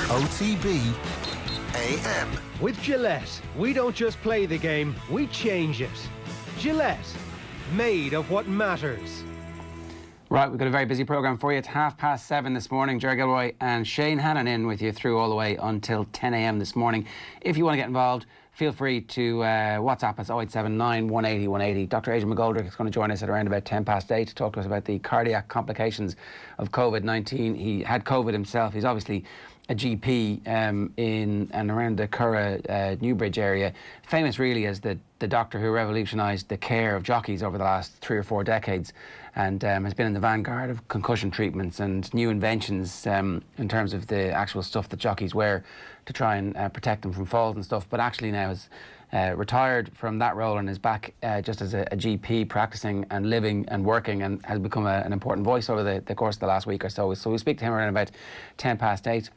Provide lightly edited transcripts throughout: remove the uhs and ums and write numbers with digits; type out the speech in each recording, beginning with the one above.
OTB AM. With Gillette, we don't just play the game, we change it. Gillette, made of what matters. Right, we've got a very busy programme for you. It's 7:30 this morning. Jerry Gilroy and Shane Hannon in with you through all the way until 10 a.m. this morning. If you want to get involved, feel free to WhatsApp us 0879 180 180. Dr. Adrian McGoldrick is going to join us at around about 8:10 to talk to us about the cardiac complications of COVID-19. He had COVID himself. He's obviously a GP in and around the Curragh, Newbridge area, famous really as the doctor who revolutionised the care of jockeys over the last 3 or 4 decades, and has been in the vanguard of concussion treatments and new inventions in terms of the actual stuff that jockeys wear to try and protect them from falls and stuff, but actually now is retired from that role and is back just as a GP practicing and living and working, and has become an important voice over the course of the last week or so. So we'll speak to him around about 8:10.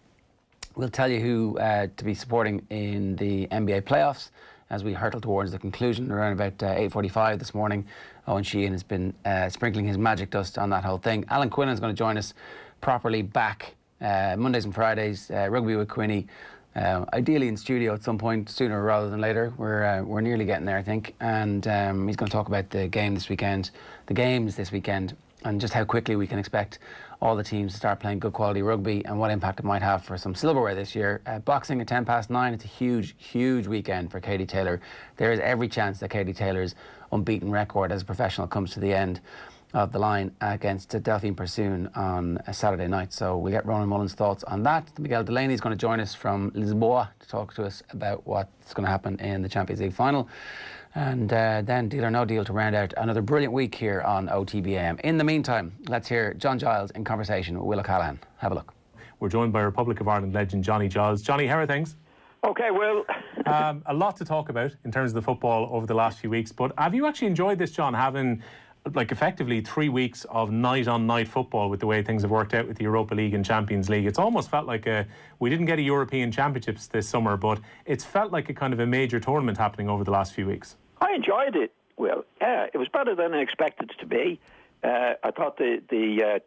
We'll tell you who to be supporting in the NBA playoffs as we hurtle towards the conclusion around about 8:45 this morning. Owen Sheehan has been sprinkling his magic dust on that whole thing. Alan Quinlan is going to join us properly back Mondays and Fridays, Rugby with Quinny. Ideally in studio at some point, sooner rather than later. We're nearly getting there, I think. And he's going to talk about the games this weekend, and just how quickly we can expect all the teams to start playing good quality rugby and what impact it might have for some silverware this year. Boxing at 9:10, it's a huge, huge weekend for Katie Taylor. There is every chance that Katie Taylor's unbeaten record as a professional comes to the end of the line against Delphine Pursoon on a Saturday night. So we'll get Ronan Mullen's thoughts on that. Miguel Delaney is going to join us from Lisbon to talk to us about what's going to happen in the Champions League final. And then Deal or No Deal to round out another brilliant week here on OTB AM. In the meantime, let's hear John Giles in conversation with Will O'Callaghan. Have a look. We're joined by Republic of Ireland legend Johnny Giles. Johnny, how are things? OK, Will. A lot to talk about in terms of the football over the last few weeks, but have you actually enjoyed this, John, having effectively 3 weeks of night-on-night football with the way things have worked out with the Europa League and Champions League? It's almost felt like we didn't get a European Championships this summer, but it's felt like a kind of a major tournament happening over the last few weeks. I enjoyed it, Will. Yeah, it was better than I expected it to be. I thought the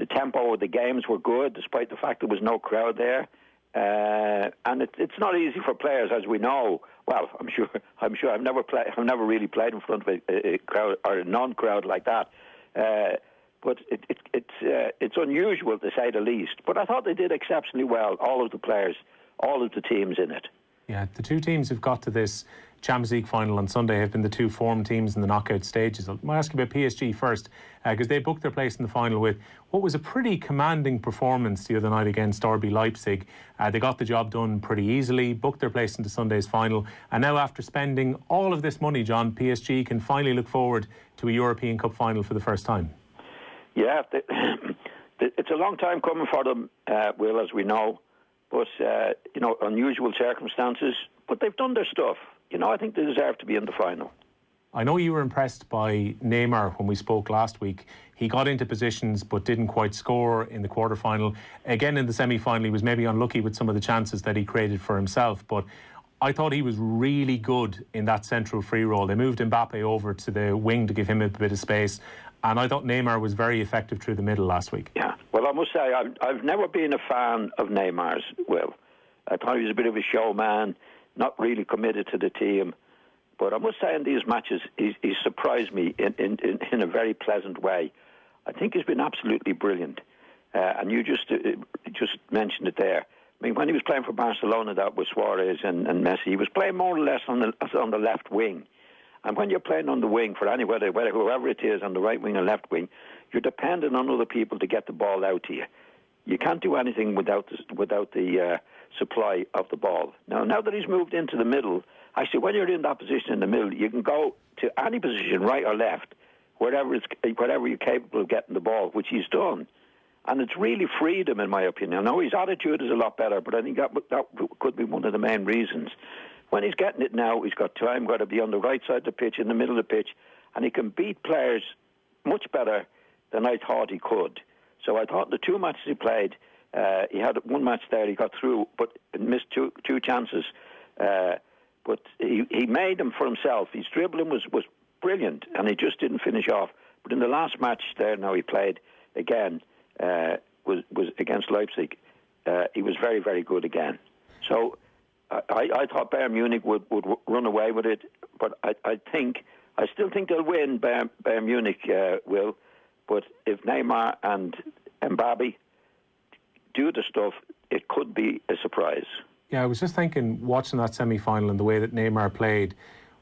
tempo of the games were good, despite the fact there was no crowd there. And it's not easy for players, as we know. Well, I'm sure. I've never really played in front of a crowd or a non-crowd like that. But it's unusual, to say the least. But I thought they did exceptionally well. All of the players, all of the teams in it. Yeah, the two teams who've got to this Champions League final on Sunday have been the two formed teams in the knockout stages. I'll ask you about PSG first, because they booked their place in the final with what was a pretty commanding performance the other night against RB Leipzig. They got the job done pretty easily, booked their place into Sunday's final, and now after spending all of this money, John, PSG can finally look forward to a European Cup final for the first time. Yeah, it's a long time coming for them, Will, as we know, but unusual circumstances, but they've done their stuff. I think they deserve to be in the final. I know you were impressed by Neymar when we spoke last week. He got into positions but didn't quite score in the quarter-final. Again, in the semi-final, he was maybe unlucky with some of the chances that he created for himself. But I thought he was really good in that central free role. They moved Mbappe over to the wing to give him a bit of space. And I thought Neymar was very effective through the middle last week. Yeah, well, I must say, I've never been a fan of Neymar's, Will. I thought he was a bit of a showman, not really committed to the team. But I must say in these matches, he's surprised me in a very pleasant way. I think he's been absolutely brilliant. And you just mentioned it there. I mean, when he was playing for Barcelona, that was Suarez and Messi, he was playing more or less on the left wing. And when you're playing on the wing for whoever it is, on the right wing or left wing, you're dependent on other people to get the ball out to you. You can't do anything without the supply of the ball. Now that he's moved into the middle, actually, when you're in that position in the middle, you can go to any position, right or left, wherever you're capable of getting the ball, which he's done. And it's really freed him, in my opinion. Now, his attitude is a lot better, but I think that could be one of the main reasons. When he's getting it now, he's got time, got to be on the right side of the pitch, in the middle of the pitch, and he can beat players much better than I thought he could. So I thought the 2 matches he played, he had one match there, he got through, but missed two chances. But he made them for himself. His dribbling was brilliant, and he just didn't finish off. But in the last match there now he played again, was against Leipzig. he was very, very good again. So I thought Bayern Munich would run away with it, but I still think they'll win. Bayern Munich will, but if Neymar and Mbappe do the stuff, it could be a surprise. Yeah, I was just thinking, watching that semi-final and the way that Neymar played,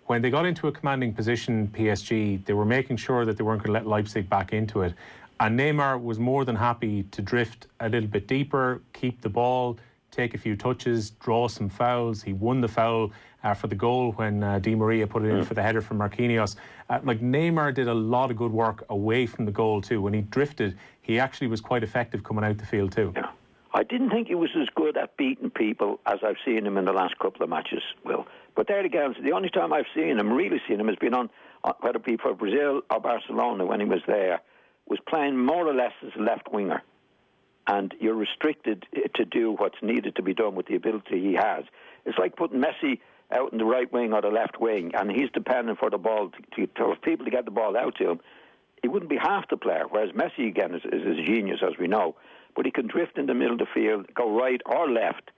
when they got into a commanding position, PSG, they were making sure that they weren't going to let Leipzig back into it. And Neymar was more than happy to drift a little bit deeper, keep the ball, take a few touches, draw some fouls. He won the foul for the goal when Di Maria put it in for the header from Marquinhos. Neymar did a lot of good work away from the goal too. When he drifted, he actually was quite effective coming out the field too. Yeah. I didn't think he was as good at beating people as I've seen him in the last couple of matches, Will. But there again, the only time I've really seen him, has been on whether it be for Brazil or Barcelona when he was there, was playing more or less as a left winger. And you're restricted to do what's needed to be done with the ability he has. It's like putting Messi out in the right wing or the left wing, and he's dependent for the ball for people to get the ball out to him. He wouldn't be half the player, whereas Messi, again, is a genius, as we know. But he can drift in the middle of the field, go right or left,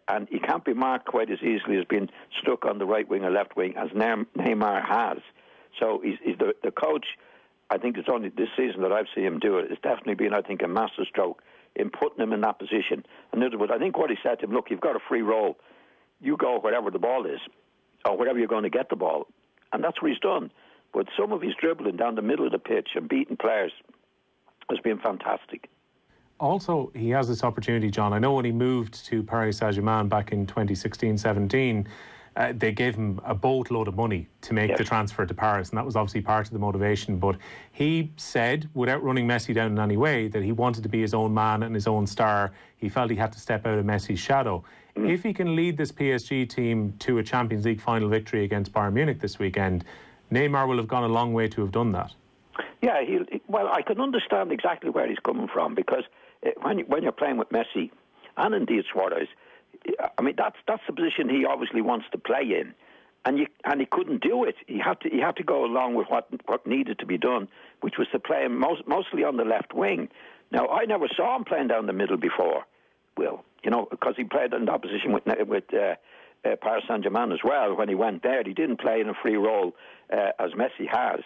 and he can't be marked quite as easily as being stuck on the right wing or left wing as Neymar has. So he's the coach. I think it's only this season that I've seen him do it. It's definitely been, I think, a masterstroke in putting him in that position. In other words, I think what he said to him, look, you've got a free roll. You go wherever the ball is, or wherever you're going to get the ball. And that's what he's done. But some of his dribbling down the middle of the pitch and beating players has been fantastic. Also, he has this opportunity, John. I know when he moved to Paris Saint-Germain back in 2016-17, they gave him a boatload of money to make the transfer to Paris, and that was obviously part of the motivation. But he said, without running Messi down in any way, that he wanted to be his own man and his own star. He felt he had to step out of Messi's shadow. If he can lead this PSG team to a Champions League final victory against Bayern Munich this weekend, Neymar will have gone a long way to have done that. Yeah, well, I can understand exactly where he's coming from, because when you're playing with Messi and indeed Suarez, I mean that's the position he obviously wants to play in, and he couldn't do it. He had to go along with what needed to be done, which was to play him mostly on the left wing. Now I never saw him playing down the middle before, Will, because he played in that position with Paris Saint-Germain as well. When he went there, he didn't play in a free role as Messi has.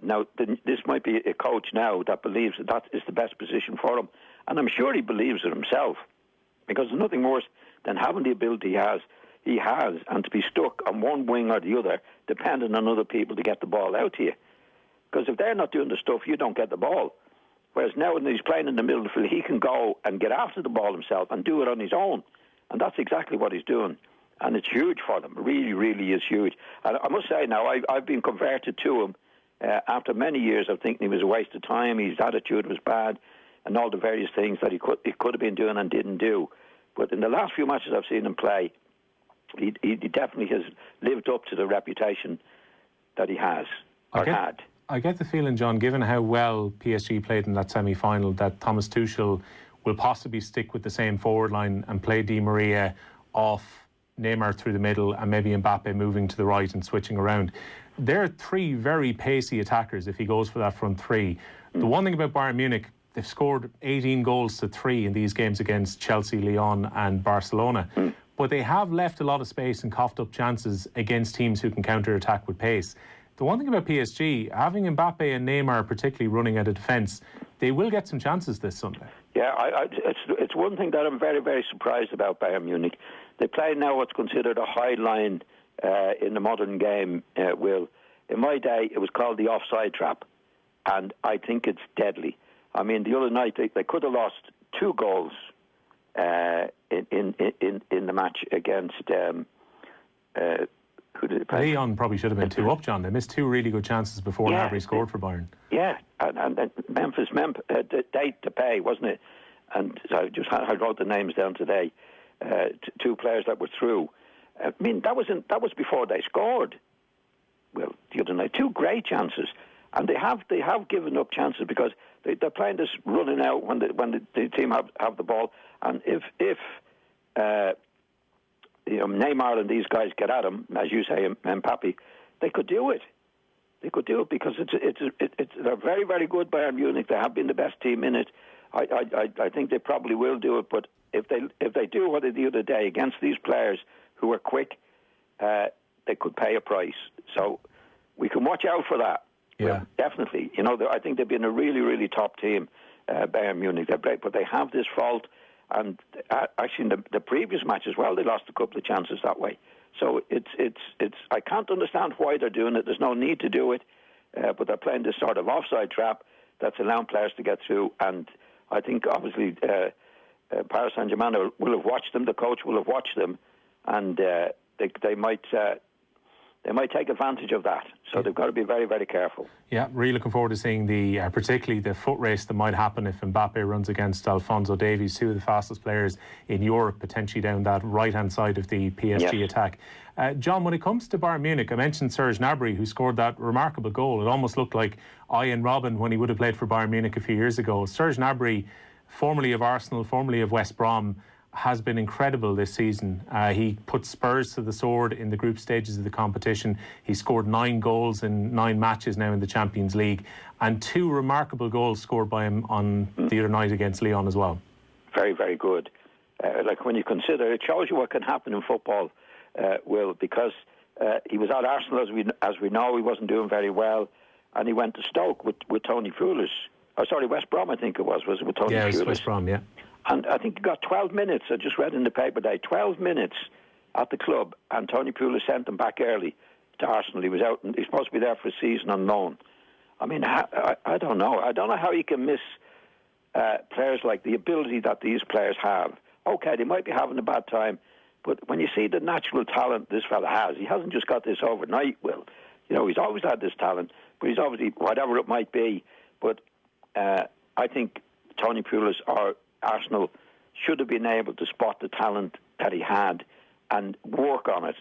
Now, this might be a coach now that believes that is the best position for him. And I'm sure he believes it himself, because there's nothing worse than having the ability he has, and to be stuck on one wing or the other, depending on other people to get the ball out to you. Because if they're not doing the stuff, you don't get the ball. Whereas now when he's playing in the middle of the field, he can go and get after the ball himself and do it on his own. And that's exactly what he's doing. And it's huge for them. It really, really is huge. And I must say now, I've been converted to him. After many years of thinking he was a waste of time, his attitude was bad, and all the various things that he could have been doing and didn't do. But in the last few matches I've seen him play, he definitely has lived up to the reputation that he has, had. I get the feeling, John, given how well PSG played in that semi-final, that Thomas Tuchel will possibly stick with the same forward line and play Di Maria off Neymar through the middle and maybe Mbappe moving to the right and switching around. There are three very pacey attackers if he goes for that front three. The one thing about Bayern Munich, they've scored 18 goals to 3 in these games against Chelsea, Lyon and Barcelona. But they have left a lot of space and coughed up chances against teams who can counter-attack with pace. The one thing about PSG, having Mbappe and Neymar particularly running at a defence, they will get some chances this Sunday. Yeah, it's one thing that I'm very, very surprised about Bayern Munich. They play now what's considered a high line in the modern game, Will. In my day, it was called the offside trap, and I think it's deadly. I mean, the other night, they could have lost 2 goals in the match against... who did they play? Lyon probably should have been 2 up, John. They missed 2 really good chances before Gnabry scored for Bayern. Yeah, and Memphis date to pay, wasn't it? And so I wrote the names down today. 2 players that were through. I mean, that was before they scored. Well, the other night, 2 great chances, and they have given up chances because they're playing this running out when the team have the ball, and if Neymar and these guys get at him, as you say, Mbappe, they could do it. They could do it because they're very, very good, Bayern Munich. They have been the best team in it. I think they probably will do it. But if they do what they did the other day against these players who are quick, they could pay a price. So we can watch out for that. Yeah, well, definitely. You know, I think they've been a really, really top team, Bayern Munich. They're great, but they have this fault. And actually, in the previous match as well, they lost a couple of chances that way. So it's. I can't understand why they're doing it. There's no need to do it, but they're playing this sort of offside trap that's allowing players to get through. And I think obviously Paris Saint-Germain will have watched them. The coach will have watched them, and they might take advantage of that. So they've got to be very, very careful. Yeah, really looking forward to seeing particularly the foot race that might happen if Mbappe runs against Alphonso Davies, two of the fastest players in Europe, potentially down that right-hand side of the PSG attack. John, when it comes to Bayern Munich, I mentioned Serge Gnabry, who scored that remarkable goal. It almost looked like Ian Robin when he would have played for Bayern Munich a few years ago. Serge Gnabry, formerly of Arsenal, formerly of West Brom, has been incredible this season. He put Spurs to the sword in the group stages of the competition. He scored 9 goals in 9 matches now in the Champions League, and 2 remarkable goals scored by him on the other night against Lyon as well. Very, very good. Like when you consider, it shows you what can happen in football, Will, because he was at Arsenal, as we know, he wasn't doing very well, and he went to Stoke with Tony Pulis. Oh, sorry, West Brom, I think it was it with Tony Pulis? Yeah, it was West Brom, yeah. And I think he got 12 minutes. I just read in the paper today, 12 minutes at the club, and Tony Pulis sent him back early to Arsenal. He was out, and he's supposed to be there for a season on loan. I mean, I don't know. I don't know how you can miss players like the ability that these players have. Okay, they might be having a bad time, but when you see the natural talent this fella has, he hasn't just got this overnight, Will. You know, he's always had this talent, but he's obviously, whatever it might be. But I think Tony Pulis or Arsenal should have been able to spot the talent that he had and work on it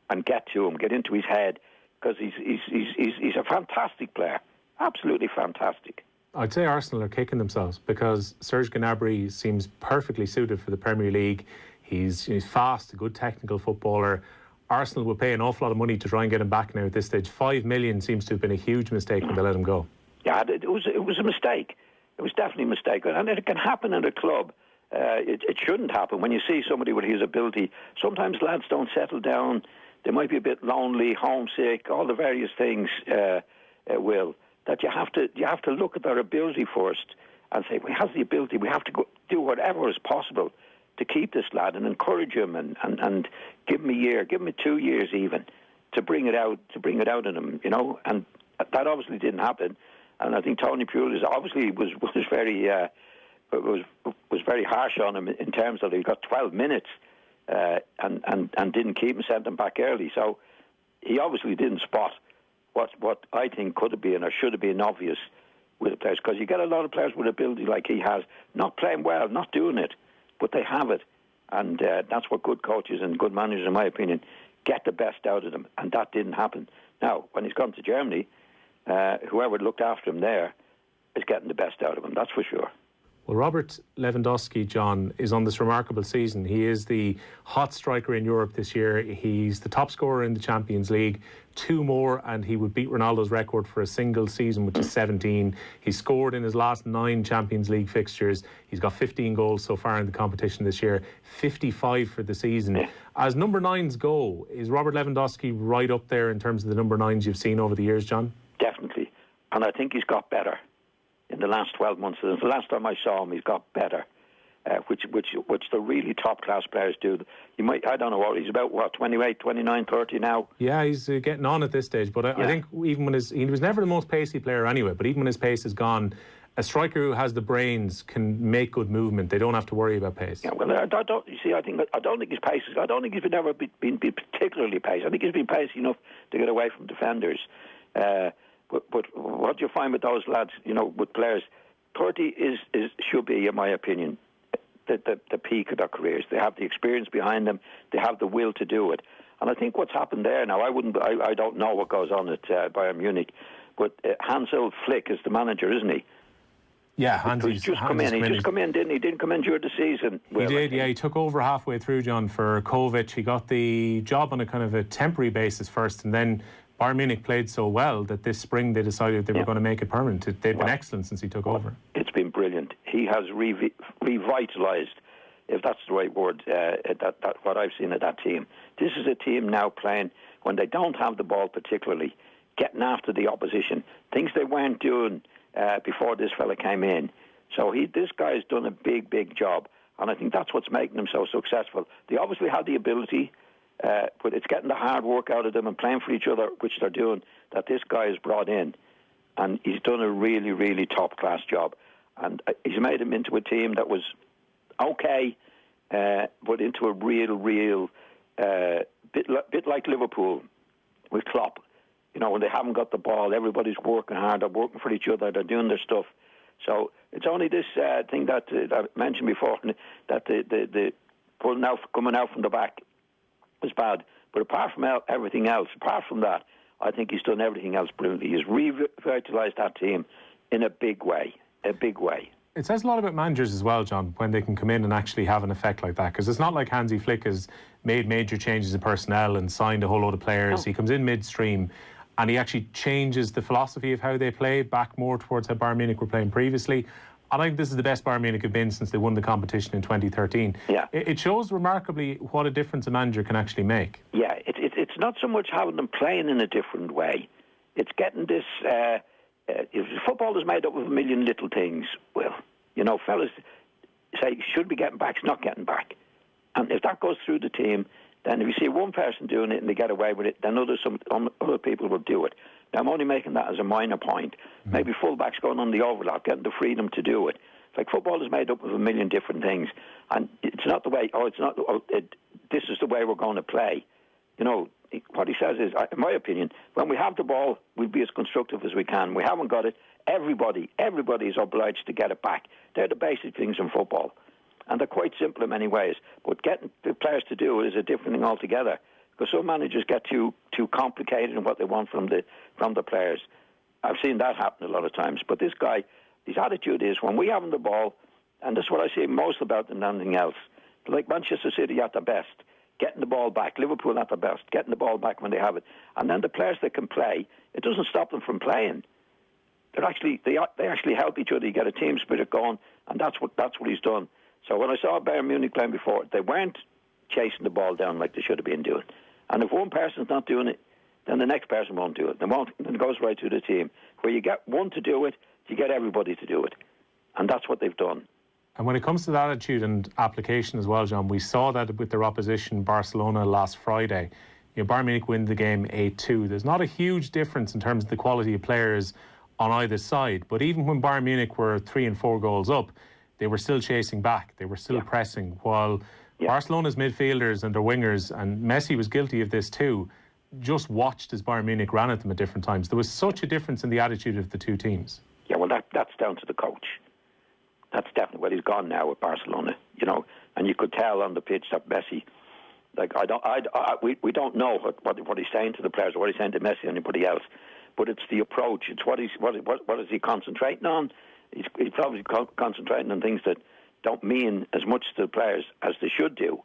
and get to him, get into his head, because he's a fantastic player, absolutely fantastic. I'd say Arsenal are kicking themselves because Serge Gnabry seems perfectly suited for the Premier League. He's fast, a good technical footballer. Arsenal will pay an awful lot of money to try and get him back now at this stage. 5 million seems to have been a huge mistake when they let him go. Yeah, it was a mistake. It was definitely a mistake. And it can happen in a club. It shouldn't happen. When you see somebody with his ability, sometimes lads don't settle down. They might be a bit lonely, homesick, all the various things, Will, that you have to look at their ability first and say, well, he has the ability. We have to go do whatever is possible to keep this lad and encourage him and give him a year, give him 2 years even, to bring it out in him, you know. And that obviously didn't happen. And I think Tony Pulis obviously was very harsh on him in terms of he got 12 minutes and didn't keep him, sent him back early. So he obviously didn't spot what I think could have been or should have been obvious with the players, because you get a lot of players with ability like he has, not playing well, not doing it, but they have it. And that's what good coaches and good managers, in my opinion, get the best out of them. And that didn't happen. Now, when he's gone to Germany, whoever looked after him there is getting the best out of him, that's for sure. Well, Robert Lewandowski, John, is on this remarkable season. He is the hot striker in Europe this year. He's the top scorer in the Champions League. 2 more and he would beat Ronaldo's record for a single season, which is 17. He scored in his last 9 Champions League fixtures. He's got 15 goals so far in the competition this year, 55 for the season. As number 9s go, is Robert Lewandowski right up there in terms of the number 9s you've seen over the years, John? Definitely. And I think he's got better in the last 12 months. Since the last time I saw him, he's got better, which the really top-class players do. I don't know what, he's about, 28, 29, 30 now? Yeah, he's getting on at this stage. But I think even when he was never the most pacey player anyway, but even when his pace is gone, a striker who has the brains can make good movement. They don't have to worry about pace. Yeah, well, I don't think his pace is, I don't think he's ever been particularly pacey. I think he's been pacey enough to get away from defenders. But what you find with those lads, you know, with players, 30 should be, in my opinion, the peak of their careers. They have the experience behind them. They have the will to do it. And I think what's happened there now, I don't know what goes on at Bayern Munich, but Hansi Flick is the manager, isn't he? Yeah, Hansi's just come in. He just come in, didn't he? He didn't come in during the season. He did, yeah. He took over halfway through, John, for COVID. He got the job on a kind of a temporary basis first, and then Bayern Munich played so well that this spring they decided they were going to make it permanent. They've been excellent since he took over. It's been brilliant. He has revitalised, if that's the right word, that what I've seen of that team. This is a team now playing when they don't have the ball, particularly getting after the opposition, things they weren't doing before this fella came in. So this guy's done a big job, and I think that's what's making them so successful. They obviously have the ability, but it's getting the hard work out of them and playing for each other, which they're doing, that this guy has brought in. And he's done a really top-class job. And he's made him into a team that was okay, but into a real bit like Liverpool with Klopp. You know, when they haven't got the ball, everybody's working hard, they're working for each other, they're doing their stuff. So it's only this thing that I mentioned before, that the pulling out, coming out from the back was bad. But apart from everything else, apart from that, I think he's done everything else brilliantly. He's revitalised that team in a big way. It says a lot about managers as well, John, when they can come in and actually have an effect like that. Because it's not like Hansi Flick has made major changes in personnel and signed a whole load of players. No. He comes in midstream and he actually changes the philosophy of how they play back more towards how Bayern Munich were playing previously. I think this is the best Bayern Munich have been since they won the competition in 2013. Yeah. It shows remarkably what a difference a manager can actually make. Yeah, it's not so much having them playing in a different way. It's getting this... if football is made up of a million little things, well, you know, fellas say, should be getting back, it's not getting back. And if that goes through the team, then if you see one person doing it and they get away with it, then other people will do it. Now, I'm only making that as a minor point. Maybe fullbacks going on the overlap, getting the freedom to do it. It's like football is made up of a million different things. And it's not the way, this is the way we're going to play. You know, what he says is, in my opinion, when we have the ball, we'll be as constructive as we can. We haven't got it. Everybody is obliged to get it back. They're the basic things in football. And they're quite simple in many ways. But getting the players to do it is a different thing altogether. Because some managers get too complicated in what they want from the players. I've seen that happen a lot of times. But this guy, his attitude is, when we have the ball, and that's what I say most about them than anything else, like Manchester City at their best, getting the ball back, Liverpool at their best, getting the ball back when they have it. And then the players that can play, it doesn't stop them from playing. They actually help each other. You get a team spirit going, and that's what he's done. So when I saw Bayern Munich playing before, they weren't chasing the ball down like they should have been doing. And if one person's not doing it, then the next person won't do it. Then it goes right through the team. Where you get one to do it, you get everybody to do it. And that's what they've done. And when it comes to that attitude and application as well, John, we saw that with their opposition, Barcelona, last Friday. You know, Bayern Munich win the game 8-2. There's not a huge difference in terms of the quality of players on either side. But even when Bayern Munich were 3 and 4 goals up, they were still chasing back. They were still pressing. While Barcelona's midfielders and their wingers, and Messi was guilty of this too, just watched as Bayern Munich ran at them at different times. There was such a difference in the attitude of the two teams. Yeah, well, that's down to the coach. That's definitely where he's gone now with Barcelona, you know. And you could tell on the pitch that Messi, like we don't know what he's saying to the players or what he's saying to Messi or anybody else, but it's the approach. It's what is he concentrating on? He's probably concentrating on things that don't mean as much to the players as they should do.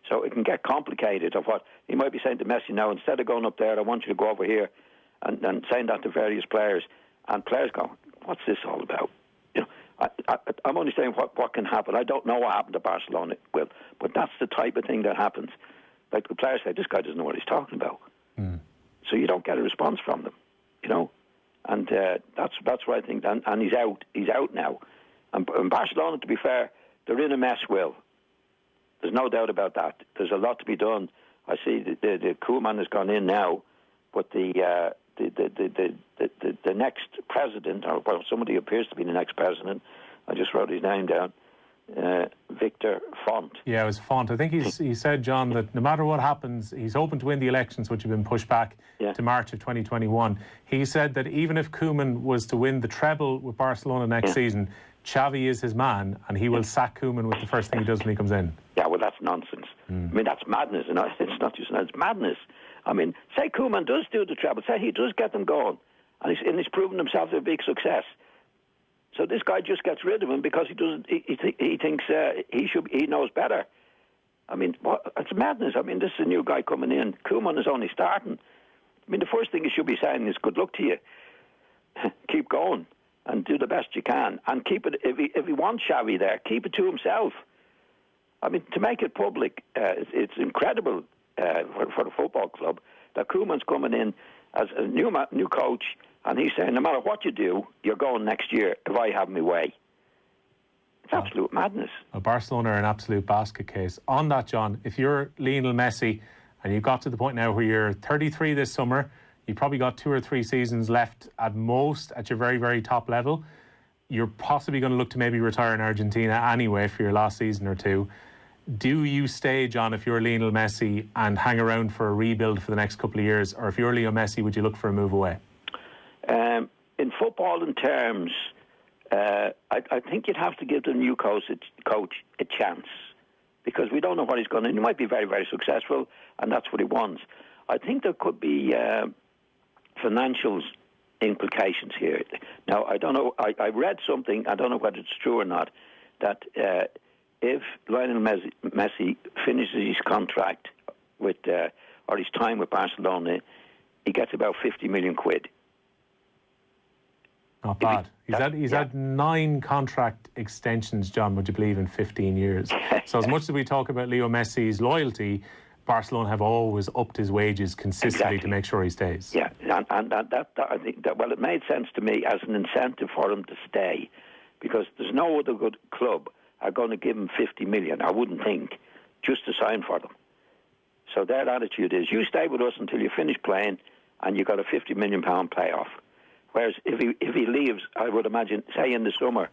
So it can get complicated of what he might be saying to Messi now. Instead of going up there, I want you to go over here, and saying that to various players, and players go, what's this all about? You know, I'm only saying what can happen. I don't know what happened to Barcelona, Will, but that's the type of thing that happens. Like the players say, this guy doesn't know what he's talking about. So you don't get a response from them, you know. And that's what I think. And he's out. He's out now. And Barcelona, to be fair, they're in a mess, Will. There's no doubt about that. There's a lot to be done. I see the Koeman has gone in now, but the next president, or well, somebody who appears to be the next president, I just wrote his name down, Victor Font. Yeah, it was Font. I think he said, John, that no matter what happens, he's hoping to win the elections, which have been pushed back to March of 2021. He said that even if Koeman was to win the treble with Barcelona next season, Xavi is his man, and he will sack Koeman with the first thing he does when he comes in. Yeah, well, that's nonsense. I mean, that's madness. You know? It's not just it's madness. I mean, say Koeman does do the treble, say he does get them going, and he's proven himself a big success. So this guy just gets rid of him because he doesn't. He thinks he knows better. I mean, it's madness. I mean, this is a new guy coming in. Koeman is only starting. I mean, the first thing he should be saying is, "Good luck to you. Keep going." and do the best you can, and keep it. If he wants Xavi there, keep it to himself. I mean, to make it public, it's incredible for the football club that Koeman's coming in as a new coach, and he's saying, no matter what you do, you're going next year if I have my way. It's absolute madness. Well, Barcelona are an absolute basket case. On that, John, if you're Lionel Messi and you've got to the point now where you're 33 this summer, you've probably got 2 or 3 seasons left at most at your very, very top level, you're possibly going to look to maybe retire in Argentina anyway for your last season or two. Do you stay, John, if you're Lionel Messi, and hang around for a rebuild for the next couple of years? Or if you're Leo Messi, would you look for a move away? In footballing terms, I think you'd have to give the new coach a chance, because we don't know what he's going to do. He might be very, very successful, and that's what he wants. I think there could be financial implications here. Now, I don't know. I read something, I don't know whether it's true or not, that if Lionel Messi finishes his contract with or his time with Barcelona, he gets about 50 million quid. Not bad. He's had 9 contract extensions, John, would you believe, in 15 years. So as much as we talk about Leo Messi's loyalty, Barcelona have always upped his wages consistently to make sure he stays. Yeah, and that I think that, well, it made sense to me as an incentive for him to stay, because there's no other good club are going to give him 50 million, I wouldn't think, just to sign for them. So their attitude is, you stay with us until you finish playing and you got a £50 million playoff. Whereas if he leaves, I would imagine, say in the summer,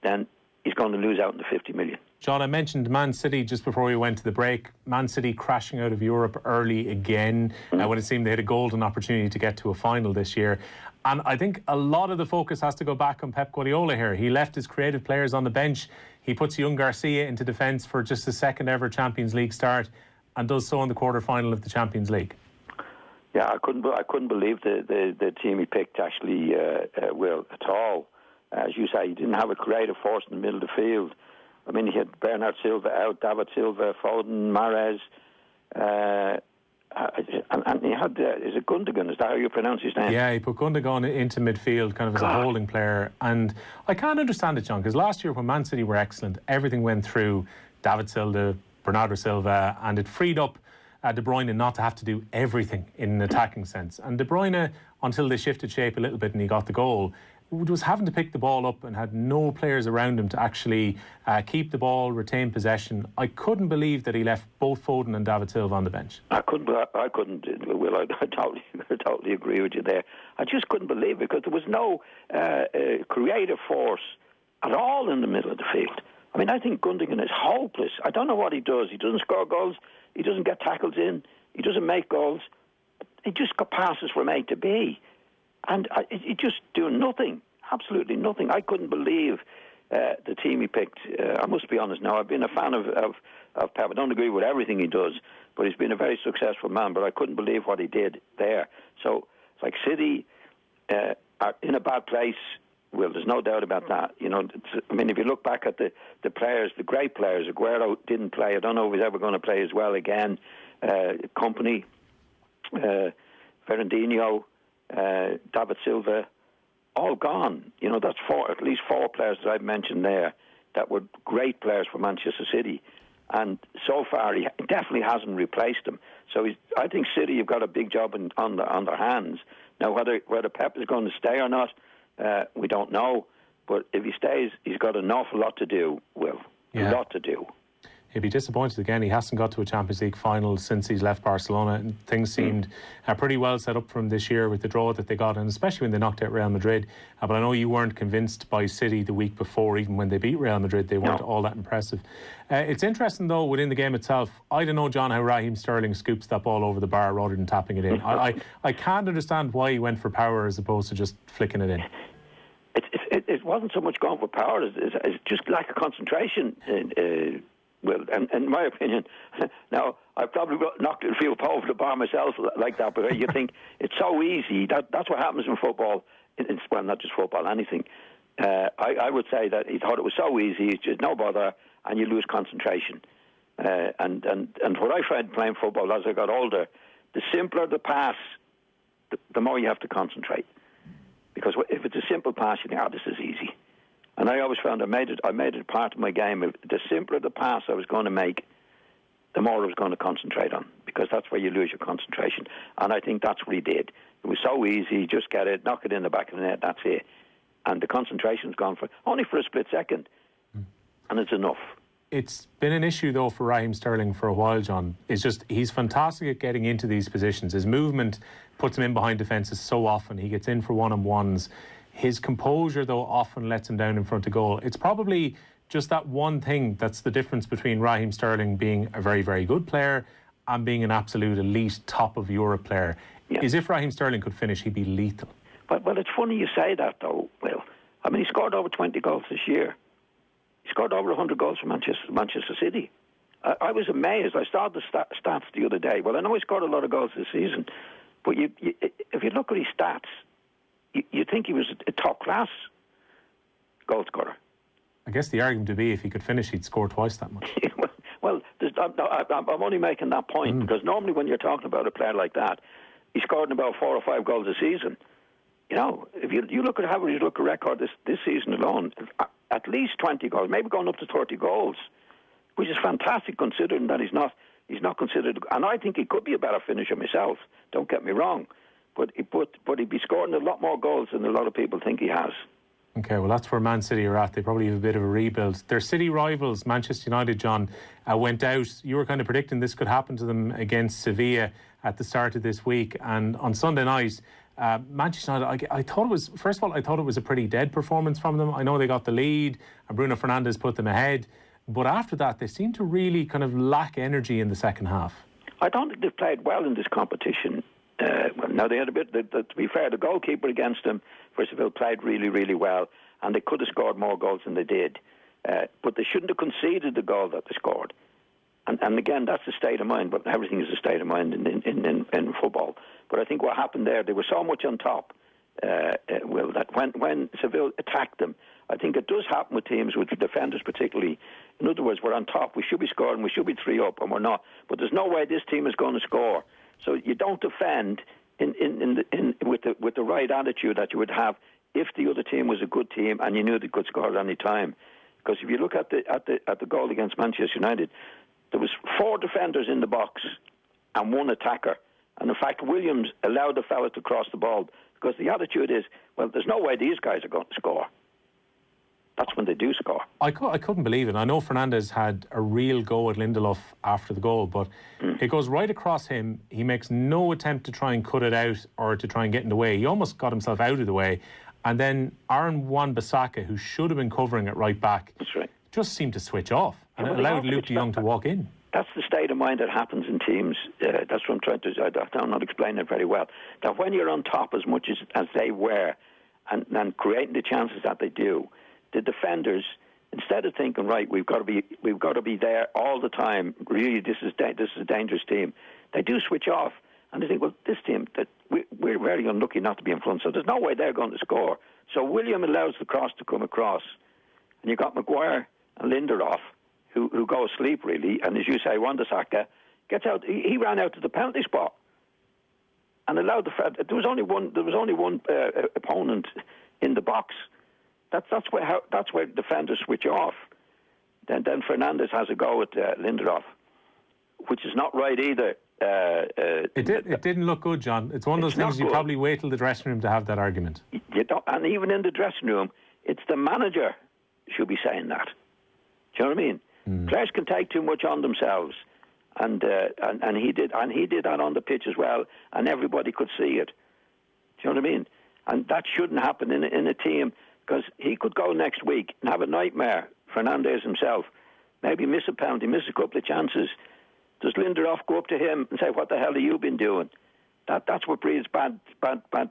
then he's going to lose out on the 50 million. John, I mentioned Man City just before we went to the break. Man City crashing out of Europe early again when it seemed they had a golden opportunity to get to a final this year. And I think a lot of the focus has to go back on Pep Guardiola here. He left his creative players on the bench. He puts young Garcia into defence for just the second ever Champions League start, and does so in the quarter-final of the Champions League. Yeah, I couldn't believe the team he picked, actually, Will, at all. As you say, he didn't have a creative force in the middle of the field. I mean, he had Bernard Silva out, David Silva, Foden, Mahrez, and he had, is it Gundogan? Is that how you pronounce his name? Yeah, he put Gundogan into midfield kind of as a holding player. And I can't understand it, John, because last year when Man City were excellent, everything went through David Silva, Bernardo Silva, and it freed up De Bruyne not to have to do everything in an attacking sense. And De Bruyne, until they shifted shape a little bit and he got the goal, was having to pick the ball up and had no players around him to actually keep the ball, retain possession. I couldn't believe that he left both Foden and David Silva on the bench. I couldn't, Will. I totally agree with you there. I just couldn't believe it, because there was no creative force at all in the middle of the field. I mean, I think Gundogan is hopeless. I don't know what he does. He doesn't score goals. He doesn't get tackles in. He doesn't make goals. He just got passes from A to B. And he just doing nothing, absolutely nothing. I couldn't believe the team he picked. I must be honest now, I've been a fan of Pep. I don't agree with everything he does, but he's been a very successful man. But I couldn't believe what he did there. So it's like City are in a bad place. Well, there's no doubt about that. You know, I mean, if you look back at the players, the great players, Aguero didn't play. I don't know if he's ever going to play as well again. Company, Fernandinho, David Silva, all gone. You know, that's at least four players that I've mentioned there that were great players for Manchester City. And so far, he definitely hasn't replaced them. So I think City have got a big job on their hands. Now, whether Pep is going to stay or not, we don't know. But if he stays, he's got an awful lot to do, Will. A lot to do. He'll be disappointed again. He hasn't got to a Champions League final since he's left Barcelona. And things seemed pretty well set up for him this year with the draw that they got, and especially when they knocked out Real Madrid. But I know you weren't convinced by City the week before. Even when they beat Real Madrid, they weren't all that impressive. It's interesting, though, within the game itself. I don't know, John, how Raheem Sterling scoops that ball over the bar rather than tapping it in. I can't understand why he went for power as opposed to just flicking it in. It wasn't so much going for power. It's just lack of concentration. Well, and in my opinion, now I've probably knocked a few over the bar myself like that, but you think it's so easy. That's what happens in football. Well, not just football, anything. I would say that he thought it was so easy, it's just no bother, and you lose concentration. And what I find playing football as I got older, the simpler the pass, the more you have to concentrate. Because if it's a simple pass, pass, you think, this is easy. And I always found I made it a part of my game. The simpler the pass I was going to make, the more I was going to concentrate on, because that's where you lose your concentration. And I think that's what he did. It was so easy, just get it, knock it in the back of the net, that's it. And the concentration's gone only for a split second. And it's enough. It's been an issue, though, for Raheem Sterling for a while, John. It's just, he's fantastic at getting into these positions. His movement puts him in behind defences so often. He gets in for one-on-ones. His composure, though, often lets him down in front of goal. It's probably just that one thing that's the difference between Raheem Sterling being a very, very good player and being an absolute elite top of Europe player. Yeah. Is if Raheem Sterling could finish, he'd be lethal. Well, it's funny you say that, though, Will. I mean, he scored over 20 goals this year. He scored over 100 goals for Manchester City. I was amazed. I started the stats the other day. Well, I know he scored a lot of goals this season, but if you look at his stats, you think he was a top-class goal scorer. I guess the argument would be if he could finish, he'd score twice that much. Well, I'm only making that point because normally when you're talking about a player like that, he scored about 4 or 5 goals a season. You know, if you look at average, look at record this season alone, at least 20 goals, maybe going up to 30 goals, which is fantastic considering that he's not considered. And I think he could be a better finisher myself. Don't get me wrong, but he'd be scoring a lot more goals than a lot of people think he has. Okay, well, that's where Man City are at. They probably have a bit of a rebuild. Their city rivals, Manchester United, John, went out. You were kind of predicting this could happen to them against Sevilla at the start of this week. And on Sunday night, Manchester United, I thought it was a pretty dead performance from them. I know they got the lead and Bruno Fernandes put them ahead. But after that, they seemed to really kind of lack energy in the second half. I don't think they've played well in this competition. Now, they had a bit, to be fair, the goalkeeper against them for Seville played really, really well, and they could have scored more goals than they did. But they shouldn't have conceded the goal that they scored. And again, that's a state of mind, but everything is a state of mind in football. But I think what happened there, they were so much on top, Will, that when Seville attacked them, I think it does happen with teams, with defenders particularly. In other words, we're on top, we should be scoring, we should be 3 up, and we're not. But there's no way this team is going to score. So you don't defend with the right attitude that you would have if the other team was a good team and you knew they could score at any time. Because if you look at the goal against Manchester United, there was 4 defenders in the box and 1 attacker. And in fact, Williams allowed the fella to cross the ball because the attitude is, well, there's no way these guys are going to score. That's when they do score. I couldn't believe it. I know Fernandes had a real go at Lindelof after the goal, but it goes right across him. He makes no attempt to try and cut it out or to try and get in the way. He almost got himself out of the way. And then Aaron Wan-Bissaka, who should have been covering it right back, that's right, just seemed to switch off. And it allowed Luke de Jong to walk in. That's the state of mind that happens in teams. That's what I'm trying to... I'm not explaining it very well. That when you're on top as much as they were and creating the chances that they do, the defenders, instead of thinking, right, we've got to be there all the time. Really, this is a dangerous team. They do switch off, and they think, well, this team that we're very unlucky not to be in front. So there's no way they're going to score. So William allows the cross to come across, and you got Maguire and Lindelof who go asleep really. And as you say, Wan-Bissaka gets out. He ran out to the penalty spot and allowed there was only one opponent in the box. That's where defenders switch off. Then Fernandes has a go at Lindelof, which is not right either. It didn't look good, John. It's one of those things you probably wait till the dressing room to have that argument. You don't, and even in the dressing room, it's the manager should be saying that. Do you know what I mean? Players can take too much on themselves, and he did that on the pitch as well, and everybody could see it. Do you know what I mean? And that shouldn't happen in a team. Because he could go next week and have a nightmare, Fernandes himself, maybe miss a penalty, miss a couple of chances. Does Lindelof go up to him and say, what the hell have you been doing? That's what breeds bad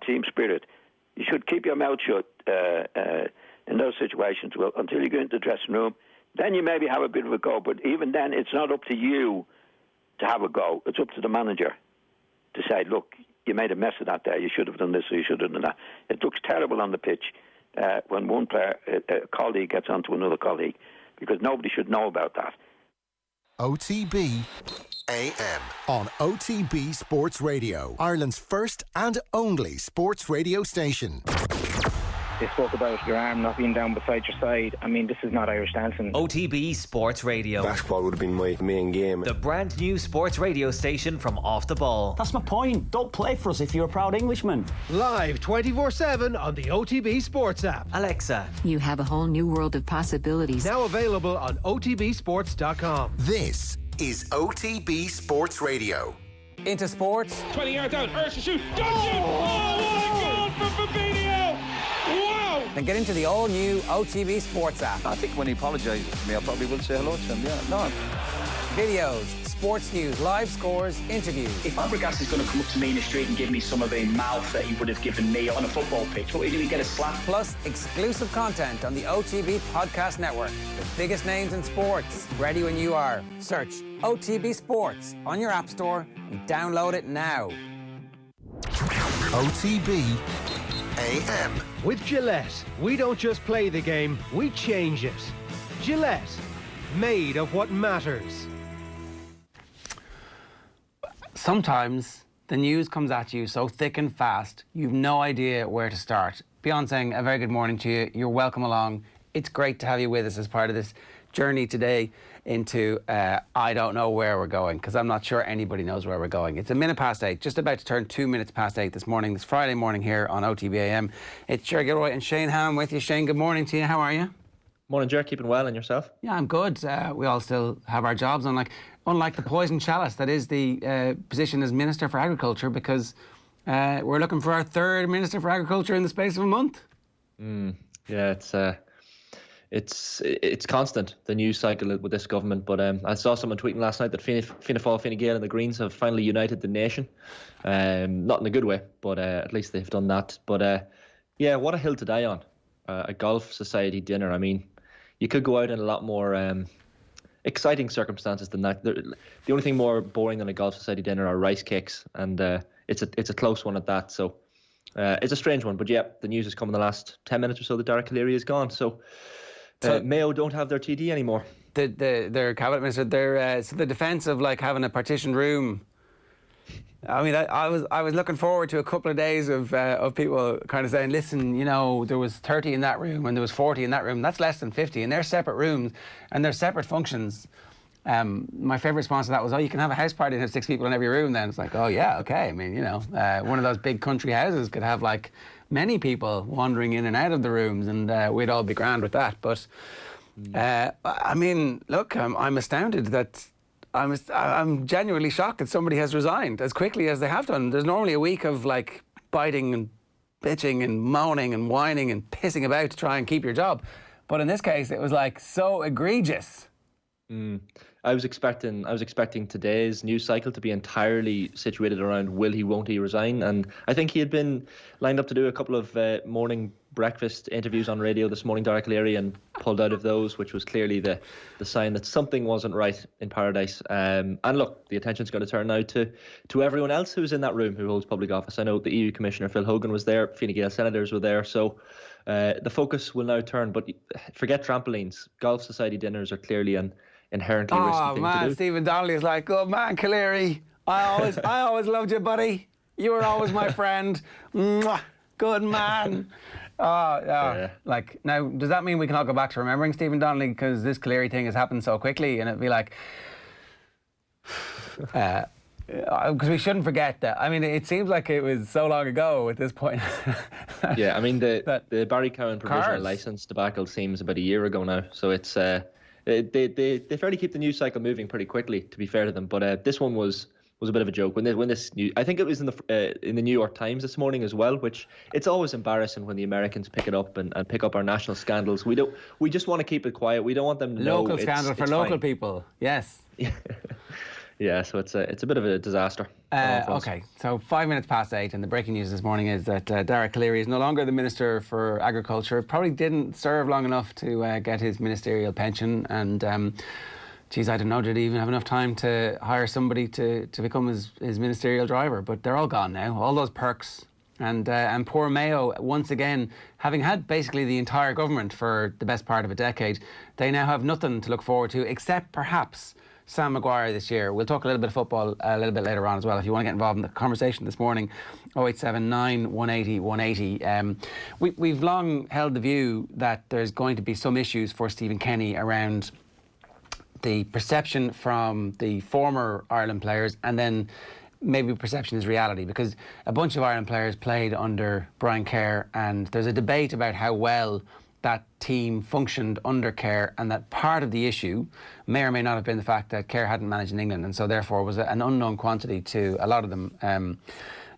team spirit. You should keep your mouth shut in those situations until you go into the dressing room. Then you maybe have a bit of a go, but even then it's not up to you to have a go. It's up to the manager to say, look, you made a mess of that there. You should have done this or you should have done that. It looks terrible on the pitch. When one player, a colleague, gets onto another colleague, because nobody should know about that. OTB AM on OTB Sports Radio, Ireland's first and only sports radio station. They spoke about your arm not being down beside your side. I mean, this is not Irish dancing. OTB Sports Radio. Basketball would have been my main game. The brand new sports radio station from Off the Ball. That's my point. Don't play for us if you're a proud Englishman. Live 24/7 on the OTB Sports app. Alexa. You have a whole new world of possibilities. Now available on otbsports.com. This is OTB Sports Radio. Into sports. 20 yards out, Ursh to shoot, Johnson! Oh, what a goal from Fabinho! Wow! Then get into the all-new OTB Sports app. I think when he apologises to me, I probably will say hello to him, yeah. No. Videos, sports news, live scores, interviews. If Fabregas is going to come up to me in the street and give me some of the mouth that he would have given me on a football pitch, what do we get a slap? Plus exclusive content on the OTB Podcast Network. The biggest names in sports. Ready when you are. Search OTB Sports on your app store and download it now. OTB AM. With Gillette, we don't just play the game, we change it. Gillette, made of what matters. Sometimes the news comes at you so thick and fast, you've no idea where to start. Beyond saying a very good morning to you, you're welcome along. It's great to have you with us as part of this journey today into I don't know where we're going, because I'm not sure anybody knows where we're going. It's 8:01, just about to turn 2 minutes past 8 this morning, this Friday morning here on OTB AM. It's Ger Gilroy and Shane Hannon with you. Shane, good morning to you. How are you? Morning, Ger. Keeping well, and yourself? Yeah, I'm good. We all still have our jobs, unlike the poison chalice that is the position as Minister for Agriculture, because we're looking for our third Minister for Agriculture in the space of a month. Yeah, it's constant, the news cycle with this government. But I saw someone tweeting last night that Fianna Fáil, Fine Gael and the Greens have finally united the nation. Not in a good way, but at least they've done that. But yeah, what a hill to die on. A golf society dinner. I mean, you could go out in a lot more exciting circumstances than that. The only thing more boring than a golf society dinner are rice cakes, and it's a close one at that. So it's a strange one. But yeah, the news has come in the last 10 minutes or so that Derek O'Leary is gone. So Mayo don't have their TD anymore. Their cabinet minister, so the defence of like having a partitioned room. I mean, I was looking forward to a couple of days of people kind of saying, listen, you know, there was 30 in that room and there was 40 in that room. That's less than 50, and they're separate rooms and they're separate functions. My favourite response to that was, oh, you can have a house party and have 6 people in every room then. It's like, oh, yeah, okay. I mean, you know, one of those big country houses could have like many people wandering in and out of the rooms, and we'd all be grand with that. But, I mean, look, I'm astounded that I'm genuinely shocked that somebody has resigned as quickly as they have done. There's normally a week of like biting and bitching and moaning and whining and pissing about to try and keep your job. But in this case, it was like so egregious. I was expecting today's news cycle to be entirely situated around will he, won't he resign, and I think he had been lined up to do a couple of morning breakfast interviews on radio this morning, Derek O'Leary, and pulled out of those, which was clearly the sign that something wasn't right in paradise. And look, the attention's going to turn now to everyone else who's in that room who holds public office. I know the EU Commissioner Phil Hogan was there, Fine Gael senators were there, so the focus will now turn. But forget trampolines. Golf society dinners are clearly an inherently risky thing to do. Oh man, Stephen Donnelly is like, good man, O'Leary. I always loved you, buddy. You were always my friend. Mwah, good man. Yeah. Like, now, does that mean we can all go back to remembering Stephen Donnelly because this O'Leary thing has happened so quickly, and it'd be like, because we shouldn't forget that. I mean, it seems like it was so long ago at this point. Yeah, I mean, the Barrycowan provisional licence debacle seems about a year ago now, so it's they fairly keep the news cycle moving pretty quickly, to be fair to them. But this one was a bit of a joke. When this news, I think it was in the New York Times this morning as well, which it's always embarrassing when the Americans pick it up and pick up our national scandals. We just want to keep it quiet. We don't want them to know. Local scandal for local people. Yes. Yeah, so it's a bit of a disaster. Okay, so 5 minutes past 8, and the breaking news this morning is that Derek O'Leary is no longer the Minister for Agriculture. Probably didn't serve long enough to get his ministerial pension, and geez, I don't know, did he even have enough time to hire somebody to become his ministerial driver? But they're all gone now, all those perks. And poor Mayo, once again, having had basically the entire government for the best part of a decade, they now have nothing to look forward to except perhaps Sam Maguire this year. We'll talk a little bit of football a little bit later on as well. If you want to get involved in the conversation this morning, 0879 180 180. We've long held the view that there's going to be some issues for Stephen Kenny around the perception from the former Ireland players, and then maybe perception is reality, because a bunch of Ireland players played under Brian Kerr, and there's a debate about how well that team functioned under Kerr, and that part of the issue may or may not have been the fact that Kerr hadn't managed in England, and so therefore was an unknown quantity to a lot of them.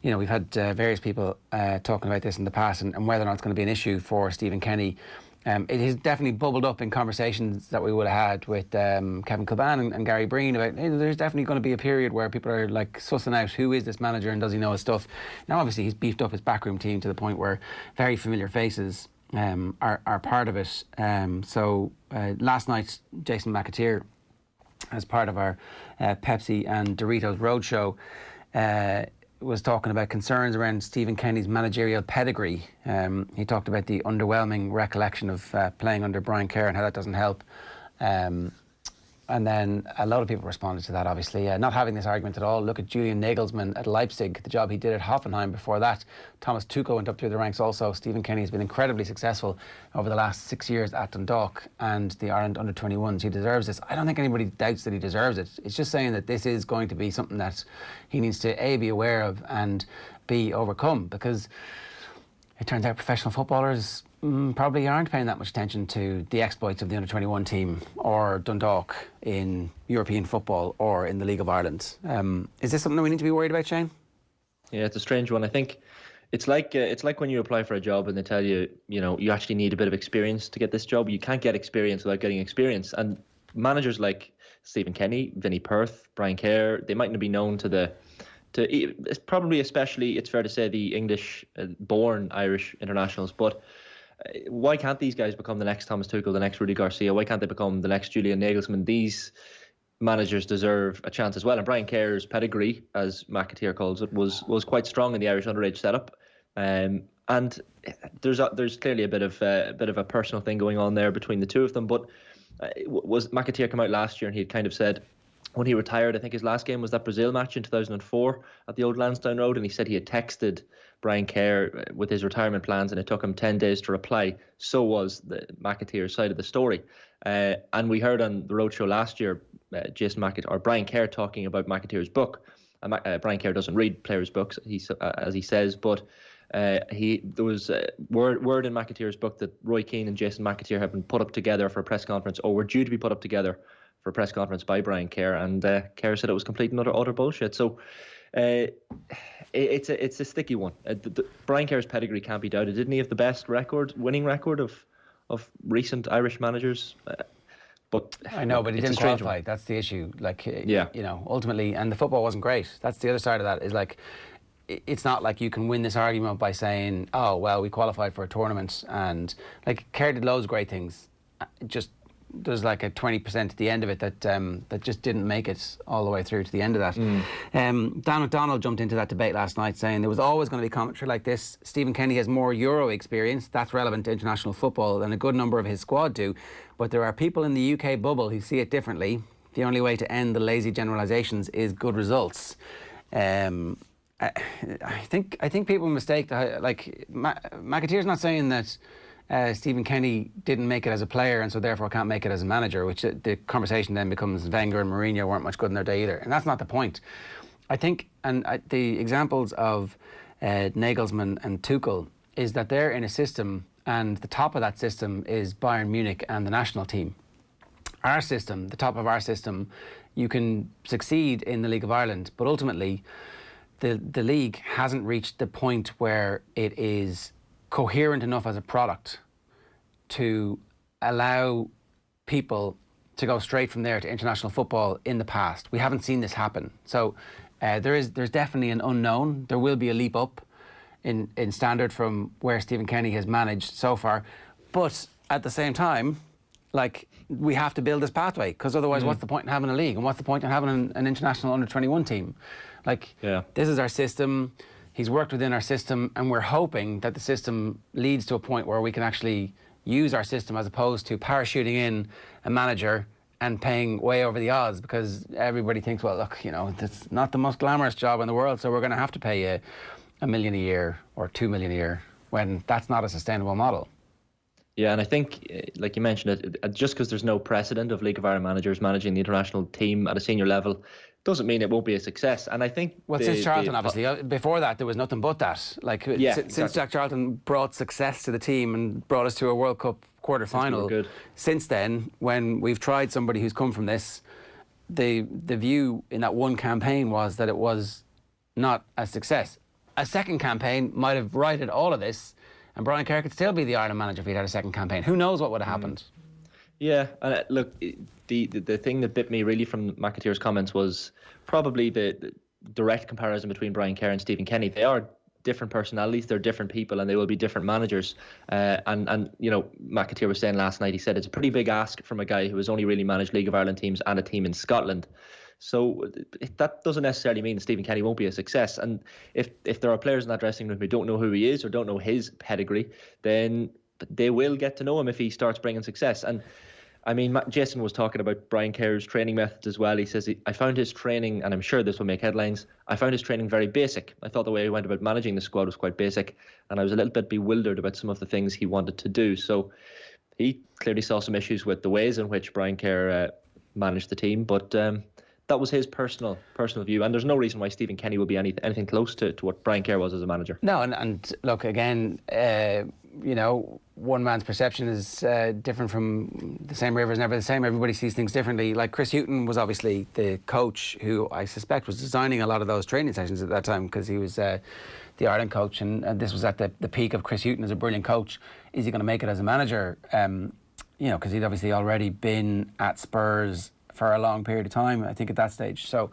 You know, we've had various people talking about this in the past, and whether or not it's going to be an issue for Stephen Kenny. It has definitely bubbled up in conversations that we would have had with Kevin Kilban and Gary Breen about, hey, there's definitely going to be a period where people are like sussing out who is this manager and does he know his stuff. Now obviously he's beefed up his backroom team to the point where very familiar faces are part of it. So last night Jason McAteer, as part of our Pepsi and Doritos Roadshow, was talking about concerns around Stephen Kenny's managerial pedigree. He talked about the underwhelming recollection of playing under Brian Kerr and how that doesn't help. And then a lot of people responded to that, obviously. Not having this argument at all. Look at Julian Nagelsmann at Leipzig, the job he did at Hoffenheim before that. Thomas Tuchel went up through the ranks also. Stephen Kenny has been incredibly successful over the last 6 years at Dundalk and the Ireland under-21s. He deserves this. I don't think anybody doubts that he deserves it. It's just saying that this is going to be something that he needs to A, be aware of, and B, overcome, because it turns out professional footballers probably aren't paying that much attention to the exploits of the under-21 team or Dundalk in European football or in the League of Ireland. Is this something that we need to be worried about, Shane? Yeah, it's a strange one. I think it's like when you apply for a job and they tell you, you know, you actually need a bit of experience to get this job. You can't get experience without getting experience. And managers like Stephen Kenny, Vinnie Perth, Brian Kerr, they mightn't be known to probably, especially, it's fair to say, the English-born Irish internationals, but why can't these guys become the next Thomas Tuchel, the next Rudy Garcia? Why can't they become the next Julian Nagelsmann? These managers deserve a chance as well. And Brian Kerr's pedigree, as McAteer calls it, was quite strong in the Irish underage setup. And there's clearly a bit of a personal thing going on there between the two of them. But was McAteer come out last year and he had kind of said, when he retired, I think his last game was that Brazil match in 2004 at the old Lansdowne Road, and he said he had texted Brian Kerr with his retirement plans, and it took him 10 days to reply. So was the McAteer side of the story. And we heard on the Roadshow last year, Brian Kerr talking about McAteer's book. Brian Kerr doesn't read players' books, as he says, but there was word in McAteer's book that Roy Keane and Jason McAteer have been put up together for a press conference, or were due to be put up together for a press conference by Brian Kerr, and Kerr said it was complete and utter bullshit. So it's a sticky one. Brian Kerr's pedigree can't be doubted. Didn't he have the best winning record of recent Irish managers? But I know, but he didn't qualify. That's the issue. You know, ultimately, and the football wasn't great. That's the other side of that. Is like, it's not like you can win this argument by saying, oh well, we qualified for a tournament, and like Kerr did loads of great things. Just there's like a 20% at the end of it that just didn't make it all the way through to the end of that. Dan McDonald jumped into that debate last night saying there was always going to be commentary like this. Stephen Kenny has more Euro experience, that's relevant to international football, than a good number of his squad do. But there are people in the UK bubble who see it differently. The only way to end the lazy generalisations is good results. I think people mistake McAteer's not saying that Stephen Kenny didn't make it as a player and so therefore can't make it as a manager, which the conversation then becomes Wenger and Mourinho weren't much good in their day either, and that's not the point. I think, the examples of Nagelsmann and Tuchel is that they're in a system, and the top of that system is Bayern Munich and the national team. Our system, the top of our system, you can succeed in the League of Ireland, but ultimately the league hasn't reached the point where it is coherent enough as a product to allow people to go straight from there to international football in the past. We haven't seen this happen. So there's definitely an unknown. There will be a leap up in standard from where Stephen Kenny has managed so far. But at the same time, like, we have to build this pathway, because otherwise what's the point in having a league, and what's the point in having an international under-21 team? Like, this is our system. He's worked within our system, and we're hoping that the system leads to a point where we can actually use our system as opposed to parachuting in a manager and paying way over the odds, because everybody thinks, well, look, it's not the most glamorous job in the world, so we're going to have to pay you $1 million a year or $2 million a year, when that's not a sustainable model. Yeah, and I think, like you mentioned, just because there's no precedent of League of Ireland managers managing the international team at a senior level doesn't mean it won't be a success. And I think... Well, since Charlton, obviously. Before that, there was nothing but that. Since Jack Charlton brought success to the team and brought us to a World Cup quarter-final, since then, when we've tried somebody who's come from this, the view in that one campaign was that it was not a success. A second campaign might have righted all of this, and Brian Kerr could still be the Ireland manager if he'd had a second campaign. Who knows what would have happened? Yeah, and look, the thing that bit me really from McAteer's comments was probably the direct comparison between Brian Kerr and Stephen Kenny. They are different personalities, they're different people, and they will be different managers. And McAteer was saying last night, he said it's a pretty big ask from a guy who has only really managed League of Ireland teams and a team in Scotland. So that doesn't necessarily mean that Stephen Kenny won't be a success. And if there are players in that dressing room who don't know who he is or don't know his pedigree, then they will get to know him if he starts bringing success. And I mean, Jason was talking about Brian Kerr's training methods as well. He says, I found his training, and I'm sure this will make headlines, I found his training very basic. I thought the way he went about managing the squad was quite basic, and I was a little bit bewildered about some of the things he wanted to do. So he clearly saw some issues with the ways in which Brian Kerr managed the team, but that was his personal view, and there's no reason why Stephen Kenny will be anything close to what Brian Kerr was as a manager. No, and look, again, one man's perception is different from the same river is never the same. Everybody sees things differently. Like Chris Hughton was obviously the coach who I suspect was designing a lot of those training sessions at that time, because he was the Ireland coach, and this was at the peak of Chris Hughton as a brilliant coach. Is he going to make it as a manager? Because he'd obviously already been at Spurs for a long period of time, I think, at that stage. So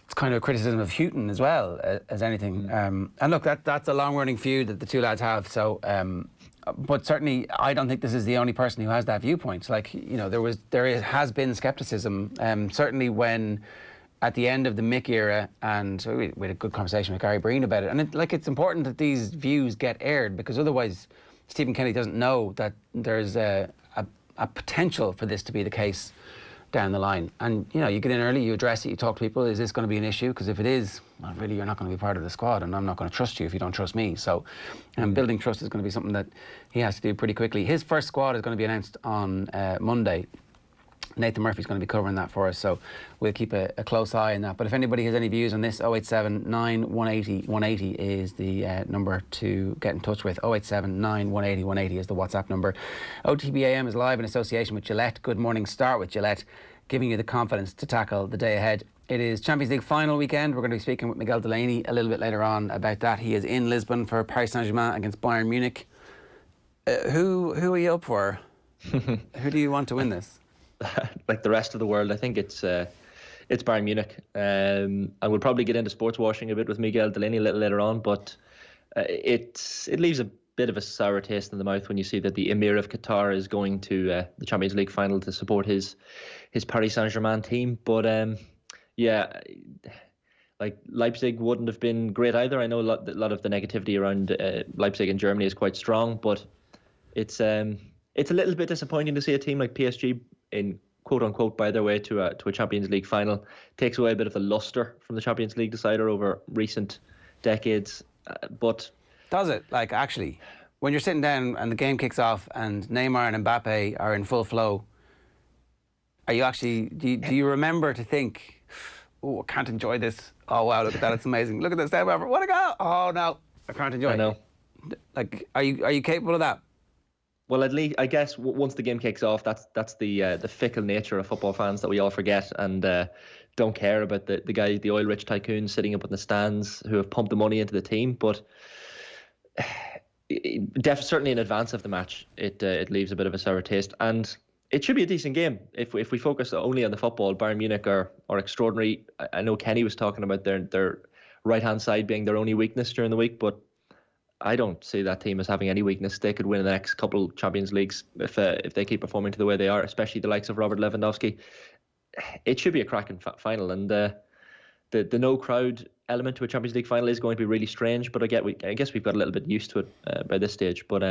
it's kind of a criticism of Hughton as well as anything. And look, that's a long-running feud that the two lads have. So, but certainly, I don't think this is the only person who has that viewpoint. Like, there has been scepticism. Certainly when at the end of the Mick era, and we had a good conversation with Gary Breen about it. And it's important that these views get aired, because otherwise, Stephen Kenny doesn't know that there's a potential for this to be the case down the line. And you get in early, you address it, you talk to people. Is this going to be an issue? Because if it is, well, really, you're not going to be part of the squad, and I'm not going to trust you if you don't trust me. So building trust is going to be something that he has to do pretty quickly. His first squad is going to be announced on Monday. Nathan Murphy's going to be covering that for us, so we'll keep a close eye on that. But if anybody has any views on this, 087 180 180 is the number to get in touch with. 087 180 180 is the WhatsApp number. OTB AM is live in association with Gillette. Good morning. Start with Gillette, giving you the confidence to tackle the day ahead. It is Champions League final weekend. We're going to be speaking with Miguel Delaney a little bit later on about that. He is in Lisbon for Paris Saint-Germain against Bayern Munich. Who are you up for? Who do you want to win this? Like the rest of the world, I think it's Bayern Munich. And we'll probably get into sports washing a bit with Miguel Delaney a little later on, but it leaves a bit of a sour taste in the mouth when you see that the Emir of Qatar is going to the Champions League final to support his Paris Saint-Germain team. But like Leipzig wouldn't have been great either. I know a lot of the negativity around Leipzig in Germany is quite strong, but it's a little bit disappointing to see a team like PSG in quote-unquote by their way to a Champions League final. Takes away a bit of the lustre from the Champions League decider over recent decades. But does it? Like, actually, when you're sitting down and the game kicks off and Neymar and Mbappe are in full flow, are you actually, do you remember to think, oh, I can't enjoy this. Oh, wow, look at that, it's amazing. Look at this, what a goal. Oh, no, I can't enjoy it. I know. Like, are you capable of that? Well, at least I guess once the game kicks off, that's the fickle nature of football fans that we all forget and don't care about the guys, the oil-rich tycoons sitting up in the stands who have pumped the money into the team. But certainly in advance of the match, it leaves a bit of a sour taste, and it should be a decent game. If we focus only on the football, Bayern Munich are extraordinary. I know Kenny was talking about their right-hand side being their only weakness during the week, but I don't see that team as having any weakness. They could win in the next couple Champions Leagues if they keep performing to the way they are, especially the likes of Robert Lewandowski. It should be a cracking final, and the no crowd element to a Champions League final is going to be really strange. But I guess we've got a little bit used to it by this stage. But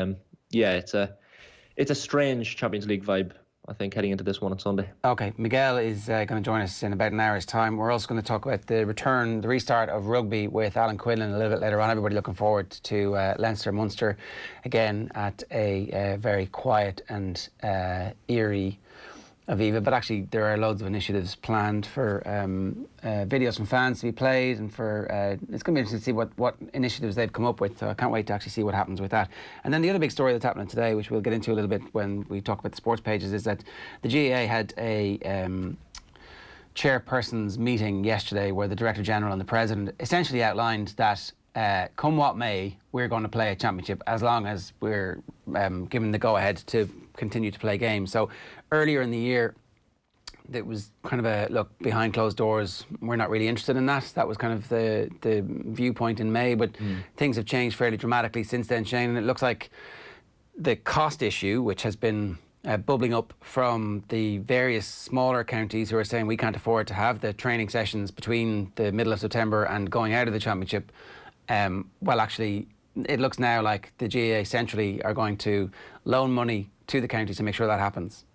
it's a strange Champions League vibe I think, heading into this one on Sunday. Okay, Miguel is going to join us in about an hour's time. We're also going to talk about the restart of rugby with Alan Quinlan a little bit later on. Everybody looking forward to Leinster Munster again at a very quiet and eerie Aviva, but actually there are loads of initiatives planned for videos from fans to be played, and for it's going to be interesting to see what initiatives they've come up with, so I can't wait to actually see what happens with that. And then the other big story that's happening today, which we'll get into a little bit when we talk about the sports pages, is that the GAA had a chairperson's meeting yesterday where the Director General and the President essentially outlined that come what may, we're going to play a championship as long as we're given the go-ahead to continue to play games. So earlier in the year, it was kind of a look behind closed doors. We're not really interested in that. That was kind of the viewpoint in May, but things have changed fairly dramatically since then, Shane. And it looks like the cost issue, which has been bubbling up from the various smaller counties who are saying we can't afford to have the training sessions between the middle of September and going out of the championship. Well, actually, it looks now like the GAA centrally are going to loan money to the counties to make sure that happens.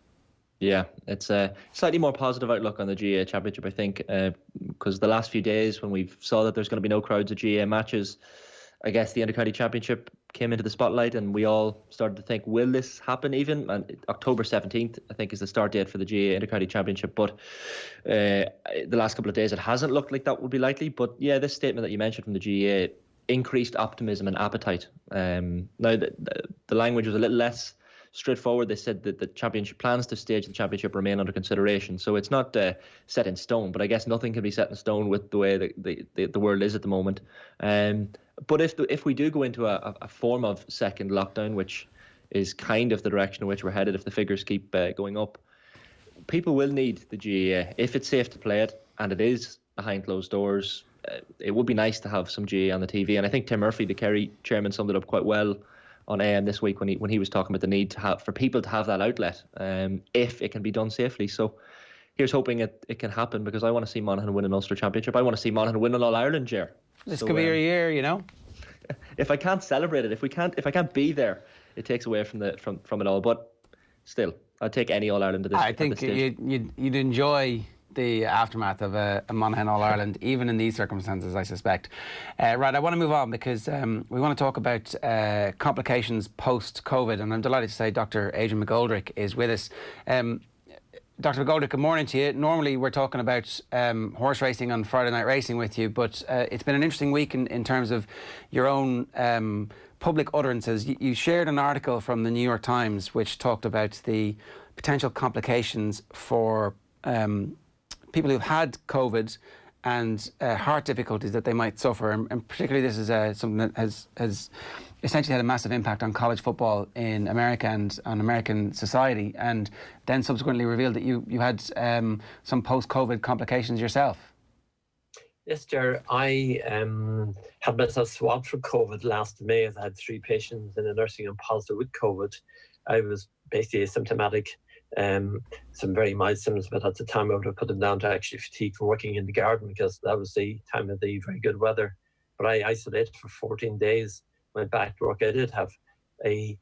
Yeah, it's a slightly more positive outlook on the GAA Championship, I think, because the last few days when we saw that there's going to be no crowds at GAA matches, I guess the Inter-County Championship came into the spotlight and we all started to think, will this happen even? And October 17th, I think, is the start date for the GAA Inter-County Championship, but the last couple of days it hasn't looked like that would be likely. But yeah, this statement that you mentioned from the GAA, increased optimism and appetite. Now, the language was a little less straightforward. They said that the championship plans to stage the championship remain under consideration. So it's not set in stone, but I guess nothing can be set in stone with the way the world is at the moment. But if we do go into a form of second lockdown, which is kind of the direction in which we're headed, if the figures keep going up, people will need the GAA. If it's safe to play it, and it is behind closed doors, it would be nice to have some GAA on the TV. And I think Tim Murphy, the Kerry chairman, summed it up quite well on AM this week when he was talking about the need to have for people to have that outlet, if it can be done safely. So here's hoping it can happen, because I want to see Monaghan win an Ulster Championship. I want to see Monaghan win an All-Ireland, Ger. This could be your year, you know. If I can't celebrate it, if I can't be there, it takes away from it all. But still, I'd take any All-Ireland at this stage. I think you'd enjoy the aftermath of a Monaghan All-Ireland, even in these circumstances, I suspect. Right, I want to move on because we want to talk about complications post-COVID, and I'm delighted to say Dr. Adrian McGoldrick is with us. Dr. McGoldrick, good morning to you. Normally we're talking about horse racing on Friday Night Racing with you, but it's been an interesting week in terms of your own public utterances. You shared an article from the New York Times which talked about the potential complications for people who've had COVID and heart difficulties that they might suffer, and particularly this is something that has essentially had a massive impact on college football in America and on American society, and then subsequently revealed that you had some post-COVID complications yourself. Yes, Ger. I had myself swabbed for COVID last May, as I had 3 patients in a nursing home positive with COVID. I was basically asymptomatic. Some very mild symptoms, but at the time I would have put them down to actually fatigue from working in the garden, because that was the time of the very good weather. But I isolated for 14 days, went back to work. I did have a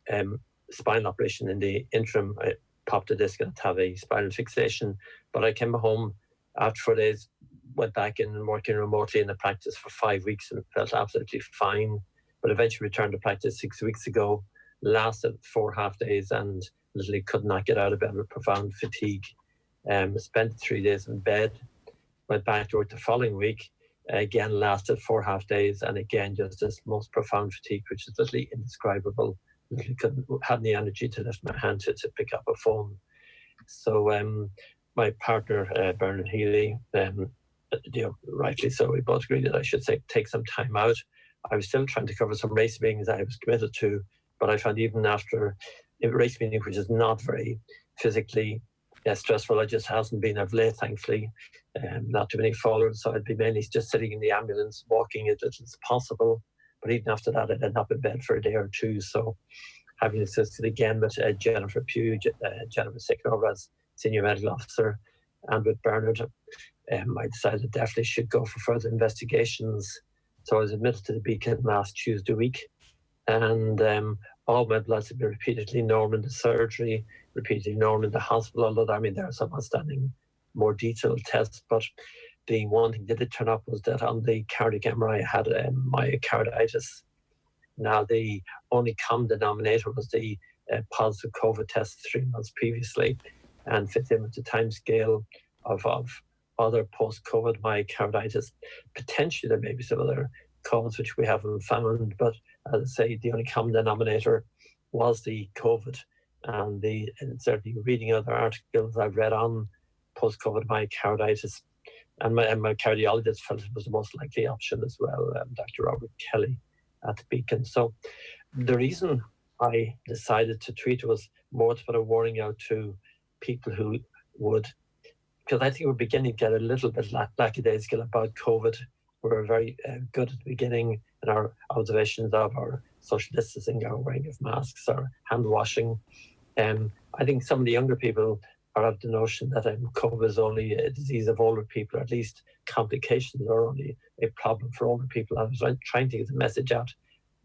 spinal operation in the interim. I popped a disc and had to have a spinal fixation, but I came home after 4 days, went back in and working remotely in the practice for 5 weeks and felt absolutely fine, but eventually returned to practice 6 weeks ago, lasted 4 half days and literally could not get out of bed with profound fatigue. Spent 3 days in bed, went back to work the following week, again lasted 4 half days, and again just this most profound fatigue, which is literally indescribable. Literally hadn't the energy to lift my hand to pick up a phone. So my partner, Bernard Healy, rightly so, we both agreed that I should take some time out. I was still trying to cover some race meetings I was committed to, but I found even after a race meeting, which is not very physically stressful, I just hasn't been of late, thankfully. Not too many followers, so I'd be mainly just sitting in the ambulance, walking as little as possible. But even after that, I'd end up in bed for a day or two. So having assisted again with Jennifer Pugh, Jennifer Sicknover as Senior Medical Officer, and with Bernard, I decided I definitely should go for further investigations. So I was admitted to the Beacon last Tuesday week. And all my bloods have been repeatedly normal in the surgery, repeatedly normal in the hospital. Although, I mean, there are some outstanding, more detailed tests. But the one thing that did turn up was that on the cardiac MRI, I had myocarditis. Now, the only common denominator was the positive COVID test 3 months previously, and fit in with the timescale of other post-COVID myocarditis. Potentially, there may be some other cause which we haven't found, but as I say, the only common denominator was the COVID. And certainly reading other articles I've read on post-COVID myocarditis, and my cardiologist felt it was the most likely option as well, Dr. Robert Kelly at the Beacon. So the reason I decided to tweet was more to put a warning out to people who would, because I think we're beginning to get a little bit lackadaisical about COVID. We were very good at the beginning in our observations of our social distancing, our wearing of masks, our hand washing. I think some of the younger people are of the notion that COVID is only a disease of older people, or at least complications are only a problem for older people. I was trying to get the message out.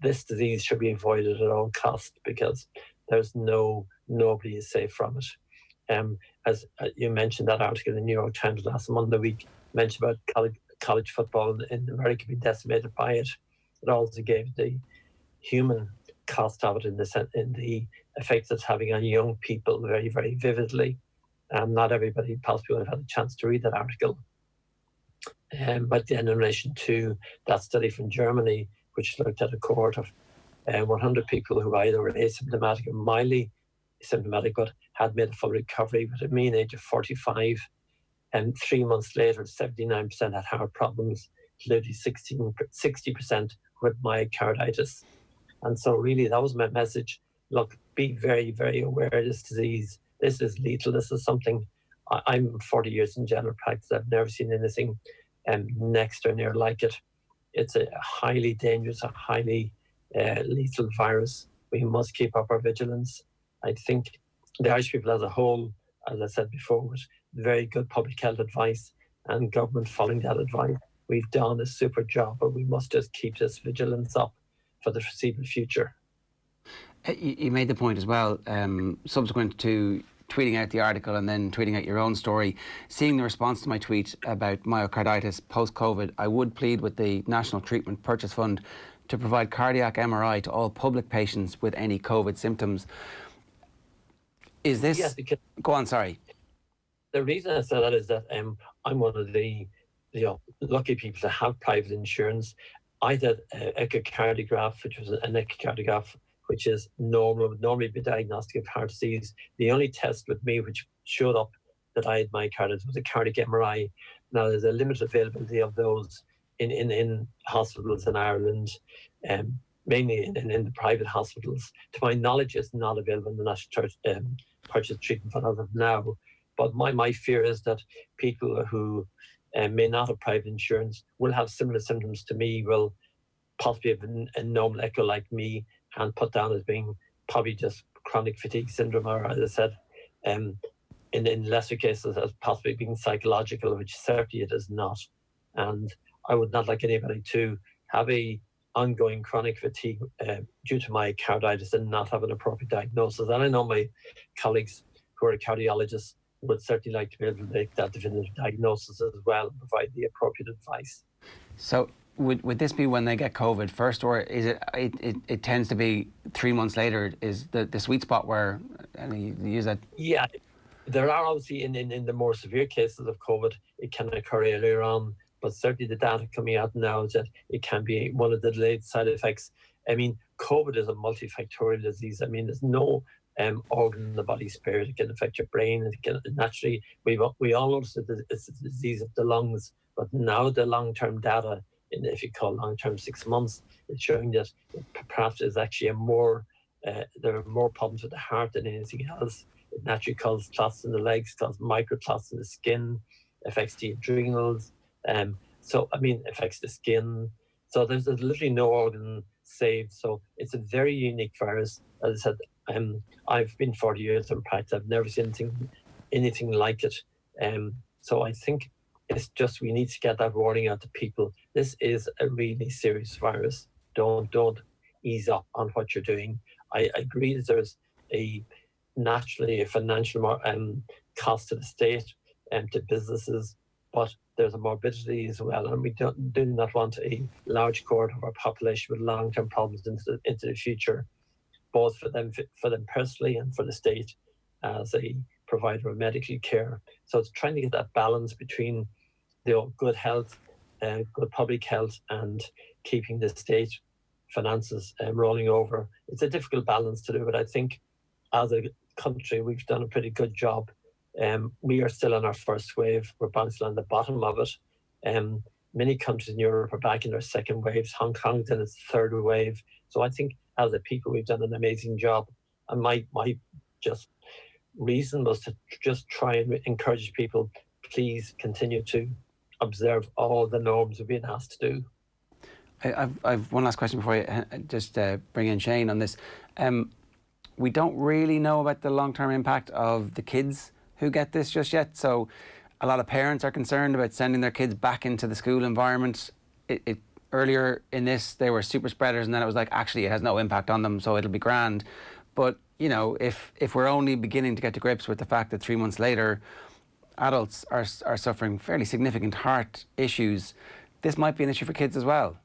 This disease should be avoided at all costs because there's nobody is safe from it. As you mentioned, that article in the New York Times last Monday week mentioned about college football in America being decimated by it. It also gave the human cost of it in the effects it's having on young people very, very vividly. Not everybody possibly would have had a chance to read that article. But then in relation to that study from Germany, which looked at a cohort of 100 people who either were asymptomatic or mildly symptomatic, but had made a full recovery with a mean age of 45. And 3 months later, 79% had heart problems, literally 60% with myocarditis. And so really that was my message. Look, be very, very aware of this disease. This is lethal. This is something, I'm 40 years in general practice. I've never seen anything next or near like it. It's a highly dangerous, a highly lethal virus. We must keep up our vigilance. I think the Irish people as a whole, as I said before, with very good public health advice and government following that advice, we've done a super job, but we must just keep this vigilance up for the foreseeable future. You made the point as well, subsequent to tweeting out the article and then tweeting out your own story, seeing the response to my tweet about myocarditis post-COVID, I would plead with the National Treatment Purchase Fund to provide cardiac MRI to all public patients with any COVID symptoms. Is this... Yes, because go on, sorry. The reason I said that is that I'm one of the lucky people to have private insurance. I did an echocardiograph, which was an echocardiograph which is normal, would normally be diagnostic of heart disease. The only test with me which showed up that I had myocarditis was a cardiac MRI. Now, there's a limited availability of those in hospitals in Ireland, mainly in the private hospitals. To my knowledge, it's not available in the National Purchase Treatment Fund as of now. But my fear is that people who may not have private insurance will have similar symptoms to me, will possibly have a normal echo like me, and put down as being probably just chronic fatigue syndrome, or as I said, in lesser cases as possibly being psychological, which certainly it is not. And I would not like anybody to have a ongoing chronic fatigue due to myocarditis and not have an appropriate diagnosis. And I know my colleagues who are cardiologists would certainly like to be able to make that definitive diagnosis as well and provide the appropriate advice. So would this be when they get COVID first, or is it tends to be 3 months later is the sweet spot where you use that? Yeah, there are obviously in the more severe cases of COVID, it can occur earlier on, but certainly the data coming out now is that it can be one of the delayed side effects. I mean, COVID is a multifactorial disease. I mean, there's no organ in the body spared. It can affect your brain. It can naturally, we all notice that it's a disease of the lungs, but now the long-term data, if you call long-term 6 months, it's showing that perhaps there's actually there are more problems with the heart than anything else. It naturally causes clots in the legs, causes microclots in the skin, affects the adrenals, affects the skin. So there's literally no organ saved. So it's a very unique virus. As I said, I've been 40 years in practice. I've never seen anything like it. So I think it's just we need to get that warning out to people. This is a really serious virus. Don't ease up on what you're doing. I agree that there's naturally a financial cost to the state and to businesses, but there's a morbidity as well, and we do not want a large cohort of our population with long-term problems into the future, both for them personally and for the state as a provider of medical care. So it's trying to get that balance between good health, good public health, and keeping the state finances rolling over. It's a difficult balance to do, but I think as a country we've done a pretty good job. We are still on our first wave. We're bouncing on the bottom of it. Many countries in Europe are back in their second waves. Hong Kong's in its third wave. So I think as a people we've done an amazing job. And my just reason was to just try and encourage people, please continue to observe all the norms we've been asked to do. I've one last question before you just bring in Shane on this. We don't really know about the long-term impact of the kids who get this just yet. So a lot of parents are concerned about sending their kids back into the school environment. Earlier in this, they were super spreaders, and then it was like, actually, it has no impact on them, so it'll be grand. But, you know, if we're only beginning to get to grips with the fact that 3 months later, adults are suffering fairly significant heart issues, this might be an issue for kids as well.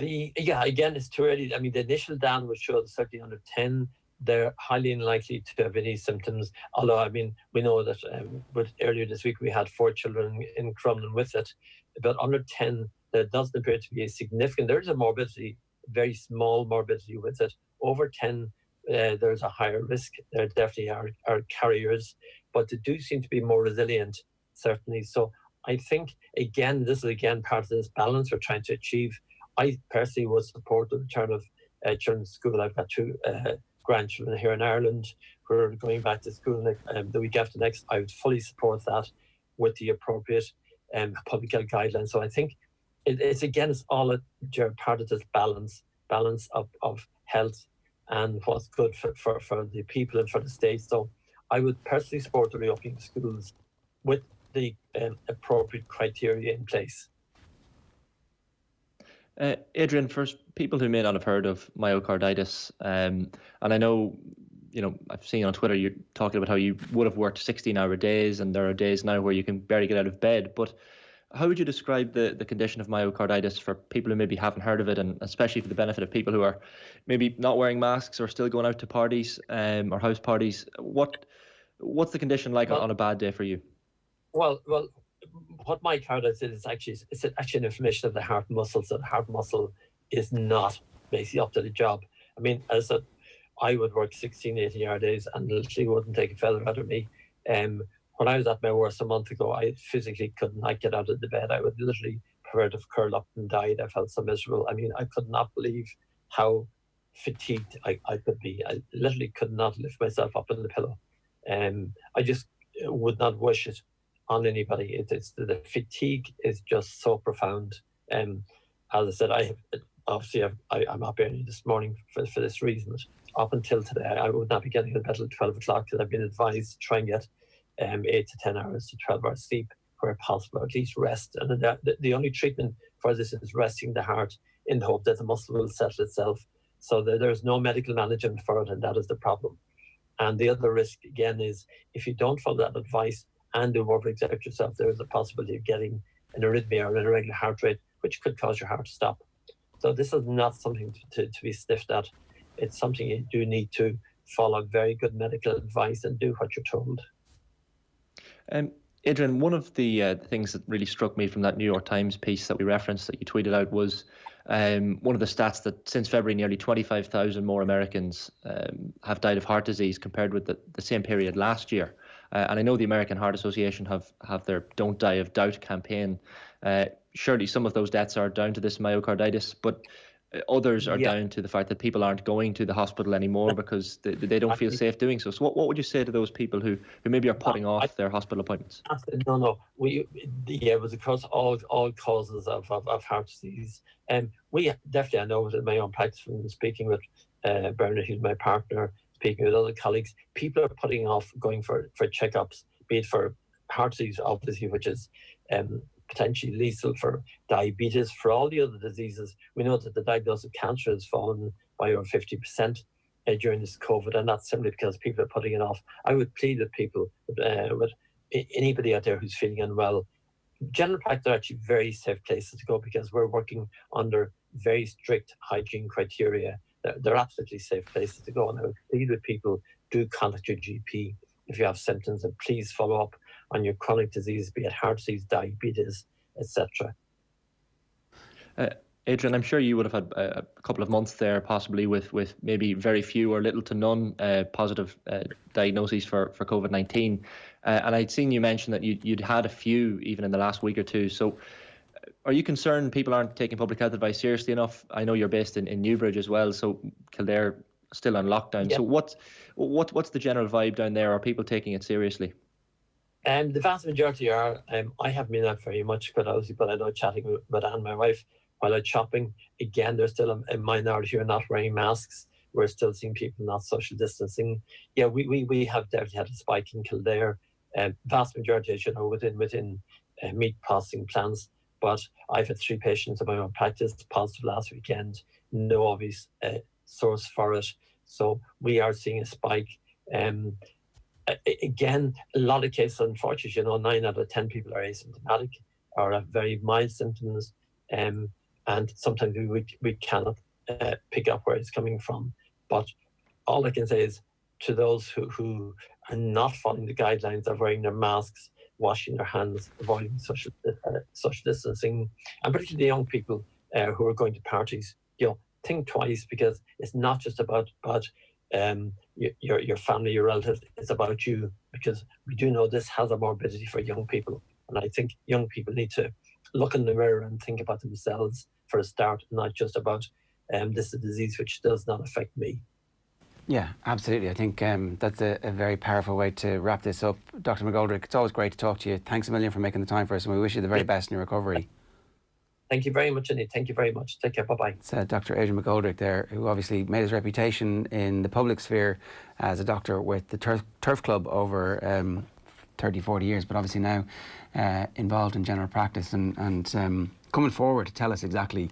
Again, it's too early. I mean, the initial data would show that certainly under 10, they're highly unlikely to have any symptoms. Although, I mean, we know that earlier this week we had 4 children in Crumlin with it. But under 10, there doesn't appear to be a significant, there's a morbidity, very small morbidity with it. Over 10, there's a higher risk. There definitely are carriers, but they do seem to be more resilient, certainly. So I think, again, this is part of this balance we're trying to achieve. I personally would support the return of children to school. I've got 2 grandchildren here in Ireland who are going back to school the week after next. I would fully support that with the appropriate public health guidelines. So I think it's all part of this balance of health and what's good for the people and for the state. So I would personally support the reopening of schools with the appropriate criteria in place. Adrian, for people who may not have heard of myocarditis, and I know, you know, I've seen on Twitter you're talking about how you would have worked 16-hour days, and there are days now where you can barely get out of bed. But how would you describe the condition of myocarditis for people who maybe haven't heard of it, and especially for the benefit of people who are maybe not wearing masks or still going out to parties or house parties? What's the condition like on a bad day for you? Well, what myocarditis is actually an inflammation of the heart muscle. So the heart muscle is not basically up to the job. I mean, as I said, I would work 16, 18-hour days and literally wouldn't take a feather out of me. When I was at my worst a month ago, I physically could not get out of the bed. I would literally prefer to have curled up and died. I felt so miserable. I mean, I could not believe how fatigued I could be. I literally could not lift myself up in the pillow. I just would not wish it on anybody. The fatigue is just so profound. As I said, I'm up early this morning for this reason. Up until today, I would not be getting out of bed until 12 o'clock because I've been advised to try and get 8 to 10 hours to 12 hours sleep where possible, or at least rest. And the only treatment for this is resting the heart in the hope that the muscle will settle itself. So there's no medical management for it, and that is the problem. And the other risk, again, is if you don't follow that advice and do overexert yourself, there is a possibility of getting an arrhythmia or an irregular heart rate, which could cause your heart to stop. So this is not something to be sniffed at. It's something you do need to follow very good medical advice and do what you're told. Adrian, one of the things that really struck me from that New York Times piece that we referenced that you tweeted out was one of the stats that since February, nearly 25,000 more Americans have died of heart disease compared with the same period last year. And I know the American Heart Association have their Don't Die of Doubt campaign. Surely some of those deaths are down to this myocarditis, but others are down to the fact that people aren't going to the hospital anymore because they don't feel safe doing so. So what would you say to those people who maybe are putting off their hospital appointments? No. It was across all causes of heart disease. And we definitely, I know it in my own practice from speaking with Bernard, who's my partner, speaking with other colleagues, people are putting off going for checkups, be it for heart disease, obviously, which is potentially lethal, for diabetes, for all the other diseases. We know that the diagnosis of cancer has fallen by over 50%. during this COVID, and that's simply because people are putting it off. I would plead with people, with anybody out there who's feeling unwell. General practice are actually very safe places to go because we're working under very strict hygiene criteria. They're absolutely safe places to go, and I would plead with people, do contact your GP if you have symptoms, and please follow up on your chronic disease, be it heart disease, diabetes, etc. Adrian, I'm sure you would have had a couple of months there, possibly with maybe very few or little to none positive diagnoses for COVID-19. And I'd seen you mention that you'd had a few even in the last week or two. So are you concerned people aren't taking public health advice seriously enough? I know you're based in Newbridge as well, so Kildare still on lockdown. Yeah. So what's the general vibe down there? Are people taking it seriously? The vast majority are. I haven't been out very much, quite obviously, but I know chatting with Anne, my wife, while out shopping, again, there's still a minority who are not wearing masks. We're still seeing people not social distancing. Yeah, we have definitely had a spike in Kildare. Vast majority, as you know, within meat processing plants. But I've had 3 patients in my own practice positive last weekend. No obvious source for it. So we are seeing a spike. Again, a lot of cases, unfortunately, 9 out of 10 people are asymptomatic or have very mild symptoms. And sometimes we cannot pick up where it's coming from. But all I can say is to those who are not following the guidelines of wearing their masks, washing their hands, avoiding social distancing, and particularly the young people who are going to parties, think twice, because it's not just about your family, your relatives, it's about you, because we do know this has a morbidity for young people. And I think young people need to look in the mirror and think about themselves for a start, not just about this is a disease which does not affect me. Yeah, absolutely. I think that's a very powerful way to wrap this up. Dr. McGoldrick, it's always great to talk to you. Thanks a million for making the time for us, and we wish you the very best in your recovery. Thank you very much, indeed. Thank you very much. Take care. Bye-bye. It's Dr. Adrian McGoldrick there, who obviously made his reputation in the public sphere as a doctor with the Turf Club over 30, 40 years, but obviously now involved in general practice and coming forward to tell us exactly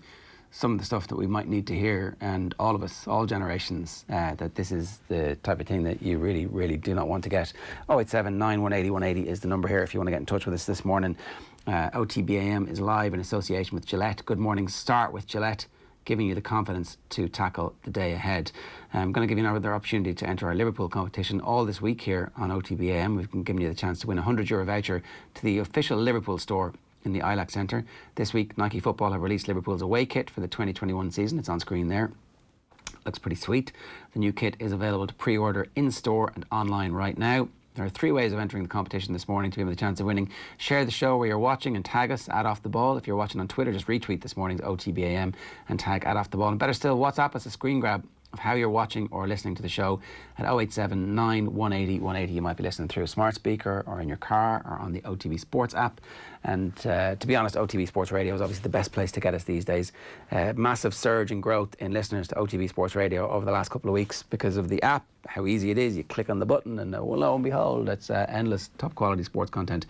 some of the stuff that we might need to hear, and all of us, all generations, that this is the type of thing that you really, really do not want to get. 087 9180 180 is the number here if you want to get in touch with us this morning. OTB AM is live in association with Gillette. Good morning. Start with Gillette, giving you the confidence to tackle the day ahead. I'm going to give you another opportunity to enter our Liverpool competition all this week here on OTB AM. We've been giving you the chance to win a €100 voucher to the official Liverpool store in the ILAC Centre. This week, Nike Football have released Liverpool's away kit for the 2021 season. It's on screen there. Looks pretty sweet. The new kit is available to pre-order in-store and online right now. There are 3 ways of entering the competition this morning to give you the chance of winning. Share the show where you're watching and tag us at Off The Ball. If you're watching on Twitter, just retweet this morning's OTB AM and tag at Off The Ball. And better still, WhatsApp us a screen grab of how you're watching or listening to the show at 087 9 180 180. You might be listening through a smart speaker or in your car or on the OTB Sports app. And to be honest, OTB Sports Radio is obviously the best place to get us these days. Massive surge in growth in listeners to OTB Sports Radio over the last couple of weeks because of the app, how easy it is. You click on the button and lo and behold, it's endless top quality sports content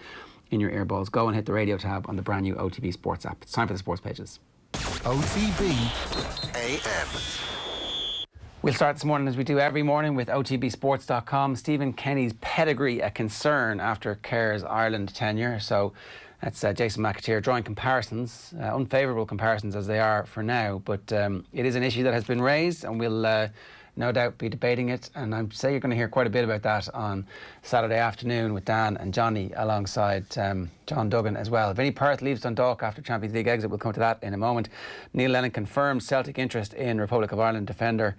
in your earballs. Go and hit the radio tab on the brand new OTB Sports app. It's time for the sports pages. OTB AM. We'll start this morning, as we do every morning, with OTBsports.com. Stephen Kenny's pedigree a concern after Kerr's Ireland tenure. So that's Jason McAteer drawing comparisons, unfavourable comparisons as they are for now. But it is an issue that has been raised, and we'll no doubt be debating it. And I'd say you're going to hear quite a bit about that on Saturday afternoon with Dan and Johnny alongside John Duggan as well. Vinnie Perth leaves Dundalk after Champions League exit. We'll come to that in a moment. Neil Lennon confirms Celtic interest in Republic of Ireland defender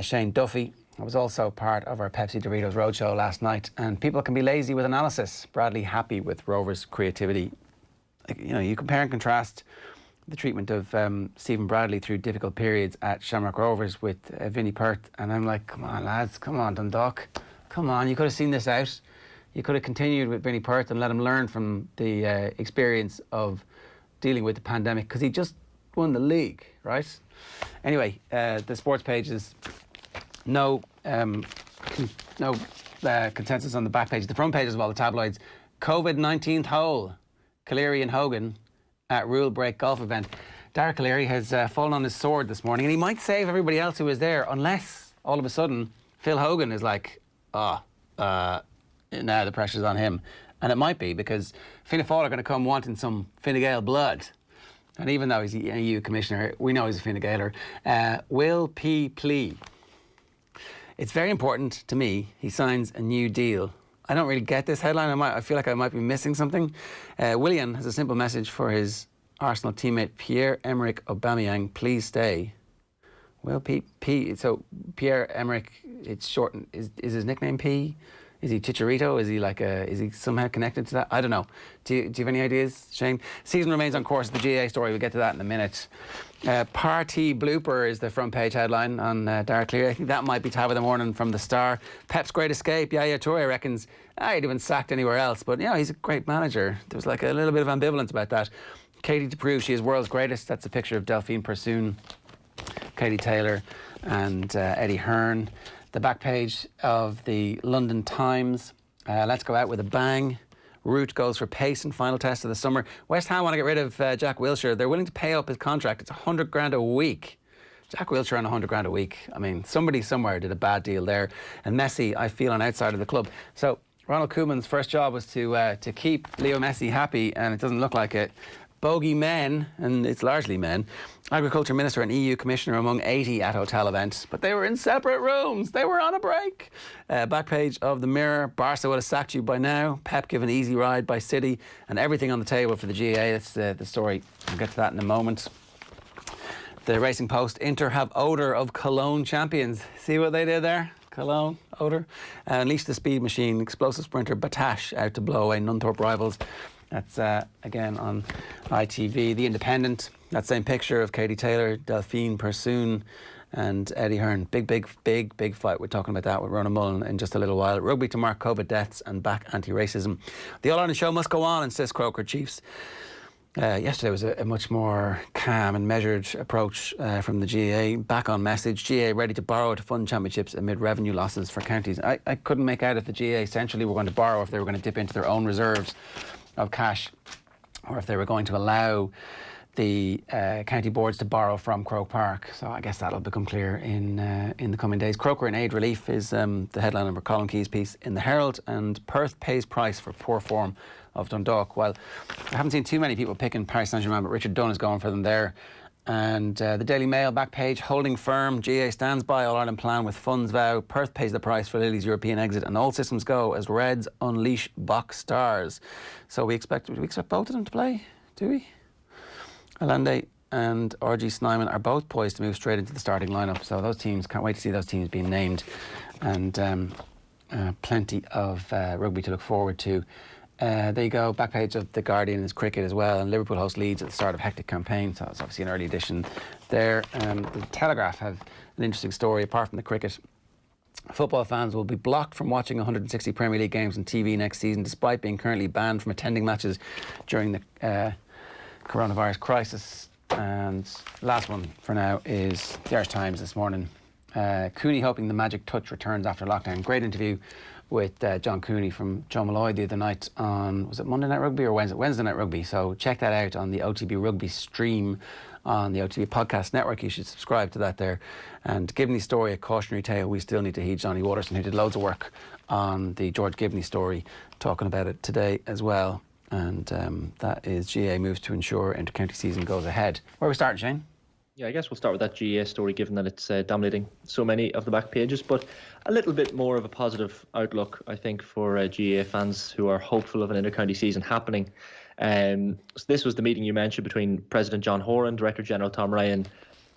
Shane Duffy. I was also part of our Pepsi Doritos Roadshow last night, and people can be lazy with analysis. Bradley happy with Rovers' creativity. You compare and contrast the treatment of Stephen Bradley through difficult periods at Shamrock Rovers with Vinnie Perth, and I'm like, come on lads, come on Dundalk, come on, you could have seen this out. You could have continued with Vinnie Perth and let him learn from the experience of dealing with the pandemic, because he just won the league, right? Anyway, the sports pages, no consensus on the back page. The front pages of all the tabloids. COVID-19 hole. Cleary and Hogan at rule break golf event. Derek Cleary has fallen on his sword this morning, and he might save everybody else who was there, unless all of a sudden, Phil Hogan is like, now the pressure's on him. And it might be because Fianna Fáil are going to come wanting some Fine Gael blood. And even though he's an EU commissioner, we know he's a Fine Gaeler. Will P. plea? It's very important to me he signs a new deal. I don't really get this headline. I feel like I might be missing something. Willian has a simple message for his Arsenal teammate Pierre-Emerick Aubameyang. Please stay. Will P. So Pierre-Emerick, it's shortened. Is his nickname P? Is he Chicharito? Is he somehow connected to that? I don't know. Do you have any ideas, Shane? Season remains on course. The GAA story. We'll get to that in a minute. Party blooper is the front page headline on Dark Clear. I think that might be tab of the morning from the Star. Pep's great escape. Yaya Toure reckons he'd have been sacked anywhere else, but he's a great manager. There was like a little bit of ambivalence about that. Katie to prove she is world's greatest. That's a picture of Delphine Persoon, Katie Taylor, and Eddie Hearn. The back page of the London Times. Let's go out with a bang. Root goes for pace and final test of the summer. West Ham want to get rid of Jack Wilshere. They're willing to pay up his contract. It's $100,000 a week. Jack Wilshere on $100,000 a week. I mean, somebody somewhere did a bad deal there. And Messi, I feel, on outside of the club. So Ronald Koeman's first job was to keep Leo Messi happy, and it doesn't look like it. Bogey men, and it's largely men, Agriculture Minister and EU Commissioner among 80 at hotel event, but they were in separate rooms. They were on a break. Back page of the Mirror. Barca would have sacked you by now. Pep given easy ride by City, and everything on the table for the GAA. That's the story. We'll get to that in a moment. The Racing Post. Inter have odour of Cologne champions. See what they did there? Cologne, odour. Unleash the speed machine. Explosive sprinter Batash out to blow away Nunthorpe rivals. That's, again, on ITV. The Independent, that same picture of Katie Taylor, Delphine Persoon and Eddie Hearn. Big fight. We're talking about that with Ronan Mullen in just a little while. Rugby to mark COVID deaths and back anti-racism. The All-Ireland show must go on, insist Croker Chiefs. Yesterday was a much more calm and measured approach from the GAA. Back on message. GAA ready to borrow to fund championships amid revenue losses for counties. I couldn't make out if the GAA essentially were going to borrow, if they were going to dip into their own reserves of cash, or if they were going to allow the county boards to borrow from Croke Park. So I guess that'll become clear in the coming days. Croker in aid relief is the headline of Colin Key's piece in the Herald, and Perth pays price for poor form of Dundalk. Well, I haven't seen too many people picking Paris Saint-Germain, but Richard Dunn is going for them there. And the Daily Mail back page, holding firm, GAA stands by All-Ireland plan with funds vow. Perth pays the price for Lily's European exit, and all systems go as Reds unleash Box Stars. So do we expect both of them to play? Do we? Allende and RG Snyman are both poised to move straight into the starting lineup. So those teams, can't wait to see those teams being named. And plenty of rugby to look forward to. There you go, back page of The Guardian is cricket as well, and Liverpool host Leeds at the start of a hectic campaign, so it's obviously an early edition there. The Telegraph have an interesting story apart from the cricket. Football fans will be blocked from watching 160 Premier League games on TV next season, despite being currently banned from attending matches during the coronavirus crisis. And last one for now is the Irish Times this morning. Cooney hoping the magic touch returns after lockdown. Great interview with John Cooney from Joe Malloy the other night on, was it Monday Night Rugby or Wednesday Night Rugby? So check that out on the OTB Rugby stream on the OTB Podcast Network. You should subscribe to that there. And Gibney story, a cautionary tale. We still need to heed Johnny Waterson, who did loads of work on the George Gibney story, talking about it today as well. And that is GAA moves to ensure inter-county season goes ahead. Where are we starting, Shane? Yeah, I guess we'll start with that GAA story, given that it's dominating so many of the back pages, but a little bit more of a positive outlook, I think, for GAA fans who are hopeful of an inter-county season happening. So this was the meeting you mentioned between President John Horan, Director General Tom Ryan,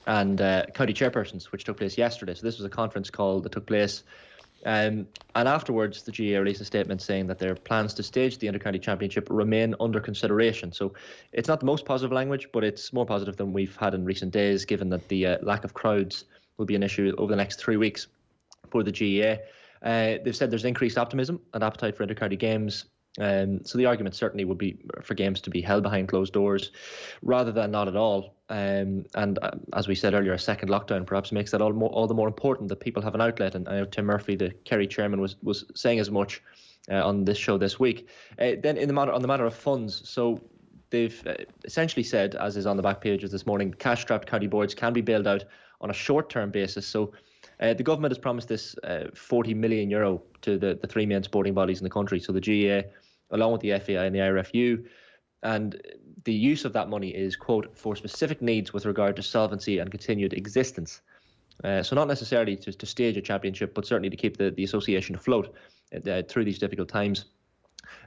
and county chairpersons, which took place yesterday. So this was a conference call that took place. And afterwards, the GAA released a statement saying that their plans to stage the Inter-County Championship remain under consideration. So it's not the most positive language, but it's more positive than we've had in recent days, given that the lack of crowds will be an issue over the next 3 weeks for the GAA. They've said there's increased optimism and appetite for inter-county games. So the argument certainly would be for games to be held behind closed doors rather than not at all. And as we said earlier, a second lockdown perhaps makes that all the more important that people have an outlet. And I know Tim Murphy, the Kerry chairman, was saying as much on this show this week. Then on the matter of funds, so they've essentially said, as is on the back pages this morning, cash-strapped county boards can be bailed out on a short-term basis. So The government has promised this €40 million to the three main sporting bodies in the country, so the GAA, along with the FAI and the IRFU. And the use of that money is, quote, for specific needs with regard to solvency and continued existence. So not necessarily to stage a championship, but certainly to keep the association afloat through these difficult times.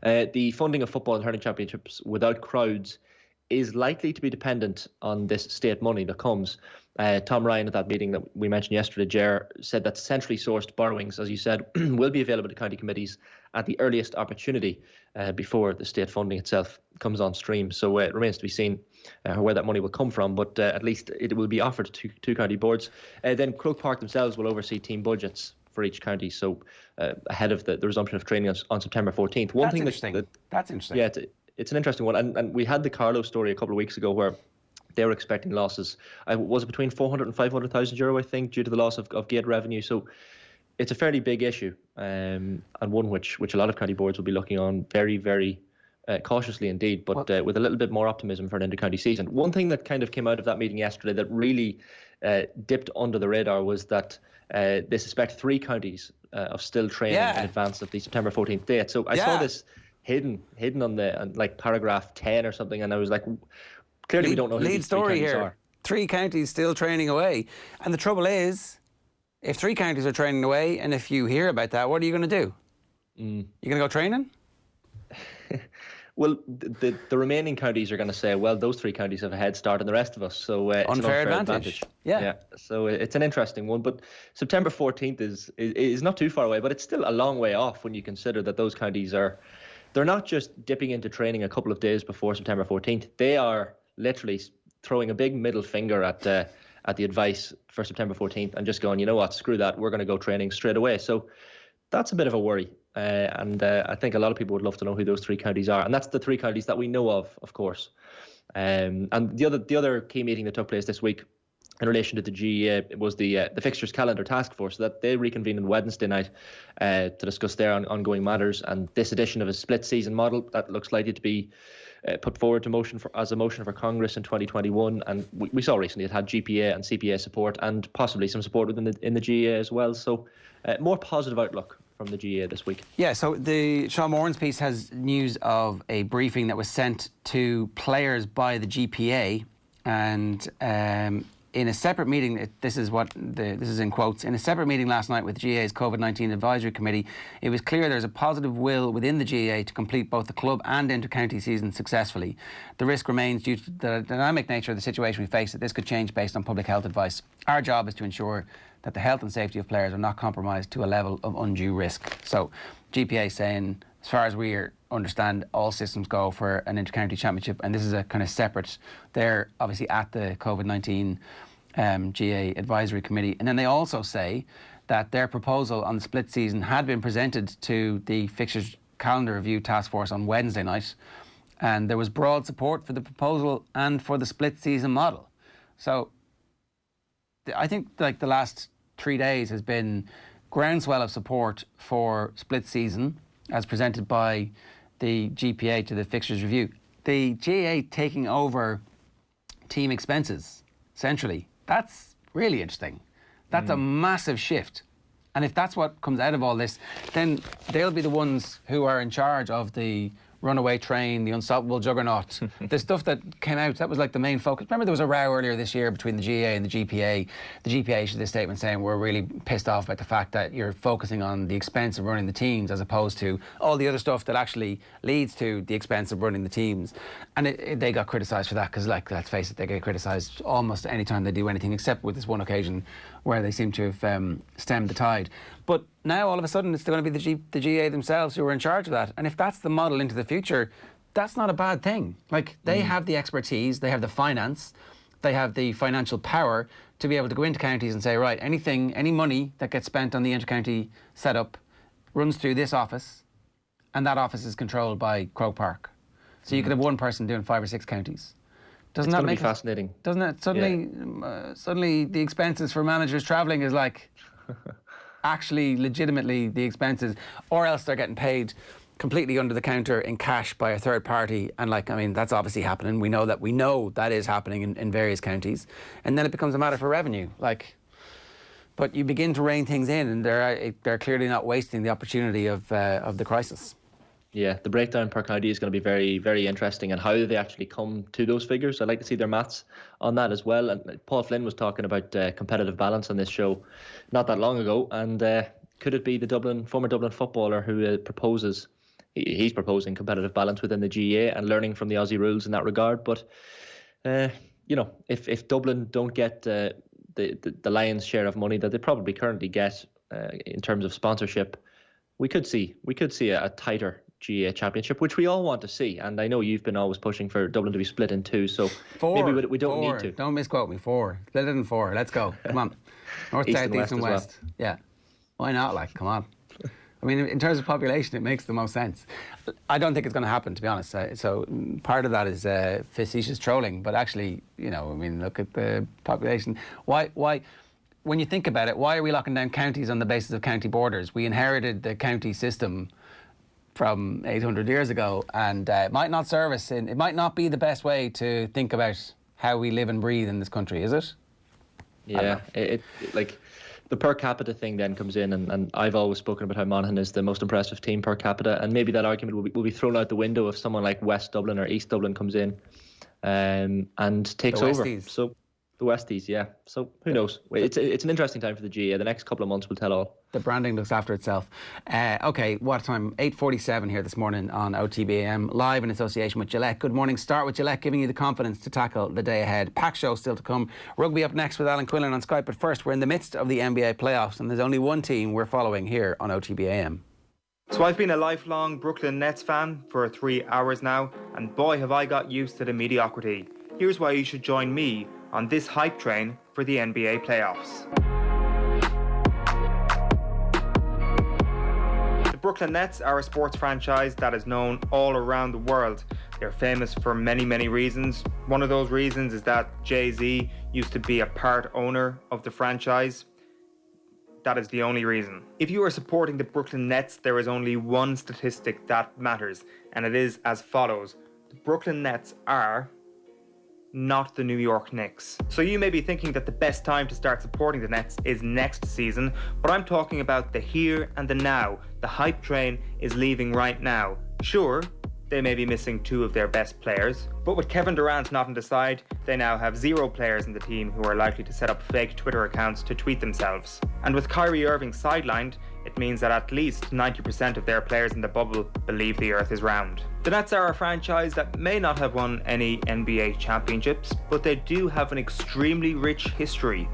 The funding of football and hurling championships without crowds is likely to be dependent on this state money that comes. Tom Ryan at that meeting that we mentioned yesterday, Ger, said that centrally sourced borrowings, as you said, will be available to county committees at the earliest opportunity before the state funding itself comes on stream. So it remains to be seen where that money will come from, but at least it will be offered to county boards. Then Croke Park themselves will oversee team budgets for each county, so ahead of the resumption of training on September 14th. That's interesting. That's interesting. Yeah, it's an interesting one. And we had the Carlo story a couple of weeks ago where they were expecting losses. Was it between 400 and 500,000 euro, I think, due to the loss of gate revenue. So it's a fairly big issue, and one which a lot of county boards will be looking on very, very cautiously indeed, but with a little bit more optimism for an inter-county season. One thing that kind of came out of that meeting yesterday that really dipped under the radar was that they suspect 3 counties of still training in advance of the September 14th date. So I saw this hidden on like paragraph 10 or something, and I was like, clearly we don't know who these 3 counties are. 3 counties still training away, and the trouble is, if 3 counties are training away, and if you hear about that, what are you going to do? You going to go training? Well, the remaining counties are going to say, well, those 3 counties have a head start on the rest of us, so it's unfair an unfair advantage. Yeah. So it's an interesting one, but September 14th is not too far away, but it's still a long way off when you consider that those counties they're not just dipping into training a couple of days before September 14th. They are literally throwing a big middle finger at the advice for September 14th and just going, you know what, screw that, we're going to go training straight away. So that's a bit of a worry. And I think a lot of people would love to know who those 3 counties are. And that's the 3 counties that we know of course. And the other key meeting that took place this week in relation to the GEA was the fixtures calendar task force, so that they reconvened on Wednesday night to discuss their ongoing matters, and this edition of a split season model that looks likely to be put forward to as a motion for Congress in 2021. And we saw recently it had GPA and CPA support, and possibly some support within the GEA as well. So more positive outlook from the GEA this week. Yeah, so the Sean Moran's piece has news of a briefing that was sent to players by the GPA, and in a separate meeting, this is in quotes, in a separate meeting last night with the GAA's COVID-19 Advisory Committee, it was clear there's a positive will within the GAA to complete both the club and inter-county season successfully. The risk remains due to the dynamic nature of the situation we face that this could change based on public health advice. Our job is to ensure that the health and safety of players are not compromised to a level of undue risk. So GPA saying, as far as we understand, all systems go for an inter-county championship, and this is a kind of separate. They're obviously at the COVID-19 GA Advisory Committee, and then they also say that their proposal on the split season had been presented to the Fixtures Calendar Review Task Force on Wednesday night, and there was broad support for the proposal and for the split season model. So I think like the last 3 days has been groundswell of support for split season as presented by the GPA to the Fixtures Review. The GAA taking over team expenses centrally, that's really interesting. That's a massive shift. And if that's what comes out of all this, then they'll be the ones who are in charge of the runaway train, the unstoppable juggernaut. The stuff that came out, that was like the main focus. Remember there was a row earlier this year between the GAA and the GPA. The GPA issued this statement saying we're really pissed off about the fact that you're focusing on the expense of running the teams as opposed to all the other stuff that actually leads to the expense of running the teams. And they got criticised for that because, like, let's face it, they get criticised almost any time they do anything, except with this one occasion where they seem to have stemmed the tide. But now all of a sudden it's going to be the GA themselves who are in charge of that. And if that's the model into the future, that's not a bad thing. Like, they have the expertise, they have the finance, they have the financial power to be able to go into counties and say, right, any money that gets spent on the inter-county setup runs through this office, and that office is controlled by Croke Park. So you could have one person doing 5 or 6 counties. Doesn't that make it fascinating? Doesn't it? Suddenly the expenses for managers travelling is like actually legitimately the expenses, or else they're getting paid completely under the counter in cash by a third party. And like, I mean, that's obviously happening. We know that is happening in various counties. And then it becomes a matter for revenue. Like, But you begin to rein things in, and they're clearly not wasting the opportunity of the crisis. Yeah, the breakdown per county is going to be very, very interesting, and how they actually come to those figures. I'd like to see their maths on that as well. And Paul Flynn was talking about competitive balance on this show not that long ago, and could it be the former Dublin footballer who proposes? He's proposing competitive balance within the GAA and learning from the Aussie rules in that regard. But if Dublin don't get the lion's share of money that they probably currently get in terms of sponsorship, we could see a tighter GAA championship, which we all want to see. And I know you've been always pushing for Dublin to be split in two, so maybe we don't need to. Don't misquote me. 4. Split it in 4. Let's go. Come on. North, south, east and west. Well. Yeah. Why not? Come on. I mean, in terms of population, it makes the most sense. I don't think it's going to happen, to be honest. So part of that is facetious trolling. But actually, look at the population. Why? When you think about it, why are we locking down counties on the basis of county borders? We inherited the county system from 800 years ago, and it might not serve us. It might not be the best way to think about how we live and breathe in this country, is it? Yeah, the per capita thing then comes in, and I've always spoken about how Monaghan is the most impressive team per capita, and maybe that argument will be thrown out the window if someone like West Dublin or East Dublin comes in and takes over. So the Westies, yeah. So who knows? It's an interesting time for the GAA. The next couple of months will tell all. The branding looks after itself. Okay, what time? 8:47 here this morning on OTB AM, live in association with Gillette. Good morning. Start with Gillette, giving you the confidence to tackle the day ahead. Pack show still to come. Rugby up next with Alan Quinlan on Skype. But first, we're in the midst of the NBA playoffs, and there's only one team we're following here on OTB AM. So I've been a lifelong Brooklyn Nets fan for 3 hours now, and boy have I got used to the mediocrity. Here's why you should join me on this hype train for the NBA playoffs. The Brooklyn Nets are a sports franchise that is known all around the world. They're famous for many, many reasons. One of those reasons is that Jay-Z used to be a part owner of the franchise. That is the only reason. If you are supporting the Brooklyn Nets, there is only one statistic that matters, and it is as follows. The Brooklyn Nets are not the New York Knicks. So you may be thinking that the best time to start supporting the Nets is next season, but I'm talking about the here and the now. The hype train is leaving right now. Sure, they may be missing 2 of their best players, but with Kevin Durant not on the side, they now have 0 players in the team who are likely to set up fake Twitter accounts to tweet themselves. And with Kyrie Irving sidelined, it means that at least 90% of their players in the bubble believe the earth is round. The Nets are a franchise that may not have won any NBA championships, but they do have an extremely rich history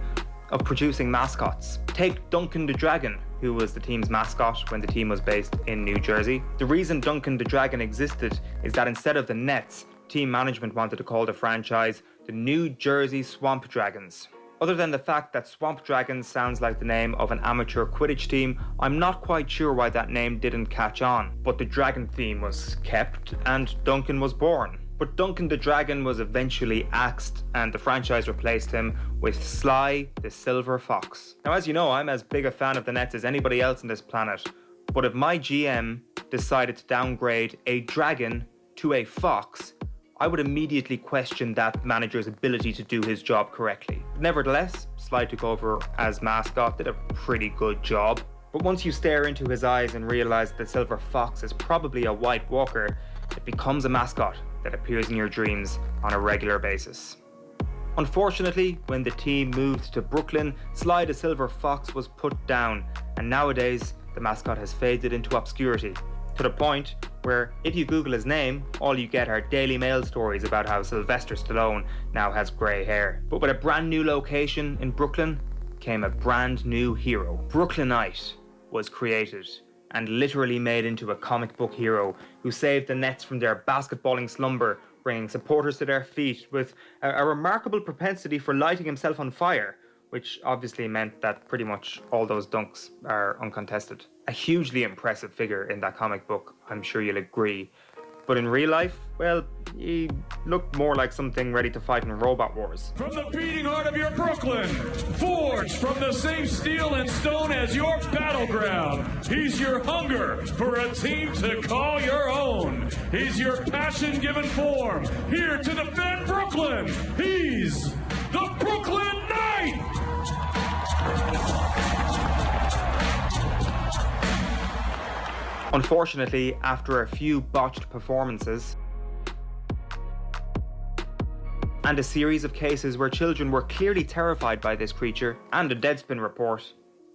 of producing mascots. Take Duncan the Dragon, who was the team's mascot when the team was based in New Jersey. The reason Duncan the Dragon existed is that instead of the Nets, team management wanted to call the franchise the New Jersey Swamp Dragons. Other than the fact that Swamp Dragons sounds like the name of an amateur Quidditch team, I'm not quite sure why that name didn't catch on. But the Dragon theme was kept and Duncan was born. But Duncan the Dragon was eventually axed and the franchise replaced him with Sly the Silver Fox. Now, as you know, I'm as big a fan of the Nets as anybody else on this planet. But if my GM decided to downgrade a dragon to a fox, I would immediately question that manager's ability to do his job correctly. Nevertheless, Sly took over as mascot, did a pretty good job. But once you stare into his eyes and realise the Silver Fox is probably a White Walker, it becomes a mascot that appears in your dreams on a regular basis. Unfortunately, when the team moved to Brooklyn, Sly the Silver Fox was put down, and nowadays the mascot has faded into obscurity, to the point where if you Google his name, all you get are Daily Mail stories about how Sylvester Stallone now has grey hair. But with a brand new location in Brooklyn came a brand new hero. Brooklynite was created and literally made into a comic book hero who saved the Nets from their basketballing slumber, bringing supporters to their feet with a remarkable propensity for lighting himself on fire, which obviously meant that pretty much all those dunks are uncontested. A hugely impressive figure in that comic book, I'm sure you'll agree. But in real life, well, he looked more like something ready to fight in Robot Wars. From the beating heart of your Brooklyn, forged from the same steel and stone as your battleground, he's your hunger for a team to call your own. He's your passion given form, here to defend Brooklyn. He's the Brooklyn Knight! Unfortunately, after a few botched performances and a series of cases where children were clearly terrified by this creature, and a Deadspin report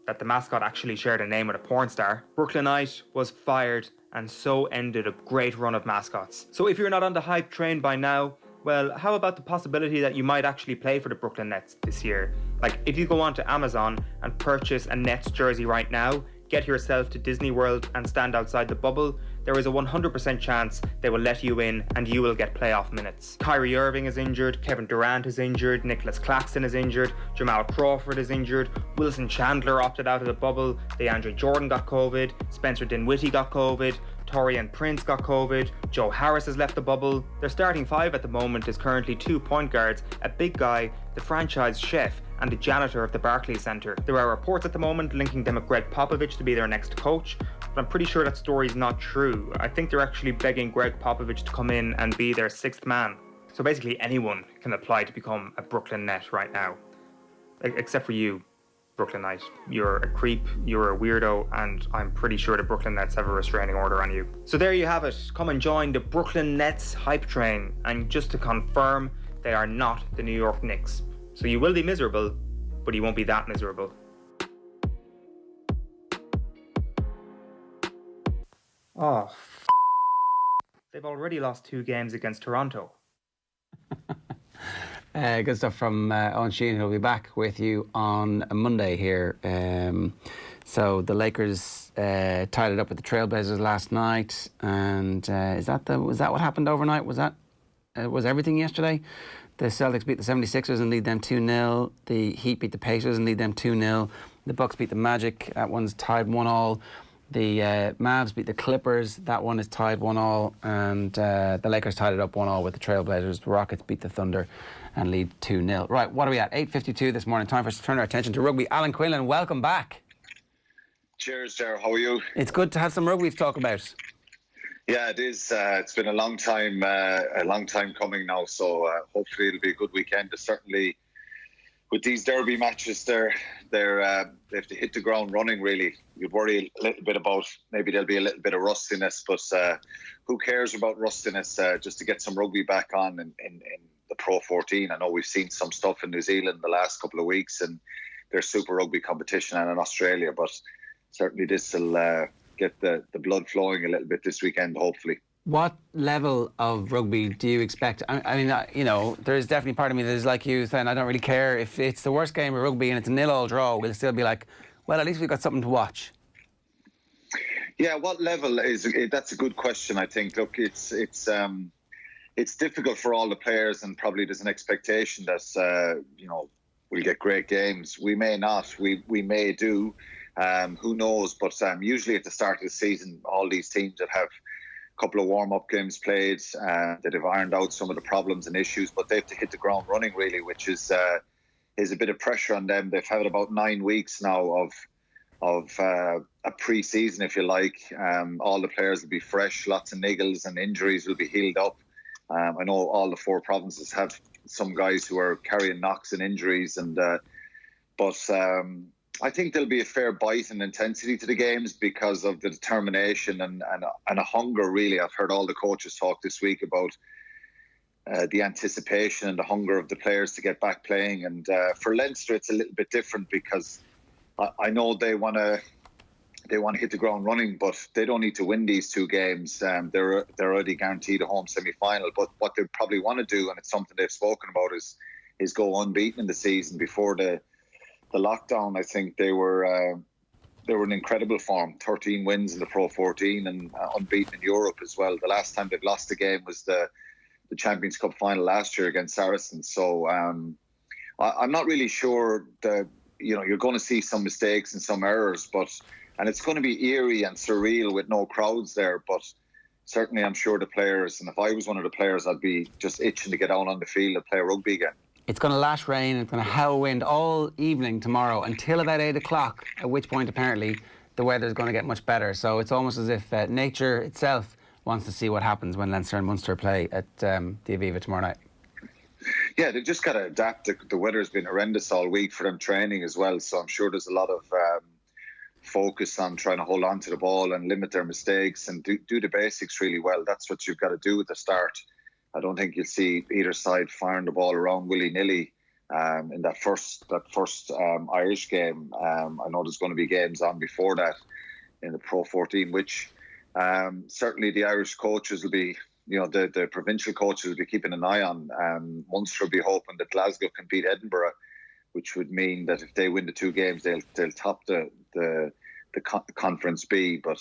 that the mascot actually shared a name with a porn star, Brooklynite was fired, and so ended a great run of mascots. So if you're not on the hype train by now, well, how about the possibility that you might actually play for the Brooklyn Nets this year? Like, if you go onto Amazon and purchase a Nets jersey right now, get yourself to Disney World and stand outside the bubble, there is a 100% chance they will let you in and you will get playoff minutes. Kyrie Irving is injured, Kevin Durant is injured, Nicholas Claxton is injured, Jamal Crawford is injured, Wilson Chandler opted out of the bubble, DeAndre Jordan got COVID, Spencer Dinwiddie got COVID, Taurean Prince got COVID, Joe Harris has left the bubble. Their starting five at the moment is currently 2 point guards, a big guy, the franchise chef, and the janitor of the Barclays Centre. There are reports at the moment linking them with Greg Popovich to be their next coach, but I'm pretty sure that story is not true. I think they're actually begging Greg Popovich to come in and be their sixth man. So basically anyone can apply to become a Brooklyn Net right now. Except for you, Brooklynite. You're a creep, you're a weirdo, and I'm pretty sure the Brooklyn Nets have a restraining order on you. So there you have it. Come and join the Brooklyn Nets hype train. And just to confirm, they are not the New York Knicks. So you will be miserable, but you won't be that miserable. Oh, they've already lost 2 games against Toronto. Good stuff from Owen Sheehan, who'll be back with you on Monday here. So the Lakers tied it up with the Trailblazers last night, and was that what happened overnight? Was everything yesterday? The Celtics beat the 76ers and lead them 2-0. The Heat beat the Pacers and lead them 2-0. The Bucks beat the Magic. That one's tied 1-1. The Mavs beat the Clippers. That one is tied 1-1. And the Lakers tied it up 1-1 with the Trailblazers. The Rockets beat the Thunder and lead 2-0. Right, what are we at? 8:52 this morning. Time for us to turn our attention to rugby. Alan Quinlan, welcome back. Cheers, Ger. How are you? It's good to have some rugby to talk about. Yeah, it is. It's been a long time coming now. So hopefully it'll be a good weekend. Certainly, with these derby matches, they have to hit the ground running. Really, you'd worry a little bit about maybe there'll be a little bit of rustiness, but who cares about rustiness? Just to get some rugby back on in the Pro 14. I know we've seen some stuff in New Zealand the last couple of weeks, and there's Super Rugby competition, and in Australia, but certainly this will get the blood flowing a little bit this weekend, hopefully. What level of rugby do you expect? I mean, you know, there's definitely part of me that is like you saying, I don't really care if it's the worst game of rugby and it's a 0-0 draw. We'll still be like, well, at least we've got something to watch. Yeah, what level is? That's a good question. I think. Look, it's difficult for all the players, and probably there's an expectation that we'll get great games. We may not. We may do. Who knows? But usually at the start of the season, all these teams that have a couple of warm-up games played, that have ironed out some of the problems and issues, but they have to hit the ground running really, which is a bit of pressure on them. They've had about 9 weeks now of a pre-season, if you like. All the players will be fresh, lots of niggles and injuries will be healed up. I know all the 4 provinces have some guys who are carrying knocks and injuries, but I think there'll be a fair bite and intensity to the games because of the determination and a hunger, really. I've heard all the coaches talk this week about the anticipation and the hunger of the players to get back playing. And for Leinster, it's a little bit different because I know they want to hit the ground running, but they don't need to win these 2 games. They're already guaranteed a home semi-final. But what they probably want to do, and it's something they've spoken about, is go unbeaten in the season. Before the lockdown, I think they were in incredible form. 13 wins in the Pro 14 and unbeaten in Europe as well. The last time they've lost a game was the Champions Cup final last year against Saracens. So I'm not really sure that you're going to see some mistakes and some errors, and it's going to be eerie and surreal with no crowds there. But certainly, I'm sure the players, and if I was one of the players, I'd be just itching to get out on the field and play rugby again. It's going to lash rain, it's going to howl wind all evening tomorrow until about 8 o'clock, at which point apparently the weather's going to get much better. So it's almost as if nature itself wants to see what happens when Leinster and Munster play at the Aviva tomorrow night. Yeah, they just got to adapt. The weather's been horrendous all week for them training as well, so I'm sure there's a lot of focus on trying to hold on to the ball and limit their mistakes and do the basics really well. That's what you've got to do at the start. I don't think you'll see either side firing the ball around willy-nilly in that first Irish game. I know there's going to be games on before that in the Pro 14, which certainly the Irish coaches will be, the provincial coaches will be keeping an eye on. Munster will be hoping that Glasgow can beat Edinburgh, which would mean that if they win the 2 games, they'll top the Conference B. But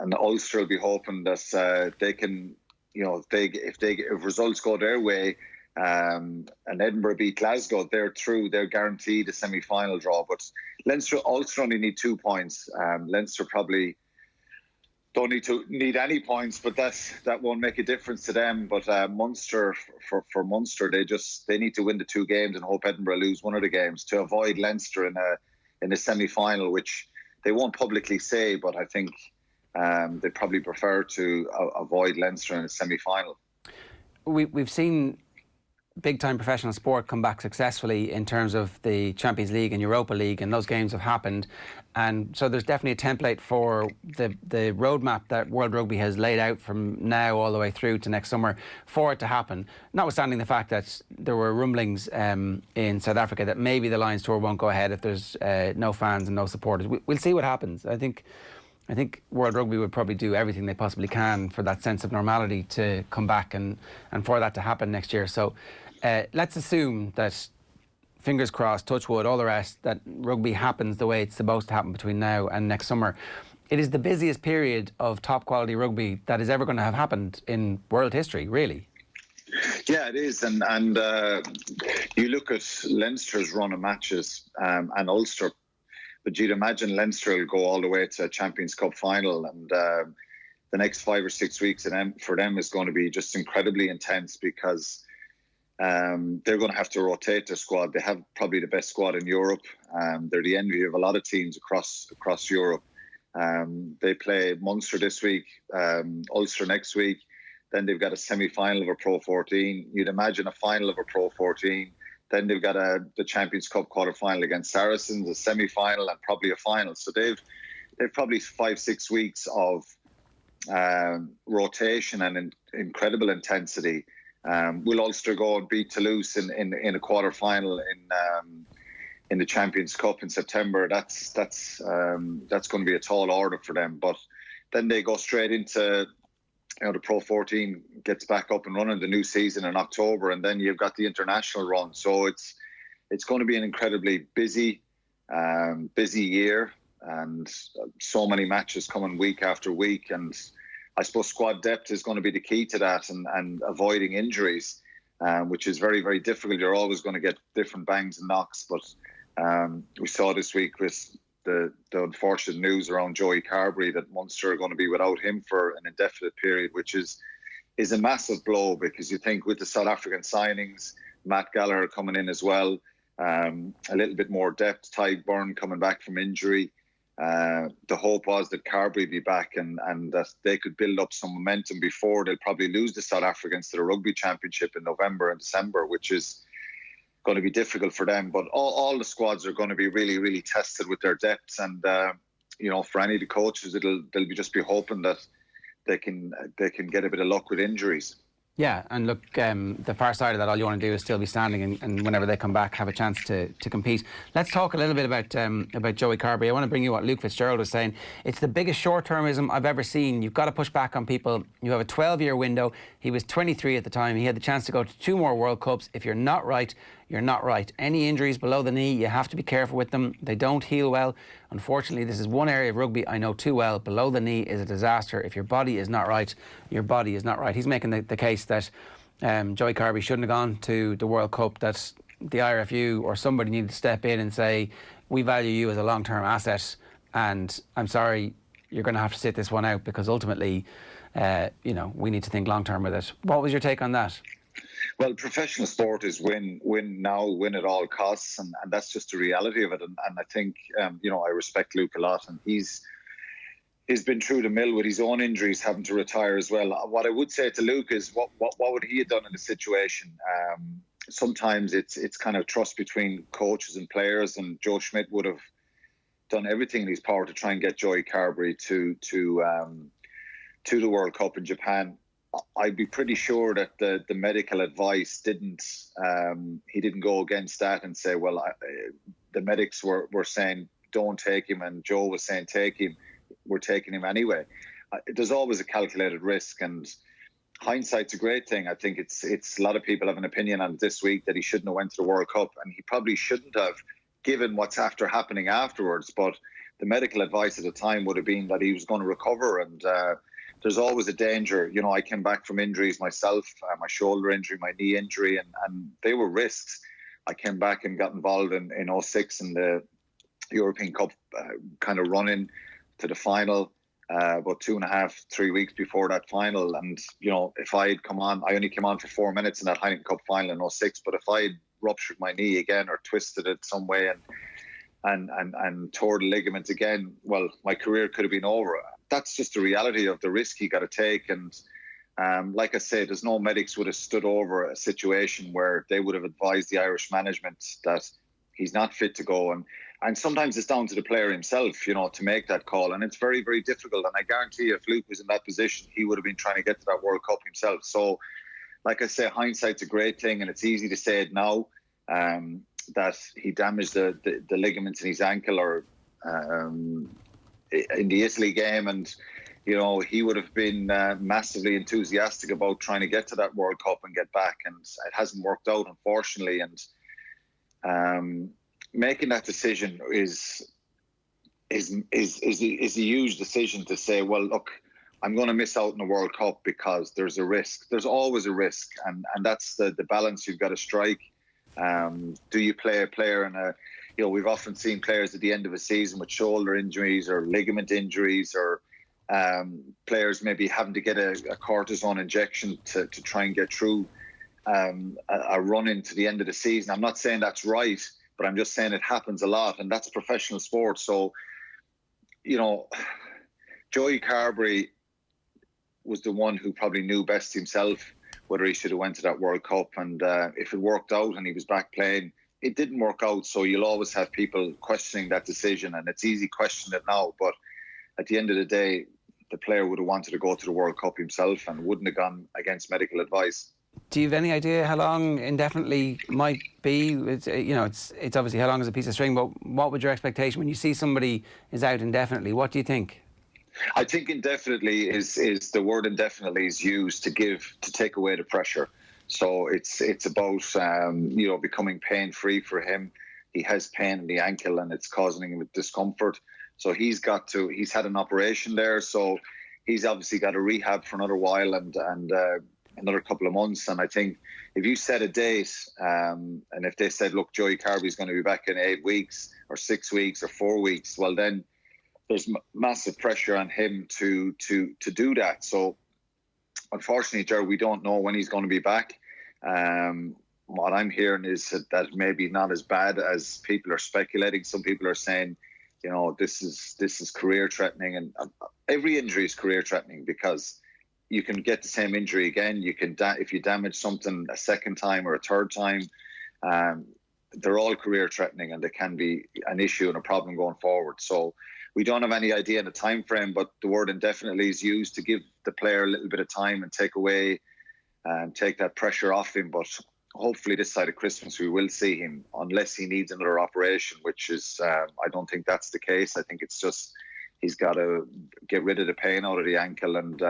and Ulster will be hoping that they can, if results go their way, and Edinburgh beat Glasgow, they're through. They're guaranteed a semi-final draw. But Ulster only need 2 points. Leinster probably don't need any points, but that won't make a difference to them. But Munster, for Munster, they need to win the 2 games and hope Edinburgh lose one of the games to avoid Leinster in a semi-final, which they won't publicly say, but I think they probably prefer to avoid Leinster in a semi-final. We've seen big-time professional sport come back successfully in terms of the Champions League and Europa League, and those games have happened. And so there's definitely a template for the roadmap that World Rugby has laid out from now all the way through to next summer for it to happen, notwithstanding the fact that there were rumblings in South Africa that maybe the Lions Tour won't go ahead if there's no fans and no supporters. We'll see what happens. I think World Rugby would probably do everything they possibly can for that sense of normality to come back and for that to happen next year. So let's assume that, fingers crossed, touch wood, all the rest, that rugby happens the way it's supposed to happen between now and next summer. It is the busiest period of top quality rugby that is ever going to have happened in world history, really. Yeah, it is. And you look at Leinster's run of matches and Ulster, but you'd imagine Leinster will go all the way to a Champions Cup final, and the next 5 or 6 weeks for them is going to be just incredibly intense, because they're going to have to rotate their squad. They have probably the best squad in Europe. They're the envy of a lot of teams across Europe. They play Munster this week, Ulster next week. Then they've got a semi-final of a Pro 14. You'd imagine a final of a Pro 14. Then they've got the Champions Cup quarter-final against Saracens, a semi-final and probably a final. So they've probably 5-6 weeks of rotation and incredible intensity. Will Ulster go and beat Toulouse in a quarter-final in the Champions Cup in September? That's going to be a tall order for them. But then they go straight into, the Pro 14 gets back up and running, the new season in October, and then you've got the international run. So it's going to be an incredibly busy year, and so many matches coming week after week. And I suppose squad depth is going to be the key to that, and avoiding injuries, which is very, very difficult. You're always going to get different bangs and knocks, but we saw this week with the unfortunate news around Joey Carbery that Munster are going to be without him for an indefinite period, which is a massive blow, because you think with the South African signings, Matt Gallagher coming in as well, a little bit more depth, Ty Byrne coming back from injury. The hope was that Carbery be back and that they could build up some momentum before they'll probably lose the South Africans to the Rugby Championship in November and December, which is going to be difficult for them. But all the squads are going to be really, really tested with their depths, and for any of the coaches, they'll just be hoping that they can get a bit of luck with injuries. Yeah, and look, the far side of that, all you want to do is still be standing and whenever they come back, have a chance to compete. Let's talk a little bit about Joey Carbery. I want to bring you what Luke Fitzgerald was saying. It's the biggest short-termism I've ever seen. You've got to push back on people. You have a 12-year window. He was 23 at the time. He had the chance to go to 2 more World Cups. If you're not right, you're not right. Any injuries below the knee, you have to be careful with them. They don't heal well. Unfortunately, this is one area of rugby I know too well. Below the knee is a disaster. If your body is not right, your body is not right. He's making the case that Joey Carbery shouldn't have gone to the World Cup, that the IRFU or somebody needed to step in and say, we value you as a long-term asset, and I'm sorry, you're going to have to sit this one out, because ultimately, we need to think long-term with it. What was your take on that? Well, professional sport is win now, win at all costs, and that's just the reality of it. And I think, I respect Luke a lot, and he's he's been through the mill with his own injuries, having to retire as well. What I would say to Luke is, what would he have done in the situation? Sometimes it's kind of trust between coaches and players, and Joe Schmidt would have done everything in his power to try and get Joey Carbery to the World Cup in Japan. I'd be pretty sure that the medical advice he didn't go against that and say, well, the medics were saying don't take him, and Joe was saying take him. We're taking him anyway. There's always a calculated risk, and hindsight's a great thing. I think it's a lot of people have an opinion on this week that he shouldn't have went to the World Cup, and he probably shouldn't have, given what's happening afterwards. But the medical advice at the time would have been that he was going to recover, and there's always a danger. You know, I came back from injuries myself, my shoulder injury, my knee injury, and they were risks. I came back and got involved in 2006 in the European Cup kind of run-in to the final, about 2.5-3 weeks before that final. And, you know, if I had come on, I only came on for 4 minutes in that Heineken Cup final in 2006, but if I had ruptured my knee again or twisted it some way and tore the ligament again, well, my career could have been over. That's just the reality of the risk you got to take. And like I said, there's no medics would have stood over a situation where they would have advised the Irish management that he's not fit to go. And sometimes it's down to the player himself, you know, to make that call. And it's very, very difficult. And I guarantee you, if Luke was in that position, he would have been trying to get to that World Cup himself. So, like I say, hindsight's a great thing, and it's easy to say it now, that he damaged the ligaments in his ankle or in the Italy game, and you know, he would have been massively enthusiastic about trying to get to that World Cup and get back, and it hasn't worked out, unfortunately. And making that decision is a huge decision to say, well, look, I'm going to miss out on the World Cup because there's a risk. There's always a risk, and that's the balance you've got to strike. Do you play a player in a, you know, we've often seen players at the end of a season with shoulder injuries or ligament injuries, or players maybe having to get a cortisone injection to try and get through a run into the end of the season. I'm not saying that's right, but I'm just saying it happens a lot, and that's professional sport. So, you know, Joey Carbery was the one who probably knew best himself whether he should have went to that World Cup, and if it worked out and he was back playing, it didn't work out. So you'll always have people questioning that decision, and it's easy questioning it now, but at the end of the day, the player would have wanted to go to the World Cup himself and wouldn't have gone against medical advice. Do you have any idea how long indefinitely might be? It's, you know, it's obviously how long is a piece of string, but what would your expectation when you see somebody is out indefinitely? What do you think? I think indefinitely is the word indefinitely is used to take away the pressure. So it's about you know, becoming pain free for him. He has pain in the ankle and it's causing him discomfort. So he's had an operation there. So he's obviously got to rehab for another while and another couple of months. And I think if you set a date and if they said, look, Joey Carbery's going to be back in 8 weeks or 6 weeks or 4 weeks, well then there's massive pressure on him to do that. So unfortunately, Gerard, we don't know when he's going to be back. What I'm hearing is that maybe not as bad as people are speculating. Some people are saying, you know, this is career threatening, and every injury is career threatening because you can get the same injury again. You can if you damage something a second time or a third time, they're all career threatening, and they can be an issue and a problem going forward. So we don't have any idea in the time frame, but the word indefinitely is used to give the player a little bit of time and take that pressure off him. But hopefully this side of Christmas we will see him, unless he needs another operation, which is I don't think that's the case. I think it's just he's got to get rid of the pain out of the ankle, and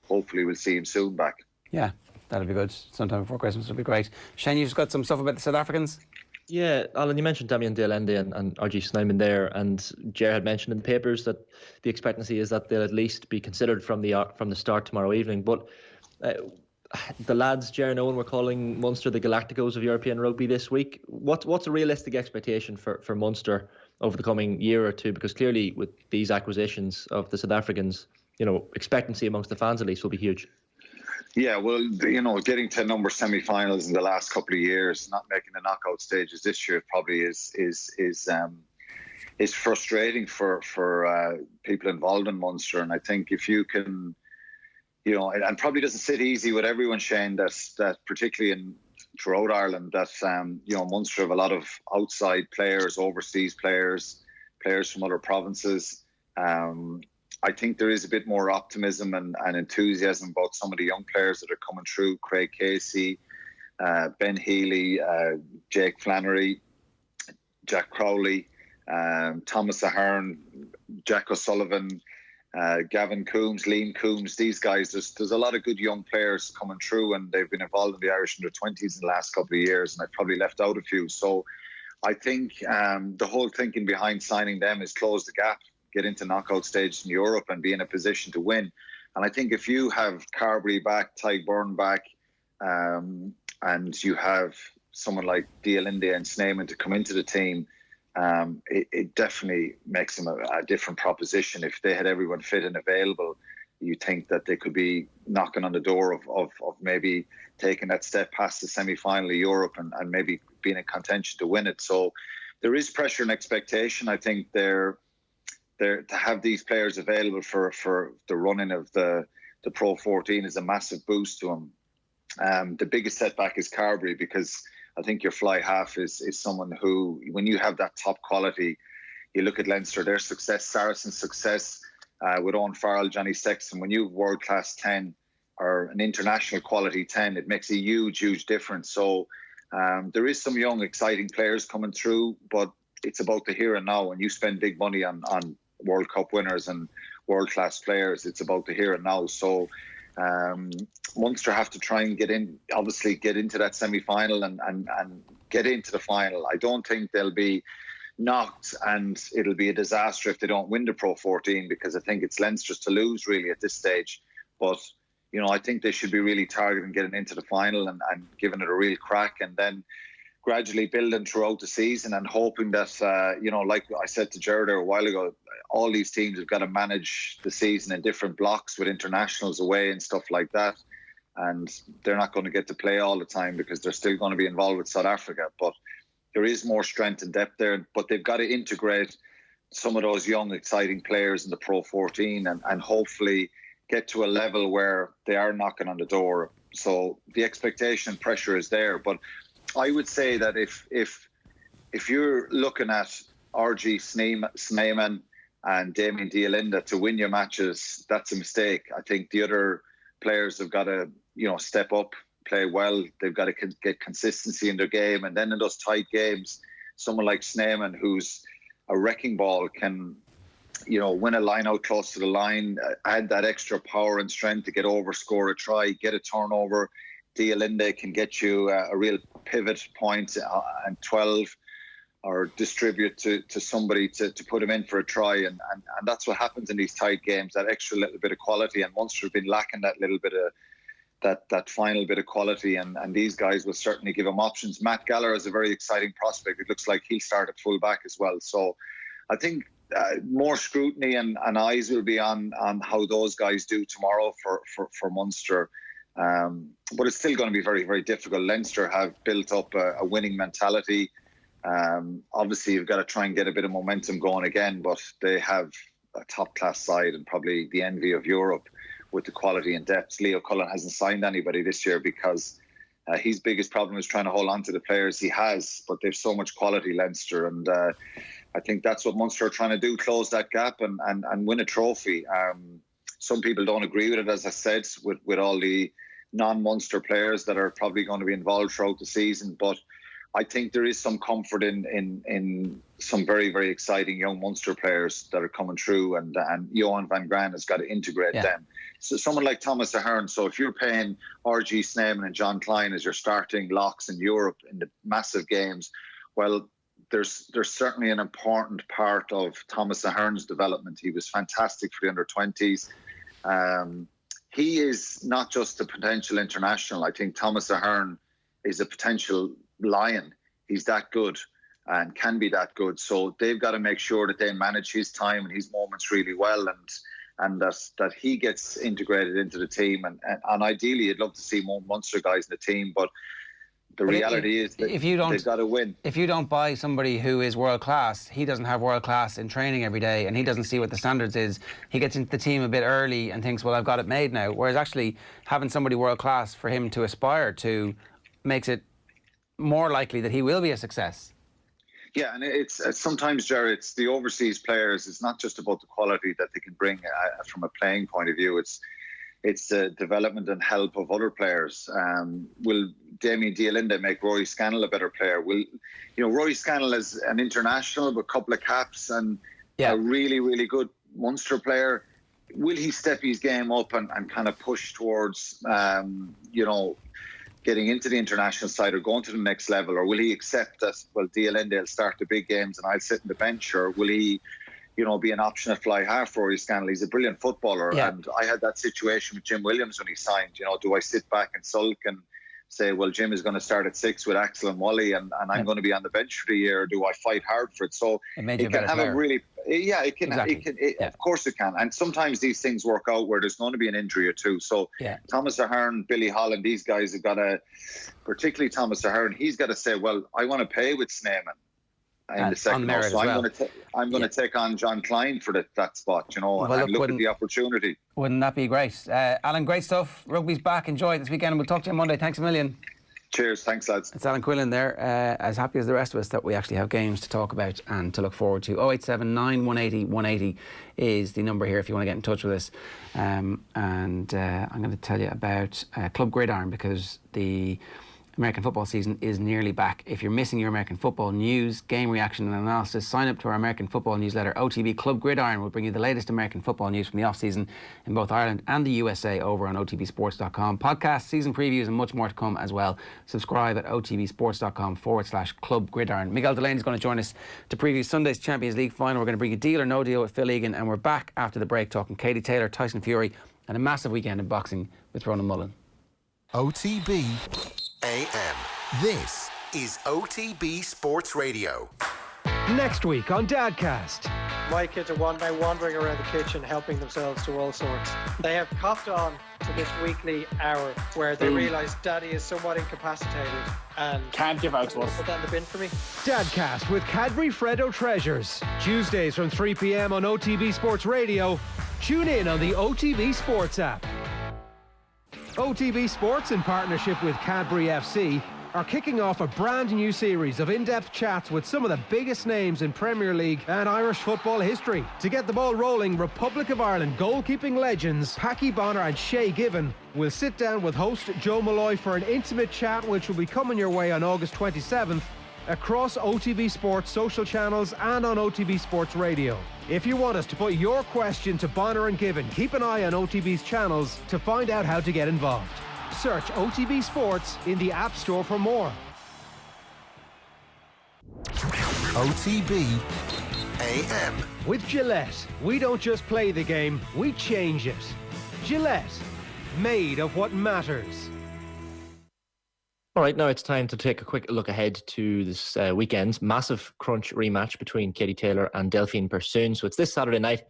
hopefully we'll see him soon back. Yeah, that'll be good. Sometime before Christmas will be great. Shane, you've got some stuff about the South Africans? Yeah, Alan, you mentioned Damian Delaney and RG Snyman there, and Ger had mentioned in the papers that the expectancy is that they'll at least be considered from the start tomorrow evening. But the lads, Ger and Owen, were calling Munster the Galacticos of European rugby this week. What's a realistic expectation for Munster over the coming year or two? Because clearly with these acquisitions of the South Africans, you know, expectancy amongst the fans at least will be huge. Yeah, well, you know, getting to number semi-finals in the last couple of years, not making the knockout stages this year probably is is frustrating for people involved in Munster. And I think if you can, and probably doesn't sit easy with everyone, Shane, that particularly throughout Ireland, that Munster have a lot of outside players, overseas players from other provinces. I think there is a bit more optimism and enthusiasm about some of the young players that are coming through. Craig Casey, Ben Healy, Jake Flannery, Jack Crowley, Thomas Ahern, Jack O'Sullivan, Gavin Coombs, Liam Coombs. These guys, there's a lot of good young players coming through, and they've been involved in the Irish under-20s in the last couple of years, and I've probably left out a few. So I think the whole thinking behind signing them is close the gap, get into knockout stages in Europe and be in a position to win. And I think if you have Carbery back, Ty Byrne back, and you have someone like Dillian and Sneeman to come into the team, it definitely makes them a different proposition. If they had everyone fit and available, you think that they could be knocking on the door of maybe taking that step past the semi-final of Europe and maybe being in contention to win it. So there is pressure and expectation. I think to have these players available for the running of the Pro 14 is a massive boost to them. The biggest setback is Carbery, because I think your fly half is someone who, when you have that top quality, you look at Leinster, their success, Saracen's success with Owen Farrell, Johnny Sexton, when you have world-class 10 or an international quality 10, it makes a huge, huge difference. So there is some young, exciting players coming through, but it's about the here and now. When you spend big money on World Cup winners and world-class players, it's about the here and now. So Munster have to try and get into that semi-final and get into the final. I don't think they'll be knocked and it'll be a disaster if they don't win the Pro 14, because I think it's Leinster's to lose really at this stage. But I think they should be really targeting getting into the final and giving it a real crack, and then gradually building throughout the season and hoping that, like I said to Jared there a while ago, all these teams have got to manage the season in different blocks with internationals away and stuff like that. And they're not going to get to play all the time because they're still going to be involved with South Africa. But there is more strength and depth there. But they've got to integrate some of those young, exciting players in the Pro 14 and hopefully get to a level where they are knocking on the door. So the expectation and pressure is there. But I would say that if you're looking at RG Sneeman and Damien D'Alinda to win your matches, that's a mistake. I think the other players have got to, step up, play well. They've got to get consistency in their game. And then in those tight games, someone like Sneeman, who's a wrecking ball, can, win a line out close to the line, add that extra power and strength to get over, score a try, get a turnover. D'Alinda can get you a real pivot point and 12, or distribute to somebody to put him in for a try. And that's what happens in these tight games, that extra little bit of quality. And Munster have been lacking that little bit of that final bit of quality. And these guys will certainly give him options. Matt Gallagher is a very exciting prospect. It looks like he'll start at full back as well. So I think more scrutiny and eyes will be on how those guys do tomorrow for Munster. But it's still going to be very, very difficult. Leinster have built up a winning mentality. Obviously, you've got to try and get a bit of momentum going again, but they have a top-class side and probably the envy of Europe with the quality and depth. Leo Cullen hasn't signed anybody this year because his biggest problem is trying to hold on to the players he has, but they've so much quality, Leinster, and I think that's what Munster are trying to do, close that gap and win a trophy. Some people don't agree with it, as I said, with all the non-Munster players that are probably going to be involved throughout the season, but I think there is some comfort in some very, very exciting young Munster players that are coming through, and Johan van Graan has got to integrate them. So someone like Thomas Ahern, so if you're paying RG Sneeman and John Klein as your starting locks in Europe in the massive games, well, there's certainly an important part of Thomas Ahern's development. He was fantastic for the under-20s. He is not just a potential international. I think Thomas Ahern is a potential lion. He's that good and can be that good. So they've got to make sure that they manage his time and his moments really well, and that he gets integrated into the team. And ideally, I'd love to see more Munster guys in the team. But The reality is that they've got to win. If you don't buy somebody who is world class, he doesn't have world class in training every day, and he doesn't see what the standards is. He gets into the team a bit early and thinks, well, I've got it made now. Whereas actually having somebody world class for him to aspire to makes it more likely that he will be a success. Yeah, and it's sometimes, Jerry, it's the overseas players. It's not just about the quality that they can bring from a playing point of view. It's the development and help of other players. Will Damien Dialinde make Rory Scannell a better player? Rory Scannell is an international with a couple of caps and a really, really good Munster player. Will he step his game up and kind of push towards, getting into the international side or going to the next level? Or will he accept that, well, Dialinde will start the big games and I'll sit in the bench? Or will he be an option at fly half for Rory Scannell? He's a brilliant footballer. Yeah. And I had that situation with Jim Williams when he signed. Do I sit back and sulk and say, well, Jim is going to start at 6 with Axel and Wally and I'm going to be on the bench for the year? Or do I fight hard for it? So it can have a really... Yeah, it can. Exactly. Of course it can. And sometimes these things work out where there's going to be an injury or two. So Thomas Ahern, Billy Holland, these guys have got to... Particularly Thomas Ahern, he's got to say, well, I want to pay with Sneeman in the second half. So I'm going to take on John Klein for that spot, and look at the opportunity. Wouldn't that be great? Alan, great stuff. Rugby's back. Enjoy it this weekend and we'll talk to you on Monday. Thanks a million. Cheers. Thanks, lads. It's Alan Quinlan there, as happy as the rest of us that we actually have games to talk about and to look forward to. 087 180 180 is the number here if you want to get in touch with us. And I'm going to tell you about Club Gridiron, because the American football season is nearly back. If you're missing your American football news, game reaction and analysis, sign up to our American football newsletter. OTB Club Gridiron will bring you the latest American football news from the off-season in both Ireland and the USA over on otbsports.com. Podcasts, season previews and much more to come as well. Subscribe at otbsports.com/Club Gridiron. Miguel Delaney is going to join us to preview Sunday's Champions League final. We're going to bring you Deal or No Deal with Phil Egan, and we're back after the break talking Katie Taylor, Tyson Fury and a massive weekend in boxing with Ronan Mullen. OTB AM. This is OTB Sports Radio. Next week on Dadcast. My kids are now wandering around the kitchen helping themselves to all sorts. They have copped on to this weekly hour where they realise Daddy is somewhat incapacitated and can't give out to us. Put that in the bin for me. Dadcast with Cadbury Freddo Treasures. Tuesdays from 3 p.m. on OTB Sports Radio. Tune in on the OTB Sports app. OTB Sports, in partnership with Cadbury FC, are kicking off a brand new series of in-depth chats with some of the biggest names in Premier League and Irish football history. To get the ball rolling, Republic of Ireland goalkeeping legends Packy Bonner and Shay Given will sit down with host Joe Malloy for an intimate chat which will be coming your way on August 27th across OTB Sports social channels and on OTB Sports Radio. If you want us to put your question to Bonner and Given, keep an eye on OTB's channels to find out how to get involved. Search OTB Sports in the App Store for more. OTB AM. With Gillette, we don't just play the game, we change it. Gillette, made of what matters. All right, now it's time to take a quick look ahead to this weekend's massive crunch rematch between Katie Taylor and Delphine Persoon. So it's this Saturday night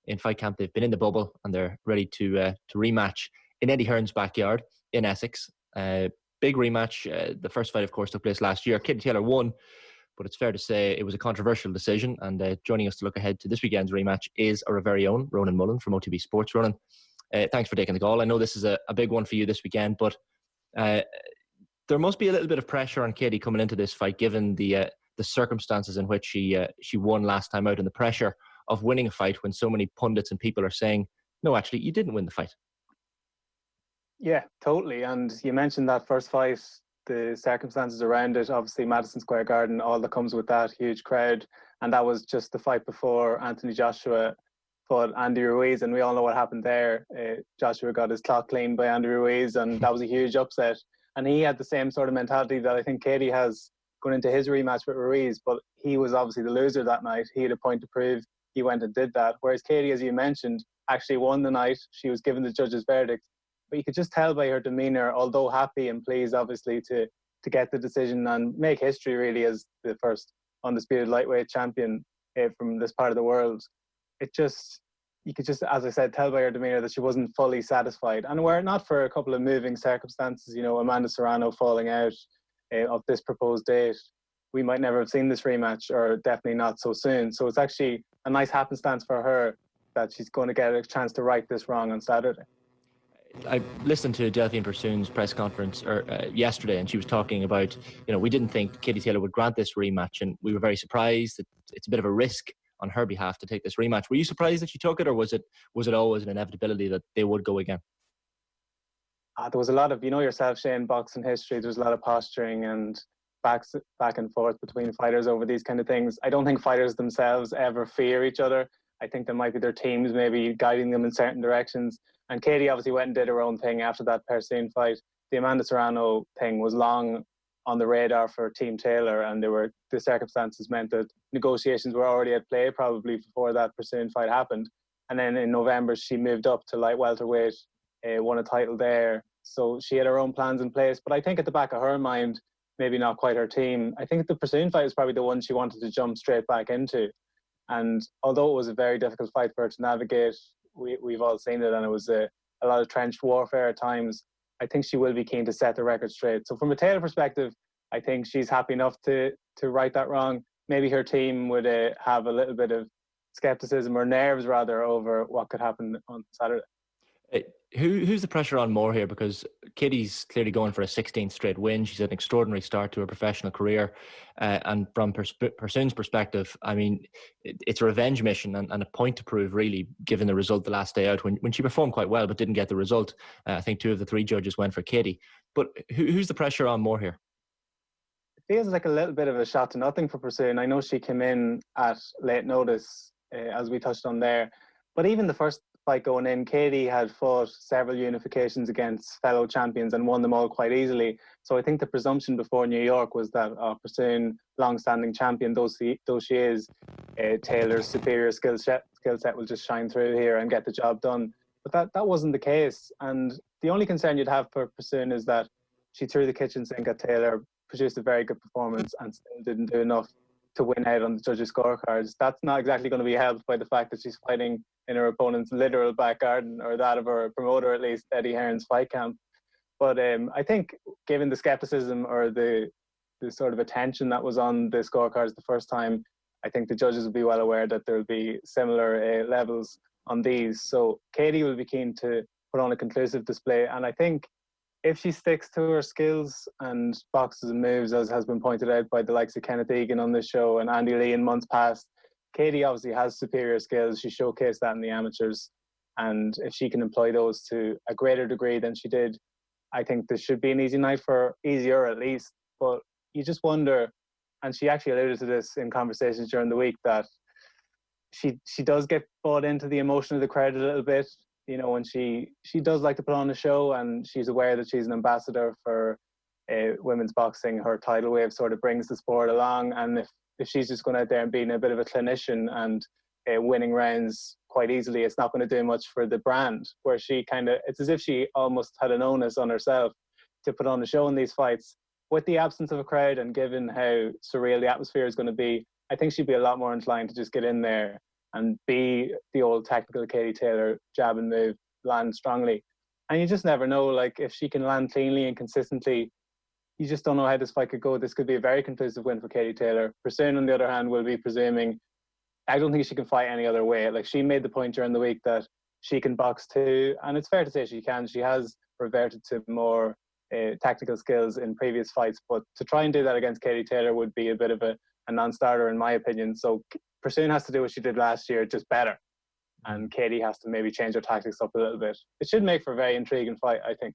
in Fight Camp. They've been in the bubble and they're ready to rematch in Eddie Hearn's backyard in Essex. Big rematch. The first fight, of course, took place last year. Katie Taylor won, but it's fair to say it was a controversial decision. And joining us to look ahead to this weekend's rematch is our very own Ronan Mullen from OTB Sports. Ronan, thanks for taking the call. I know this is a big one for you this weekend, but there must be a little bit of pressure on Katie coming into this fight, given the circumstances in which she won last time out, and the pressure of winning a fight when so many pundits and people are saying, no, actually, you didn't win the fight. Yeah, totally. And you mentioned that first fight, the circumstances around it, obviously Madison Square Garden, all that comes with that, huge crowd. And that was just the fight before Anthony Joshua fought Andy Ruiz, and we all know what happened there. Joshua got his clock cleaned by Andy Ruiz, and that was a huge upset. And he had the same sort of mentality that I think Katie has going into his rematch with Ruiz, but he was obviously the loser that night. He had a point to prove. He went and did that. Whereas Katie, as you mentioned, actually won the night. She was given the judge's verdict. But you could just tell by her demeanour, although happy and pleased, obviously, to get the decision and make history, really, as the first undisputed lightweight champion from this part of the world. You could just, as I said, tell by her demeanour that she wasn't fully satisfied. And were it not for a couple of moving circumstances, Amanda Serrano falling out, of this proposed date, we might never have seen this rematch, or definitely not so soon. So it's actually a nice happenstance for her that she's going to get a chance to right this wrong on Saturday. I listened to Delphine Pursoon's press conference yesterday, and she was talking about, we didn't think Katie Taylor would grant this rematch, and we were very surprised that it's a bit of a risk on her behalf to take this rematch. Were you surprised that she took it, or was it always an inevitability that they would go again? There was a lot of, yourself, Shane, boxing history, there's a lot of posturing and back and forth between fighters over these kind of things. I don't think fighters themselves ever fear each other. I think there might be their teams maybe guiding them in certain directions. And Katie obviously went and did her own thing after that Pursoon fight. The Amanda Serrano thing was long on the radar for Team Taylor, and the circumstances meant that negotiations were already at play probably before that Pursoon fight happened. And then in November, she moved up to light welterweight, won a title there. So she had her own plans in place. But I think at the back of her mind, maybe not quite her team, I think the Pursoon fight is probably the one she wanted to jump straight back into. And although it was a very difficult fight for her to navigate, we've all seen it, and it was a lot of trenched warfare at times, I think she will be keen to set the record straight. So from a Taylor perspective, I think she's happy enough to right that wrong. Maybe her team would have a little bit of scepticism, or nerves rather, over what could happen on Saturday. Who's the pressure on more here? Because Katie's clearly going for a 16th straight win. She's had an extraordinary start to her professional career. And from Pursoon's perspective, I mean, it's a revenge mission and a point to prove, really, given the result the last day out when she performed quite well but didn't get the result. I think 2 of the 3 judges went for Katie. But who's the pressure on more here? It feels like a little bit of a shot to nothing for Pursoon. I know she came in at late notice, as we touched on there. But even the first fight going in, Katie had fought several unifications against fellow champions and won them all quite easily. So I think the presumption before New York was that Pursoon, long-standing champion, though she is, Taylor's superior skill set will just shine through here and get the job done. But that wasn't the case. And the only concern you'd have for Pursoon is that she threw the kitchen sink at Taylor, produced a very good performance, and still didn't do enough to win out on the judges' scorecards. That's not exactly going to be helped by the fact that she's fighting in her opponent's literal back garden, or that of her promoter, at least, Eddie Hearn's fight camp. But I think, given the scepticism or the sort of attention that was on the scorecards the first time, I think the judges will be well aware that there will be similar levels on these. So Katie will be keen to put on a conclusive display. And I think if she sticks to her skills and boxes and moves, as has been pointed out by the likes of Kenneth Egan on this show and Andy Lee in months past, Katie obviously has superior skills. She showcased that in the amateurs. And if she can employ those to a greater degree than she did, I think this should be an easy night for her, easier at least. But you just wonder, and she actually alluded to this in conversations during the week, that she does get bought into the emotion of the crowd a little bit. And she does like to put on a show, and she's aware that she's an ambassador for women's boxing. Her tidal wave sort of brings the sport along, and if she's just going out there and being a bit of a clinician and winning rounds quite easily, it's not going to do much for the brand, where it's as if she almost had an onus on herself to put on a show in these fights. With the absence of a crowd and given how surreal the atmosphere is going to be, I think she'd be a lot more inclined to just get in there and be the old technical Katie Taylor, jab and move, land strongly. And you just never know, like, if she can land cleanly and consistently, you just don't know how this fight could go. This could be a very conclusive win for Katie Taylor. Pursoon, on the other hand, will be presuming, I don't think she can fight any other way. Like, she made the point during the week that she can box too, and it's fair to say she can. She has reverted to more tactical skills in previous fights, but to try and do that against Katie Taylor would be a bit of a non-starter, in my opinion. So Pursoon has to do what she did last year, just better. And Katie has to maybe change her tactics up a little bit. It should make for a very intriguing fight, I think.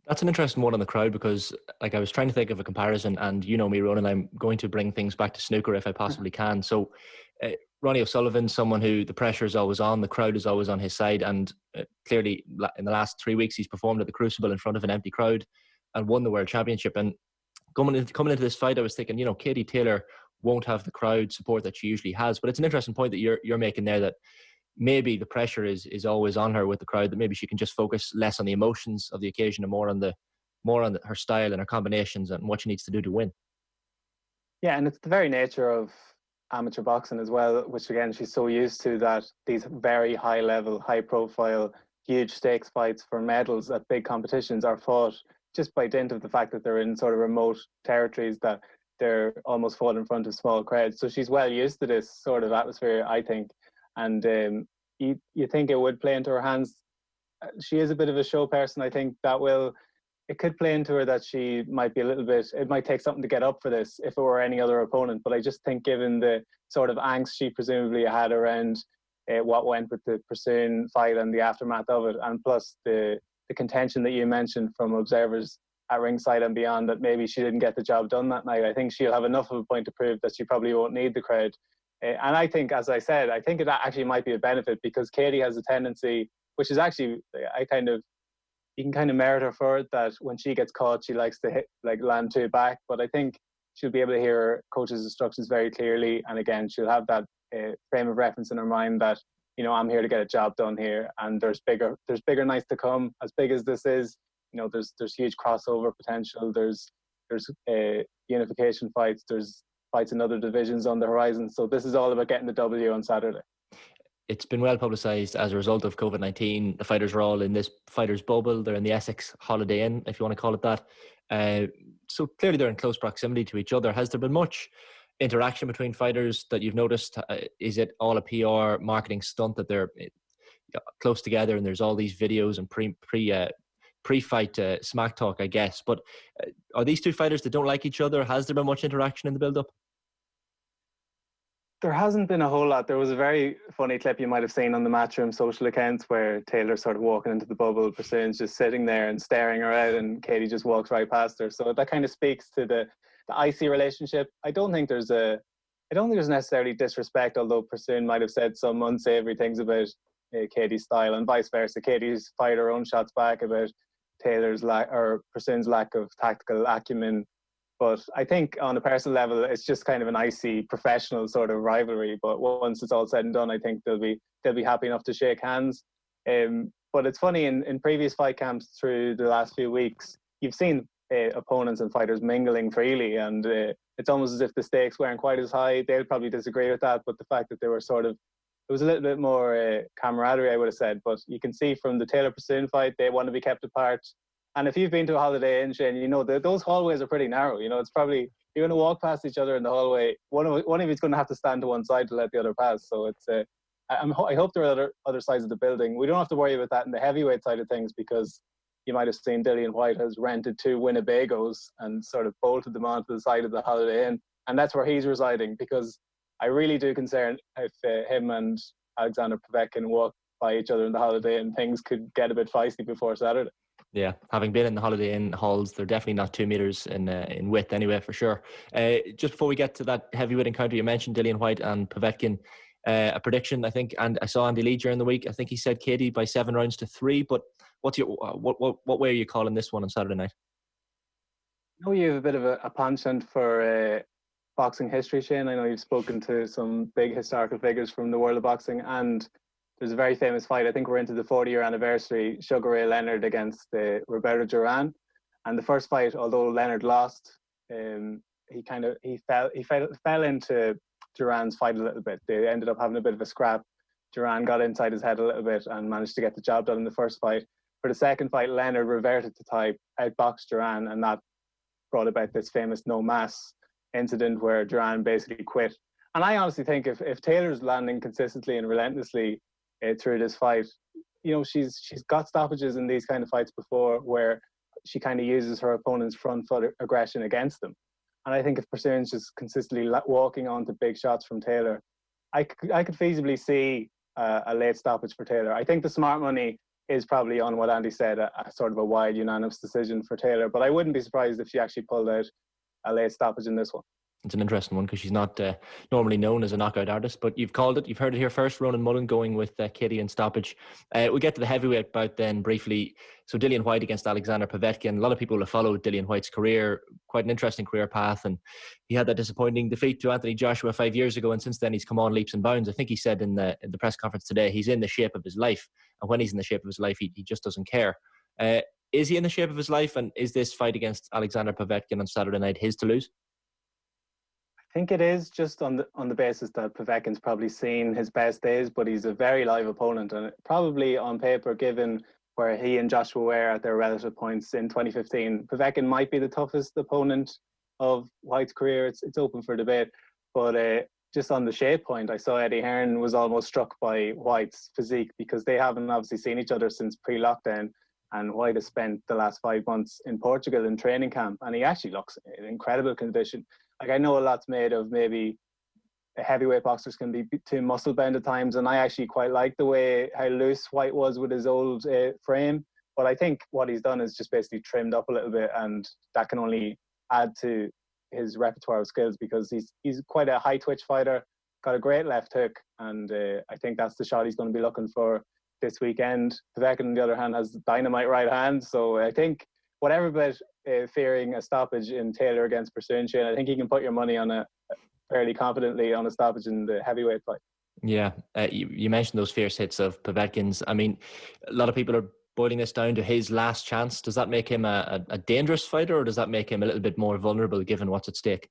That's an interesting one on the crowd, because I was trying to think of a comparison, and you know me, Ronan, I'm going to bring things back to snooker if I possibly can. So Ronnie O'Sullivan, someone who the pressure is always on, the crowd is always on his side, and clearly in the last 3 weeks he's performed at the Crucible in front of an empty crowd and won the World Championship. And coming into this fight, I was thinking, Katie Taylor won't have the crowd support that she usually has. But it's an interesting point that you're making there, that maybe the pressure is always on her with the crowd, that maybe she can just focus less on the emotions of the occasion and more on her style and her combinations and what she needs to do to win. Yeah, and it's the very nature of amateur boxing as well, which again she's so used to, that these very high level, high profile, huge stakes fights for medals at big competitions are fought just by dint of the fact that they're in sort of remote territories, that they're almost fought in front of small crowds. So she's well used to this sort of atmosphere, I think. And you think it would play into her hands. She is a bit of a show person. I think it could play into her that she might be a little bit, it might take something to get up for this if it were any other opponent. But I just think given the sort of angst she presumably had around what went with the Pursoon fight and the aftermath of it, and plus the contention that you mentioned from observers at ringside and beyond, that maybe she didn't get the job done that night. I think she'll have enough of a point to prove that she probably won't need the crowd. And I think, as I said, I think it actually might be a benefit, because Katie has a tendency, which is actually, you can kind of merit her for it, that when she gets caught, she likes to land two back. But I think she'll be able to hear her coach's instructions very clearly. And again, she'll have that frame of reference in her mind that, I'm here to get a job done here, and there's bigger nights to come. As big as this is, there's huge crossover potential. There's unification fights. There's fights in other divisions on the horizon. So this is all about getting the W on Saturday. It's been well publicised as a result of COVID-19. The fighters are all in this fighters bubble. They're in the Essex Holiday Inn, if you want to call it that. So clearly they're in close proximity to each other. Has there been much interaction between fighters that you've noticed? Is it all a PR marketing stunt that they're close together and there's all these videos and pre-fight smack talk, I guess? But are these two fighters that don't like each other? Has there been much interaction in the build-up? There hasn't been a whole lot. There was a very funny clip you might have seen on the Matchroom social accounts where Taylor's sort of walking into the bubble, Pursoon's just sitting there and staring her out, and Katie just walks right past her. So that kind of speaks to the icy relationship. I don't think there's necessarily disrespect, although Pursoon might have said some unsavoury things about Katie's style, and vice versa. Katie's fired her own shots back about Pursoon's lack of tactical acumen. But I think on a personal level, it's just kind of an icy professional sort of rivalry. But once it's all said and done, I think they'll be happy enough to shake hands. But it's funny, in previous fight camps through the last few weeks, you've seen opponents and fighters mingling freely, and it's almost as if the stakes weren't quite as high. They'll probably disagree with that, but the fact that they were it was a little bit more camaraderie, I would have said. But you can see from the Taylor-Pursoon fight, they want to be kept apart. And if you've been to a Holiday Inn, Shane, those hallways are pretty narrow. It's probably, you're going to walk past each other in the hallway. One of you's going to have to stand to one side to let the other pass. So it's I hope there are other sides of the building. We don't have to worry about that in the heavyweight side of things, because you might have seen Dillian White has rented 2 Winnebagos and sort of bolted them onto the side of the Holiday Inn. And that's where he's residing, because I really do concern if him and Alexander Povetkin walk by each other in the Holiday Inn, things could get a bit feisty before Saturday. Yeah, having been in the Holiday Inn halls, they're definitely not 2 meters in width anyway, for sure. Just before we get to that heavyweight encounter, you mentioned Dillian White and Povetkin. A prediction, I think, and I saw Andy Lee during the week. I think he said Katie by 7 rounds to 3. But what's your what way are you calling this one on Saturday night? I know you have a bit of a penchant for boxing history, Shane. I know you've spoken to some big historical figures from the world of boxing, and there's a very famous fight. I think we're into the 40-year anniversary. Sugar Ray Leonard against Roberto Duran, and the first fight, although Leonard lost, he fell into Duran's fight a little bit. They ended up having a bit of a scrap. Duran got inside his head a little bit and managed to get the job done in the first fight. For the second fight, Leonard reverted to type, outboxed Duran, and that brought about this famous no mass incident where Duran basically quit. And I honestly think if Taylor's landing consistently and relentlessly through this fight, she's got stoppages in these kind of fights before, where she kind of uses her opponent's front foot aggression against them. And I think if Pursoon's just consistently walking onto big shots from Taylor, I could feasibly see a late stoppage for Taylor. I think the smart money is probably on what Andy said, a sort of a wide unanimous decision for Taylor. But I wouldn't be surprised if she actually pulled out a late stoppage in this one. It's an interesting one because she's not normally known as a knockout artist, but you've called it. You've heard it here first. Ronan Mullen going with Katie and stoppage. We'll get to the heavyweight bout then briefly. So Dillian White against Alexander Povetkin. A lot of people have followed Dillian White's career, quite an interesting career path, and he had that disappointing defeat to Anthony Joshua 5 years ago, and since then he's come on leaps and bounds. I think he said in the press conference today he's in the shape of his life, and when he's in the shape of his life, he just doesn't care. Is he in the shape of his life, and is this fight against Alexander Povetkin on Saturday night his to lose? I think it is, just on the basis that Povetkin's probably seen his best days, but he's a very live opponent, and probably on paper, given where he and Joshua were at their relative points in 2015. Povetkin might be the toughest opponent of White's career. It's open for debate. But just on the shape point, I saw Eddie Hearn was almost struck by White's physique, because they haven't obviously seen each other since pre-lockdown, and White has spent the last 5 months in Portugal in training camp, and he actually looks in incredible condition. Like, I know a lot's made of maybe heavyweight boxers can be too muscle bound at times, and I actually quite like the way how loose White was with his old frame. But I think what he's done is just basically trimmed up a little bit, and that can only add to his repertoire of skills, because he's quite a high twitch fighter, got a great left hook, and I think that's the shot he's going to be looking for this weekend. Povetkin, on the other hand, has dynamite right hand, so I think whatever about fearing a stoppage in Taylor against Pursuing, I think he can put your money on fairly confidently on a stoppage in the heavyweight fight. Yeah, you mentioned those fierce hits of Povetkin's. I mean, a lot of people are boiling this down to his last chance. Does that make him a dangerous fighter, or does that make him a little bit more vulnerable given what's at stake?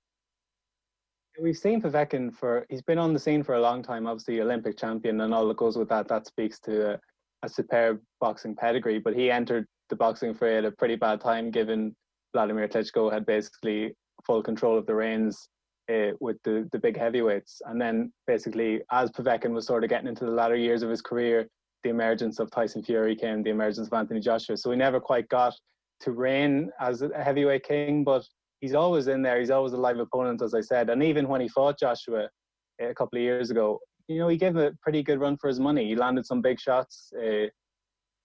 We've seen Povetkin he's been on the scene for a long time, obviously Olympic champion and all that goes with that. That speaks to a superb boxing pedigree, but he entered the boxing fray at a pretty bad time, given Vladimir Klitschko had basically full control of the reins with the big heavyweights. And then basically, as Povetkin was sort of getting into the latter years of his career, the emergence of Tyson Fury came, the emergence of Anthony Joshua. So he never quite got to reign as a heavyweight king, but he's always in there. He's always a live opponent, as I said. And even when he fought Joshua a couple of years ago, he gave a pretty good run for his money. He landed some big shots,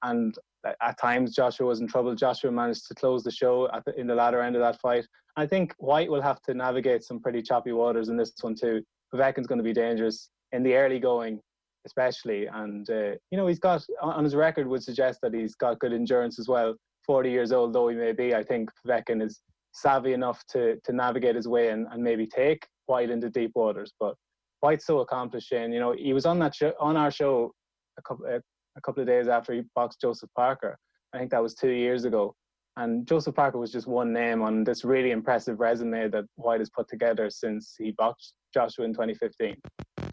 and at times Joshua was in trouble. Joshua managed to close the show in the latter end of that fight. I think White will have to navigate some pretty choppy waters in this one too. Povetkin's going to be dangerous in the early going, especially. And, he's got, on his record, would suggest that he's got good endurance as well. 40 years old though he may be, I think Povetkin is savvy enough to navigate his way and maybe take White into deep waters. But White's so accomplished, Shane. He was on that on our show a couple of days after he boxed Joseph Parker. I think that was 2 years ago. And Joseph Parker was just one name on this really impressive resume that White has put together since he boxed Joshua in 2015.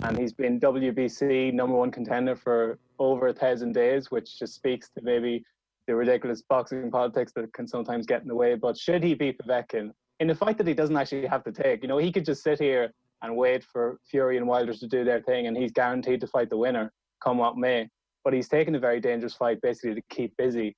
And he's been WBC #1 contender for over 1,000 days, which just speaks to maybe the ridiculous boxing politics that can sometimes get in the way. But should he beat Povetkin in a fight that he doesn't actually have to take, he could just sit here and wait for Fury and Wilder to do their thing, and he's guaranteed to fight the winner, come what may. But he's taken a very dangerous fight basically to keep busy.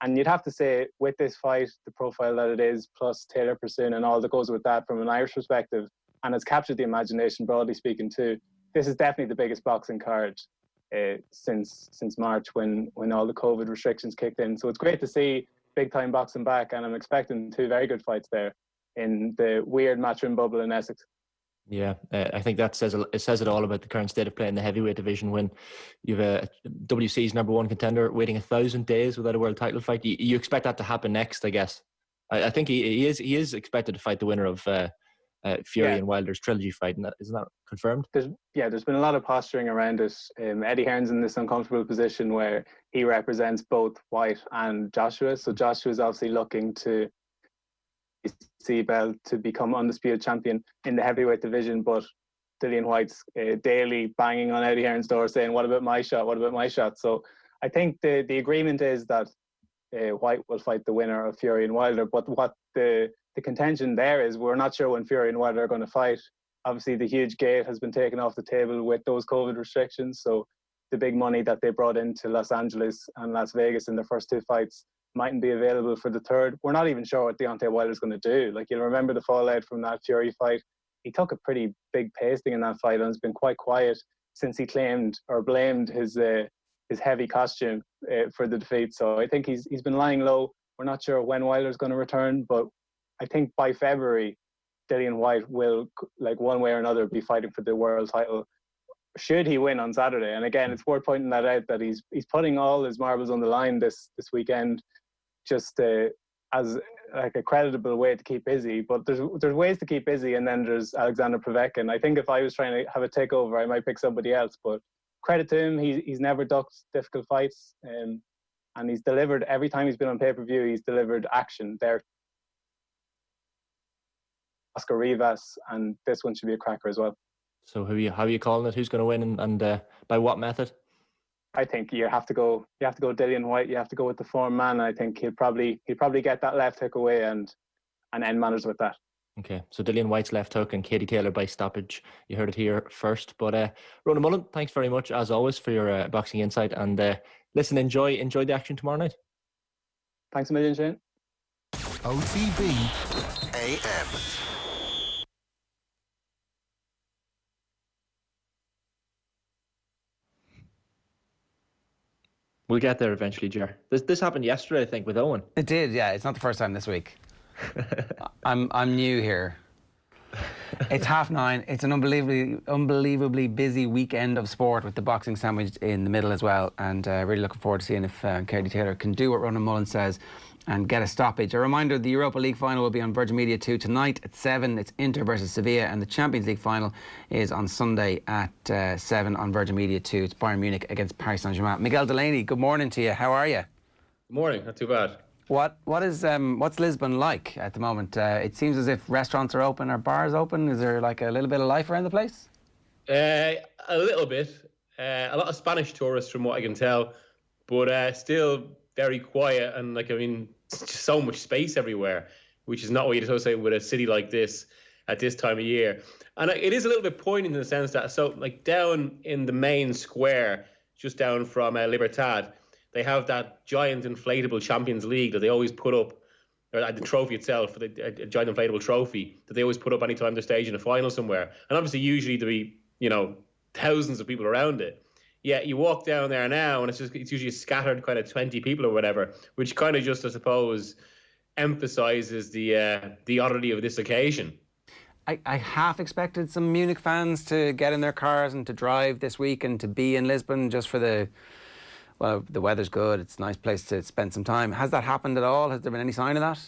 And you'd have to say, with this fight, the profile that it is, plus Taylor Pursuing and all that goes with that from an Irish perspective, and has captured the imagination, broadly speaking, too, this is definitely the biggest boxing card since March when all the COVID restrictions kicked in. So it's great to see big-time boxing back, and I'm expecting 2 very good fights there in the weird matchroom bubble in Essex. Yeah, I think that says it all about the current state of play in the heavyweight division, when you've a WC's #1 contender waiting 1,000 days without a world title fight. You expect that to happen next, I guess. I think he is expected to fight the winner of Fury and Wilder's trilogy fight, and isn't that confirmed? There's been a lot of posturing around it. Eddie Hearn's in this uncomfortable position where he represents both White and Joshua. So Joshua's obviously looking to belt to become undisputed champion in the heavyweight division, but Dillian White's daily banging on Eddie Hearn's door saying, what about my shot? What about my shot? So I think the agreement is that White will fight the winner of Fury and Wilder, but what the contention there is, we're not sure when Fury and Wilder are going to fight. Obviously the huge gate has been taken off the table with those COVID restrictions, so the big money that they brought into Los Angeles and Las Vegas in their first 2 fights mightn't be available for the third. We're not even sure what Deontay Wilder's going to do. Like, you'll remember the fallout from that Fury fight. He took a pretty big pasting in that fight and has been quite quiet since he claimed or blamed his heavy costume for the defeat. So I think he's been lying low. We're not sure when Wilder's going to return, but I think by February, Dillian White will, like, one way or another, be fighting for the world title should he win on Saturday. And again, it's worth pointing that out, that he's putting all his marbles on the line this weekend, just as like a creditable way to keep busy. But there's ways to keep busy, and then there's Alexander Povetkin. I think if I was trying to have a takeover, I might pick somebody else. But credit to him, he's never ducked difficult fights, and he's delivered every time he's been on pay-per-view. He's delivered action there. Oscar Rivas, and this one should be a cracker as well. So how are you calling it? Who's going to win, and by what method? I think you have to go Dillian White. You have to go with the form man. I think he'll probably get that left hook away and end matters with that. Okay, so Dillian White's left hook and Katie Taylor by stoppage. You heard it here first. But Ronan Mullen, thanks very much as always for your boxing insight. And listen, enjoy the action tomorrow night. Thanks a million, Shane. OTB AM. We'll get there eventually, Ger. This happened yesterday, I think, with Owen. It did, yeah. It's not the first time this week. I'm new here. It's 9:30. It's an unbelievably busy weekend of sport with the boxing sandwiched in the middle as well. And really looking forward to seeing if Katie Taylor can do what Ronan Mullen says and get a stoppage. A reminder, the Europa League final will be on Virgin Media 2 tonight at 7. It's Inter versus Sevilla, and the Champions League final is on Sunday at 7 on Virgin Media 2. It's Bayern Munich against Paris Saint-Germain. Miguel Delaney, good morning to you. How are you? Good morning, not too bad. What's Lisbon like at the moment? It seems as if restaurants are open. Are bars open? Is there like a little bit of life around the place? A little bit. A lot of Spanish tourists from what I can tell, but still very quiet, and just so much space everywhere, which is not what you'd associate with a city like this at this time of year. And it is a little bit poignant in the sense that, down in the main square, just down from Libertad, they have that giant inflatable Champions League that they always put up, or the trophy itself, a giant inflatable trophy that they always put up anytime they're staging a final somewhere. And obviously, usually there'll be, thousands of people around it. Yeah, you walk down there now, and it's usually a scattered kind of 20 people or whatever, which kind of just, I suppose, emphasises the oddity of this occasion. I half expected some Munich fans to get in their cars and to drive this week and to be in Lisbon just for the weather's good. It's a nice place to spend some time. Has that happened at all? Has there been any sign of that?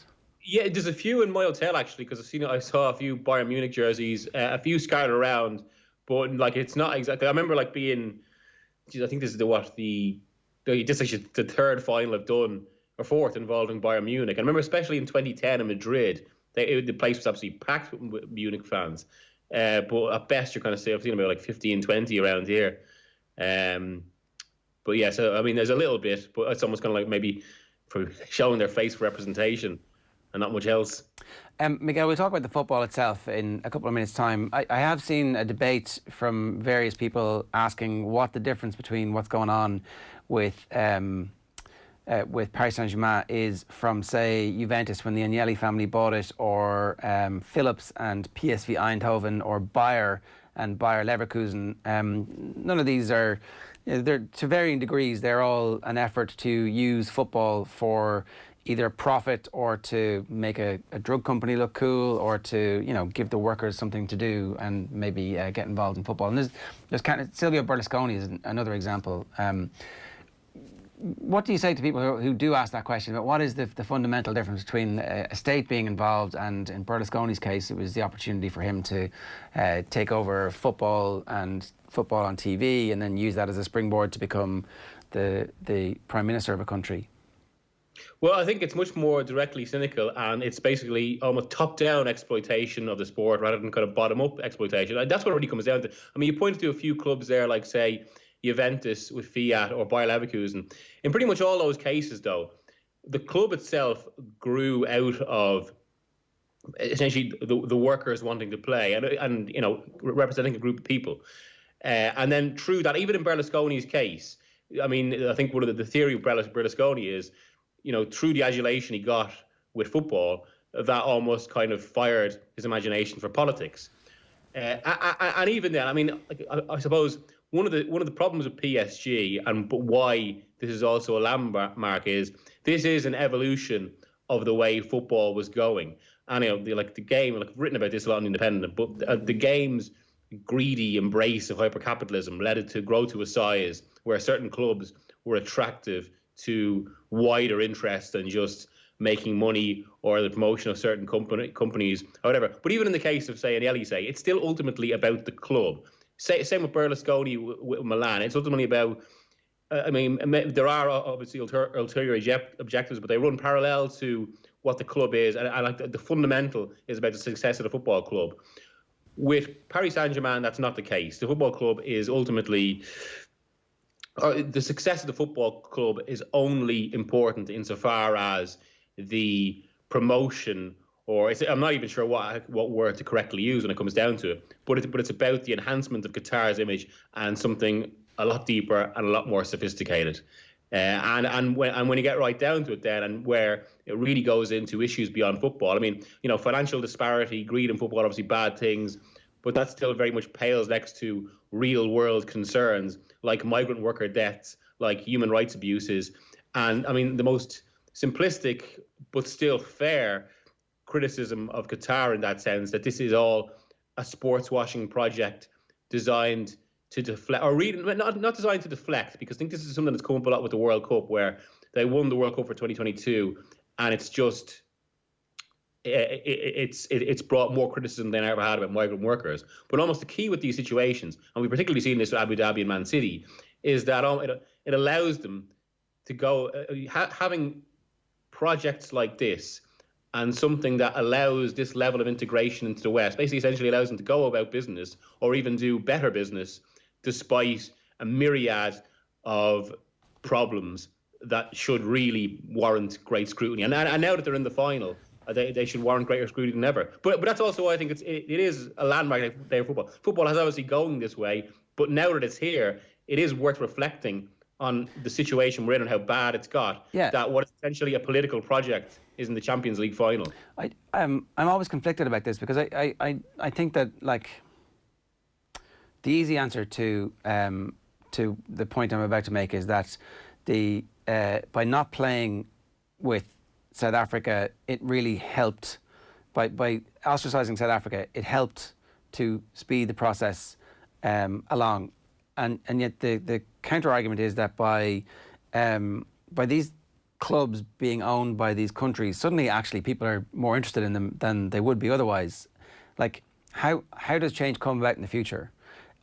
Yeah, there's a few in my hotel actually, because I saw a few Bayern Munich jerseys, a few scattered around, but it's not exactly. I remember being. I think this is this is actually the third final I've done, or fourth, involving Bayern Munich. I remember especially in 2010 in Madrid, the place was absolutely packed with Munich fans. But at best, you're kind of saying I've seen about 15, 20 around here. But yeah, so there's a little bit, but it's almost kind of maybe for showing their face for representation and not much else. Miguel, we'll talk about the football itself in a couple of minutes' time. I have seen a debate from various people asking what the difference between what's going on with Paris Saint-Germain is from, say, Juventus when the Agnelli family bought it, or Philips and PSV Eindhoven, or Bayer and Bayer Leverkusen. None of these are, they're to varying degrees, they're all an effort to use football for either profit or to make a drug company look cool, or to give the workers something to do and maybe get involved in football. And there's kind of Silvio Berlusconi is another example. What do you say to people who do ask that question about what is the fundamental difference between a state being involved, and in Berlusconi's case it was the opportunity for him to take over football and football on TV and then use that as a springboard to become the Prime Minister of a country? Well, I think it's much more directly cynical, and it's basically almost top-down exploitation of the sport rather than kind of bottom-up exploitation. And that's what it really comes down to. You pointed to a few clubs there, like, say, Juventus with Fiat or Bayer Leverkusen. In pretty much all those cases, though, the club itself grew out of essentially the workers wanting to play and representing a group of people. And then through that, even in Berlusconi's case, I think one of the theory of Berlusconi is, through the adulation he got with football, that almost kind of fired his imagination for politics. And even then, I suppose one of the problems with PSG but why this is also a landmark is this is an evolution of the way football was going. And the game, I've written about this a lot in Independent, but the game's greedy embrace of hypercapitalism led it to grow to a size where certain clubs were attractive to wider interests than just making money or the promotion of certain companies or whatever. But even in the case of, say, Agnelli, it's still ultimately about the club. Same with Berlusconi with Milan. It's ultimately about, there are obviously ulterior objectives, but they run parallel to what the club is. And the fundamental is about the success of the football club. With Paris Saint-Germain, that's not the case. The football club is ultimately the success of the football club is only important insofar as the promotion, or I'm not even sure what word to correctly use when it comes down to it, but it's about the enhancement of Qatar's image and something a lot deeper and a lot more sophisticated. And when you get right down to it then, and where it really goes into issues beyond football, I mean, financial disparity, greed in football, obviously bad things, but that still very much pales next to real world concerns like migrant worker deaths, like human rights abuses. And I mean, the most simplistic but still fair criticism of Qatar in that sense, that this is all a sports washing project designed to deflect, or really not designed to deflect, because I think this is something that's come up a lot with the World Cup, where they won the World Cup for 2022, and it's just it's brought more criticism than I ever had about migrant workers. But almost the key with these situations, and we've particularly seen this with Abu Dhabi and Man City, is that it allows them to go having projects like this, and something that allows this level of integration into the West, basically essentially allows them to go about business or even do better business despite a myriad of problems that should really warrant great scrutiny. And now that they're in the final, they should warrant greater scrutiny than ever. But that's also why I think it is a landmark day of football. Football has obviously going this way, but now that it's here, it is worth reflecting on the situation we're in and how bad it's got. Yeah. That what is essentially a political project is in the Champions League final. I'm always conflicted about this, because I think that, like, the easy answer to the point I'm about to make is that by not playing with South Africa, it really helped. By ostracising South Africa, it helped to speed the process along. And yet the counter argument is that by these clubs being owned by these countries, suddenly actually people are more interested in them than they would be otherwise. Like, how does change come about in the future,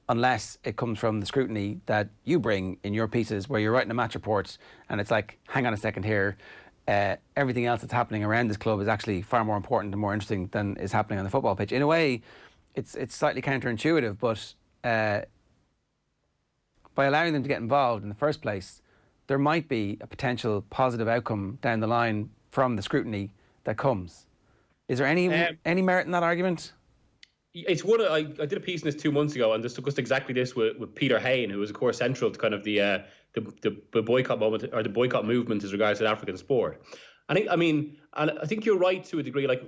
unless it comes from the scrutiny that you bring in your pieces, where you're writing a match report and it's like, hang on a second here, everything else that's happening around this club is actually far more important and more interesting than is happening on the football pitch. In a way, it's slightly counterintuitive, but by allowing them to get involved in the first place, there might be a potential positive outcome down the line from the scrutiny that comes. Is there any merit in that argument? It's one. I did a piece on this 2 months ago, and discussed exactly this with Peter Hain, who was, of course, central to kind of the boycott moment, or the boycott movement as regards to African sport. I think you're right to a degree. Like,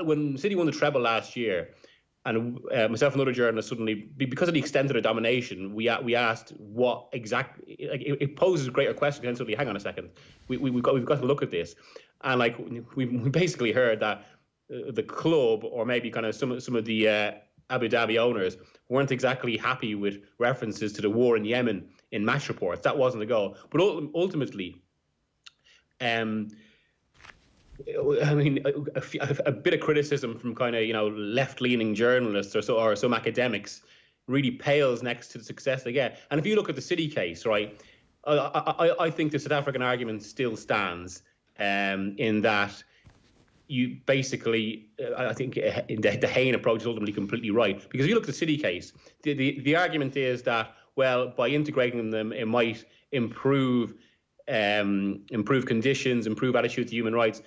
when City won the treble last year, and myself and other journalists suddenly, because of the extent of the domination, we asked what exactly. Like, it poses a greater question. And suddenly, hang on a second, we've got to look at this, and like we basically heard that the club, or maybe kind of some of the Abu Dhabi owners, weren't exactly happy with references to the war in Yemen in match reports. That wasn't the goal. But ultimately, a bit of criticism from kind of left-leaning journalists or some academics really pales next to the success they get. And if you look at the City case, right, I think the South African argument still stands in that. You basically, I think the Hain approach is ultimately completely right. Because if you look at the City case, the argument is that, well, by integrating them, it might improve conditions, improve attitude to human rights.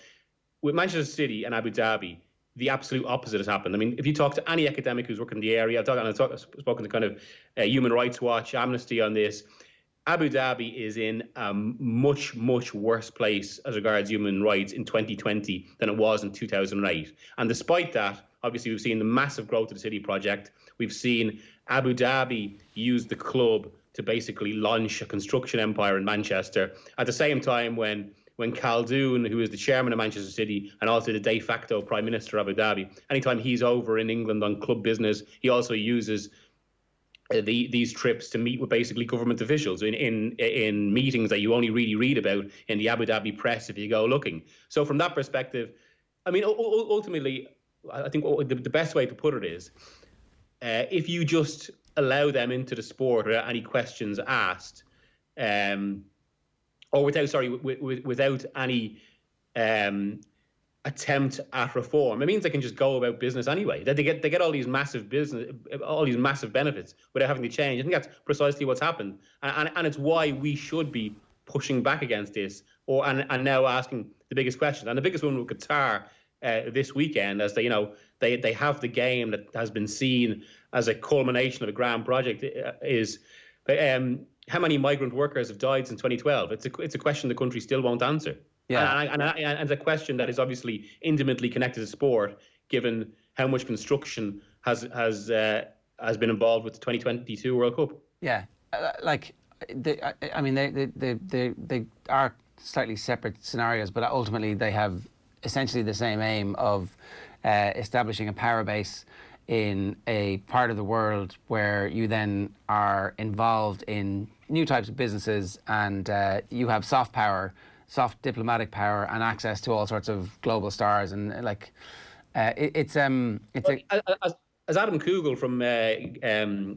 With Manchester City and Abu Dhabi, the absolute opposite has happened. I mean, if you talk to any academic who's working in the area, I've spoken to kind of Human Rights Watch, Amnesty on this. Abu Dhabi is in a much, much worse place as regards human rights in 2020 than it was in 2008. And despite that, obviously, we've seen the massive growth of the City project. We've seen Abu Dhabi use the club to basically launch a construction empire in Manchester. At the same time, when Khaldoon, who is the chairman of Manchester City and also the de facto Prime Minister of Abu Dhabi, anytime he's over in England on club business, he also uses these trips to meet with basically government officials in meetings that you only really read about in the Abu Dhabi press if you go looking. So from that perspective, I mean, ultimately, I think the best way to put it is, if you just allow them into the sport without any questions asked, or without any attempt at reform. It means they can just go about business anyway. They get all these massive benefits without having to change. I think that's precisely what's happened, and it's why we should be pushing back against this, and now asking the biggest questions. And the biggest one with Qatar this weekend, as they have the game that has been seen as a culmination of a grand project, is how many migrant workers have died since 2012? It's a question the country still won't answer. Yeah, and it's a question that is obviously intimately connected to sport, given how much construction has been involved with the 2022 World Cup. Yeah, they are slightly separate scenarios, but ultimately they have essentially the same aim of establishing a power base in a part of the world where you then are involved in new types of businesses, and you have soft diplomatic power and access to all sorts of global stars, and as Adam Kugel from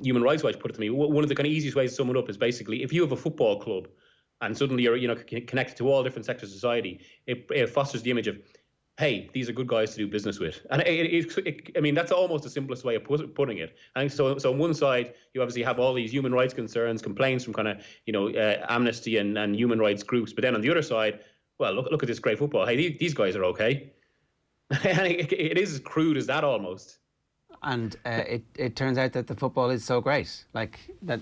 Human Rights Watch put it to me, one of the kind of easiest ways to sum it up is basically, if you have a football club and suddenly you're connected to all different sectors of society, it fosters the image of, hey, these are good guys to do business with. And that's almost the simplest way of putting it. And so on one side, you obviously have all these human rights concerns, complaints from kind of, Amnesty and human rights groups. But then on the other side, well, look at this great football. Hey, these guys are okay. And it is as crude as that almost. And it turns out that the football is so great. Like, that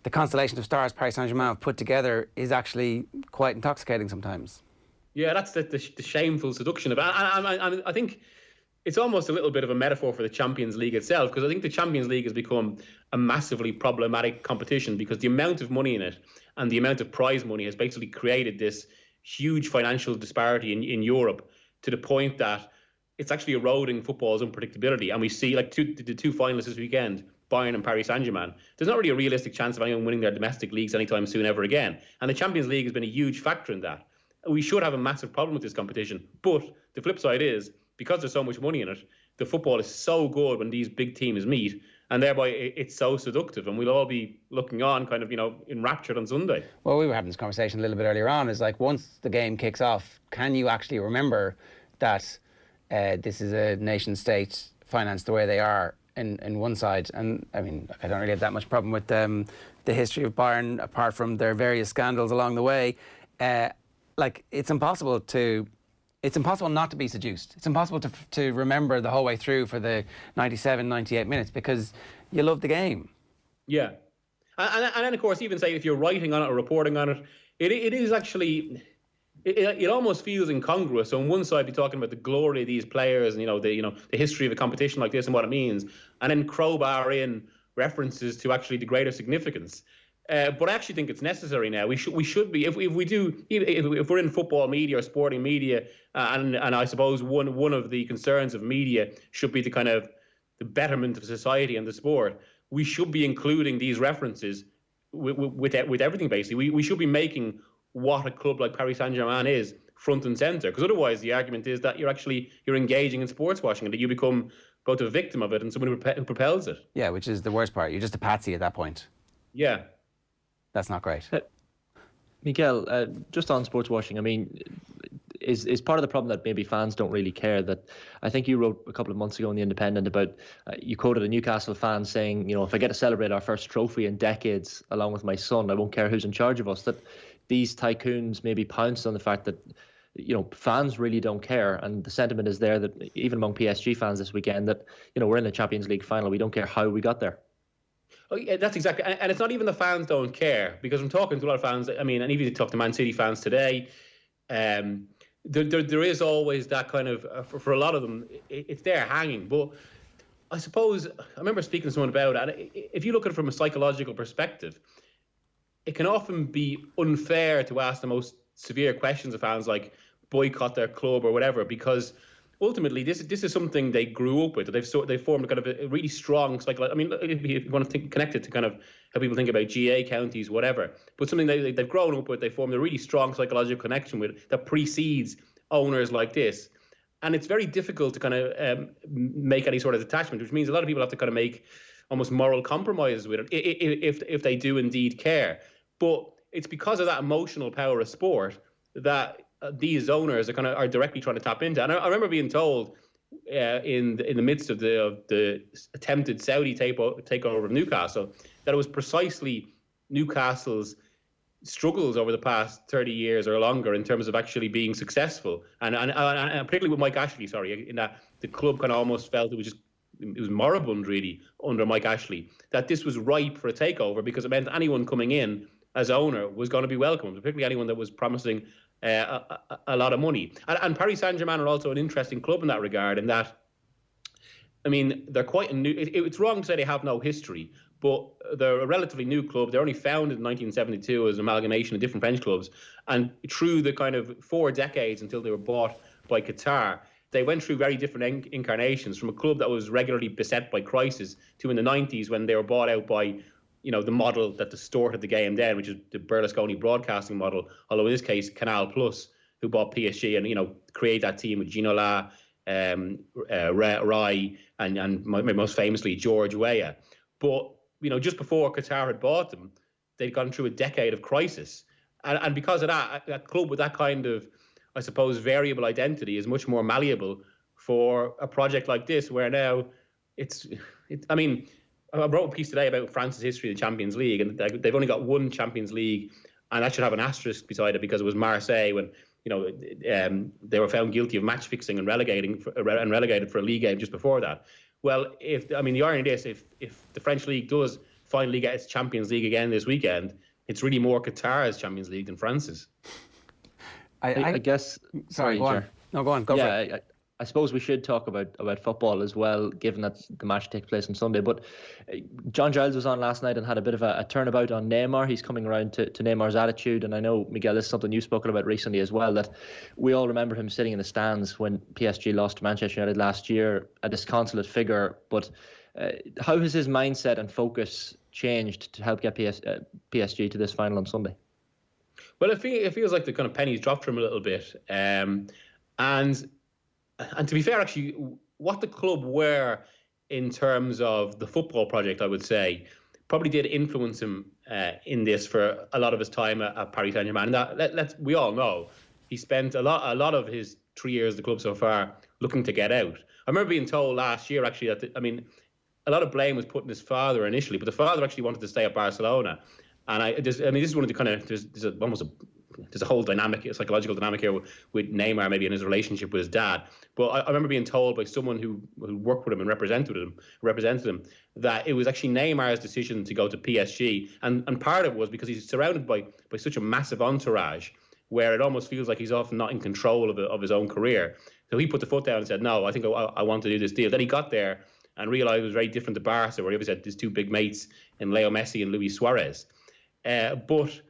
the constellation of stars Paris Saint-Germain have put together is actually quite intoxicating sometimes. Yeah, that's the shameful seduction of it. I think it's almost a little bit of a metaphor for the Champions League itself, because I think the Champions League has become a massively problematic competition because the amount of money in it and the amount of prize money has basically created this huge financial disparity in Europe, to the point that it's actually eroding football's unpredictability. And we see the two finalists this weekend, Bayern and Paris Saint-Germain. There's not really a realistic chance of anyone winning their domestic leagues anytime soon ever again. And the Champions League has been a huge factor in that. We should have a massive problem with this competition. But the flip side is, because there's so much money in it, the football is so good when these big teams meet, and thereby it's so seductive, and we'll all be looking on kind of, enraptured on Sunday. Well, we were having this conversation a little bit earlier on, is like, once the game kicks off, can you actually remember that this is a nation state financed the way they are in one side? And I mean, I don't really have that much problem with the history of Bayern, apart from their various scandals along the way. It's impossible not to be seduced. It's impossible to remember the whole way through for the 97, 98 minutes, because you love the game. Yeah. And then, of course, even say if you're writing on it or reporting on it, it is actually, it almost feels incongruous. So on one side, you're talking about the glory of these players and, the history of a competition like this and what it means, and then crowbar in references to actually the greater significance. But I actually think it's necessary now. We should be, if we're in football media or sporting media, and I suppose one of the concerns of media should be the kind of the betterment of society and the sport. We should be including these references with everything. Basically, we should be making what a club like Paris Saint-Germain is front and centre, because otherwise the argument is that you're engaging in sports washing, and that you become both a victim of it and someone who propels it. Yeah, which is the worst part. You're just a patsy at that point. Yeah. That's not great. Miguel, just on sports washing, I mean, is part of the problem that maybe fans don't really care? That I think you wrote a couple of months ago in The Independent about, you quoted a Newcastle fan saying, if I get to celebrate our first trophy in decades along with my son, I won't care who's in charge of us. That these tycoons maybe pounced on the fact that, fans really don't care. And the sentiment is there that even among PSG fans this weekend that, we're in the Champions League final. We don't care how we got there. Oh, yeah, that's exactly, and it's not even the fans don't care, because I'm talking to a lot of fans. I mean, and even if you talk to Man City fans today, there is always that kind of, for a lot of them, it's there hanging. But I suppose, I remember speaking to someone about it, if you look at it from a psychological perspective, it can often be unfair to ask the most severe questions of fans, like boycott their club or whatever, because ultimately, this is something they grew up with. They've formed a kind of a really strong psychological. I mean, if you want to connect it to kind of how people think about GA counties, whatever, but something they've grown up with, they formed a really strong psychological connection with that precedes owners like this. And it's very difficult to kind of make any sort of detachment, which means a lot of people have to kind of make almost moral compromises with it if they do indeed care. But it's because of that emotional power of sport that these owners are directly trying to tap into. And I remember being told in the midst of the attempted Saudi takeover of Newcastle that it was precisely Newcastle's struggles over the past 30 years or longer in terms of actually being successful, and particularly with Mike Ashley, in that the club kind of almost felt it was moribund really under Mike Ashley, that this was ripe for a takeover because it meant anyone coming in as owner was going to be welcomed, particularly anyone that was promising a lot of money. And Paris Saint-Germain are also an interesting club in that regard, in that, I mean, they're quite a new... It's wrong to say they have no history, but they're a relatively new club. They're only founded in 1972 as an amalgamation of different French clubs. And through the kind of 4 decades until they were bought by Qatar, they went through very different incarnations, from a club that was regularly beset by crisis to in the 90s when they were bought out by, the model that distorted the game then, which is the Berlusconi broadcasting model, although in this case, Canal Plus, who bought PSG and, create that team with Ginola, Rai, and most famously, George Weah. But, just before Qatar had bought them, they'd gone through a decade of crisis. And because of that, a club with that kind of, I suppose, variable identity is much more malleable for a project like this, where now I wrote a piece today about France's history of the Champions League, and they've only got one Champions League, and that should have an asterisk beside it because it was Marseille when, they were found guilty of match fixing and relegated for a league game just before that. Well, the irony is, if the French league does finally get its Champions League again this weekend, it's really more Qatar's Champions League than France's. I guess. Sorry, go on. No, go on. Go for it. I suppose we should talk about football as well, given that the match takes place on Sunday. But John Giles was on last night and had a bit of a turnabout on Neymar. He's coming around to Neymar's attitude. And I know, Miguel, this is something you've spoken about recently as well, that we all remember him sitting in the stands when PSG lost to Manchester United last year, a disconsolate figure. But how has his mindset and focus changed to help get PSG to this final on Sunday? Well, it feels like the kind of pennies dropped for him a little bit. And to be fair, actually, what the club were in terms of the football project, I would say, probably did influence him in this for a lot of his time at Paris Saint-Germain. And we all know he spent a lot of his 3 years at the club so far looking to get out. I remember being told last year, actually, that a lot of blame was put on his father initially, but the father actually wanted to stay at Barcelona. And this is one of the kind of there's a whole dynamic, a psychological dynamic here with Neymar, maybe in his relationship with his dad. But I remember being told by someone who worked with him and represented him that it was actually Neymar's decision to go to PSG, and part of it was because he's surrounded by such a massive entourage, where it almost feels like he's often not in control of his own career. So he put the foot down and said, "No, I think I want to do this deal." Then he got there and realised it was very different to Barca, where he obviously had his 2 big mates in Leo Messi and Luis Suarez. But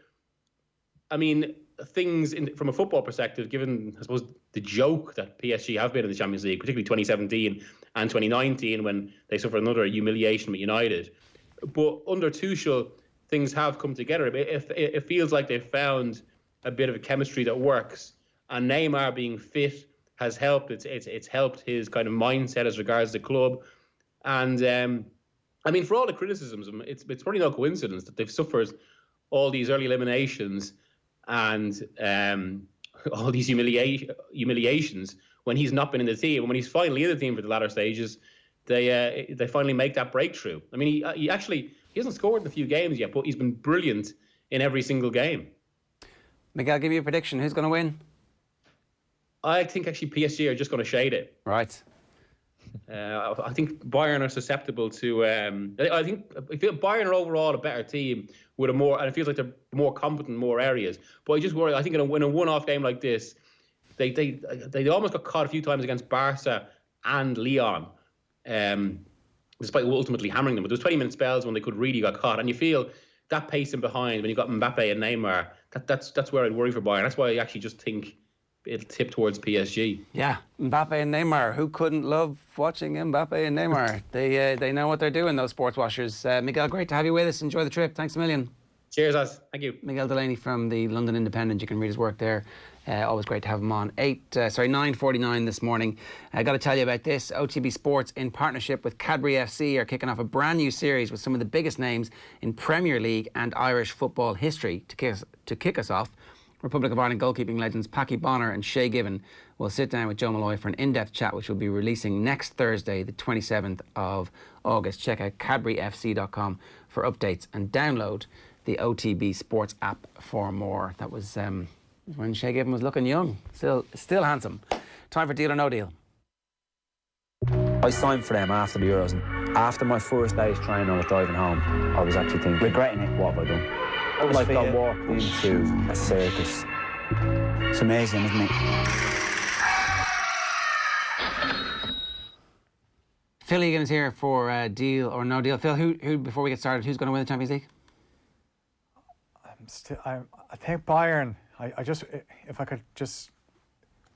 things from a football perspective, given, I suppose, the joke that PSG have been in the Champions League, particularly 2017 and 2019 when they suffered another humiliation with United. But under Tuchel, things have come together. It feels like they've found a bit of a chemistry that works, and Neymar being fit has helped. It's helped his kind of mindset as regards the club. And for all the criticisms, it's probably no coincidence that they've suffered all these early eliminations and all these humiliations when he's not been in the team. And when he's finally in the team for the latter stages, they finally make that breakthrough. He hasn't scored in a few games yet, but he's been brilliant in every single game. Miguel, give you a prediction. Who's going to win? I think actually PSG are just going to shade it. Right. I think Bayern are susceptible to. I feel Bayern are overall a better team with and it feels like they're more competent in more areas. But I just worry. I think in a one-off game like this, they almost got caught a few times against Barca and Lyon, despite ultimately hammering them. But there was 20-minute spells when they could really got caught, and you feel that pacing behind when you got Mbappe and Neymar. That's where I'd worry for Bayern. That's why I actually just think it'll tip towards PSG. Yeah, Mbappe and Neymar. Who couldn't love watching Mbappe and Neymar? They know what they're doing, those sports washers. Miguel, great to have you with us. Enjoy the trip. Thanks a million. Cheers, us. Thank you. Miguel Delaney from the London Independent. You can read his work there. Always great to have him on. 9:49 this morning. I got to tell you about this. OTB Sports, in partnership with Carbery FC, are kicking off a brand new series with some of the biggest names in Premier League and Irish football history. To kick us off, Republic of Ireland goalkeeping legends Packy Bonner and Shay Given will sit down with Joe Malloy for an in-depth chat, which will be releasing next Thursday, the 27th of August. Check out cadburyfc.com for updates and download the OTB Sports app for more. That was when Shay Given was looking young, still handsome. Time for Deal or No Deal. I signed for them after the Euros, and after my first day's training, I was driving home. I was actually thinking, regretting it. What have I done? Like I walked into a circus. It's amazing, isn't it? Phil Egan is here for Deal or No Deal. Phil, who before we get started, who's going to win the Champions League? I think Bayern. I just, if I could just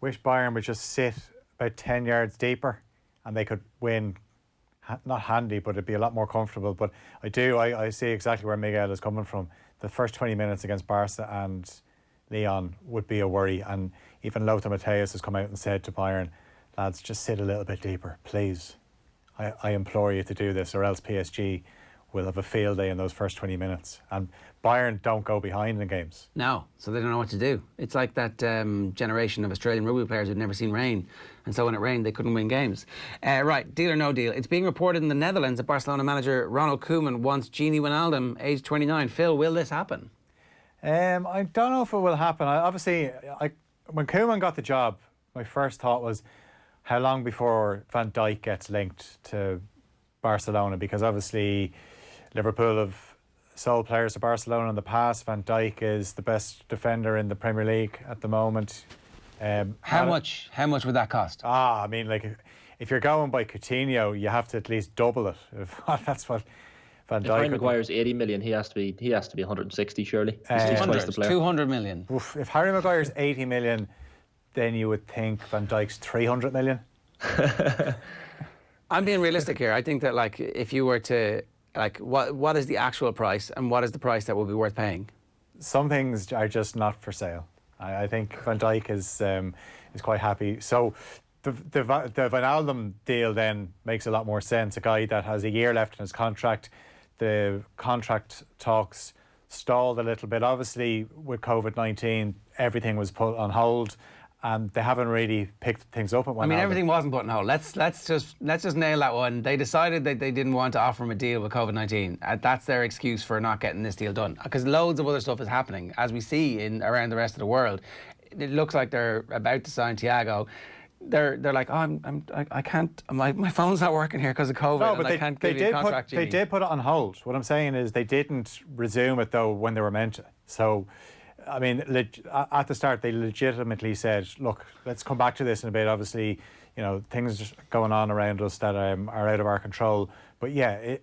wish Bayern would just sit about 10 yards deeper and they could win. Not handy, but it'd be a lot more comfortable. But I see exactly where Miguel is coming from. The first 20 minutes against Barca and Lyon would be a worry. And even Lothar Matthäus has come out and said to Bayern, lads, just sit a little bit deeper, please. I implore you to do this, or else PSG will have a field day in those first 20 minutes. And Bayern don't go behind in games. No, so they don't know what to do. It's like that generation of Australian rugby players who'd never seen rain. And so when it rained, they couldn't win games. Right, Deal or No Deal. It's being reported in the Netherlands that Barcelona manager Ronald Koeman wants Gini Wijnaldum, aged 29. Phil, will this happen? I don't know if it will happen. When Koeman got the job, my first thought was, how long before Van Dijk gets linked to Barcelona? Because obviously Liverpool have sold players to Barcelona in the past. Van Dijk is the best defender in the Premier League at the moment. How much would that cost? I mean, like, if you're going by Coutinho, you have to at least double it. That's what Van Dijk. If Harry Maguire's 80 million, he has to be 160 surely. He's twice the player. 200 million. Oof, if Harry Maguire's 80 million, then you would think Van Dijk's 300 million. I'm being realistic here. I think that, like, if you were to, like, what is the actual price and what is the price that would be worth paying? Some things are just not for sale. I think Van Dijk is quite happy. So the Wijnaldum deal then makes a lot more sense. A guy that has a year left in his contract. The contract talks stalled a little bit. Obviously, with COVID-19, everything was put on hold, and they haven't really picked things up at one. I mean, everything wasn't put on hold. Let's just nail that one. They decided that they didn't want to offer him a deal with COVID-19. That's their excuse for not getting this deal done. Because loads of other stuff is happening, as we see around the rest of the world. It looks like they're about to sign Thiago. They're like, oh, I can't. My phone's not working here because of COVID. No, but I can't give you a contract. They did put it on hold. What I'm saying is they didn't resume it though when they were meant to. So, I mean, at the start, they legitimately said, look, let's come back to this in a bit. Obviously, things going on around us that are out of our control. But yeah,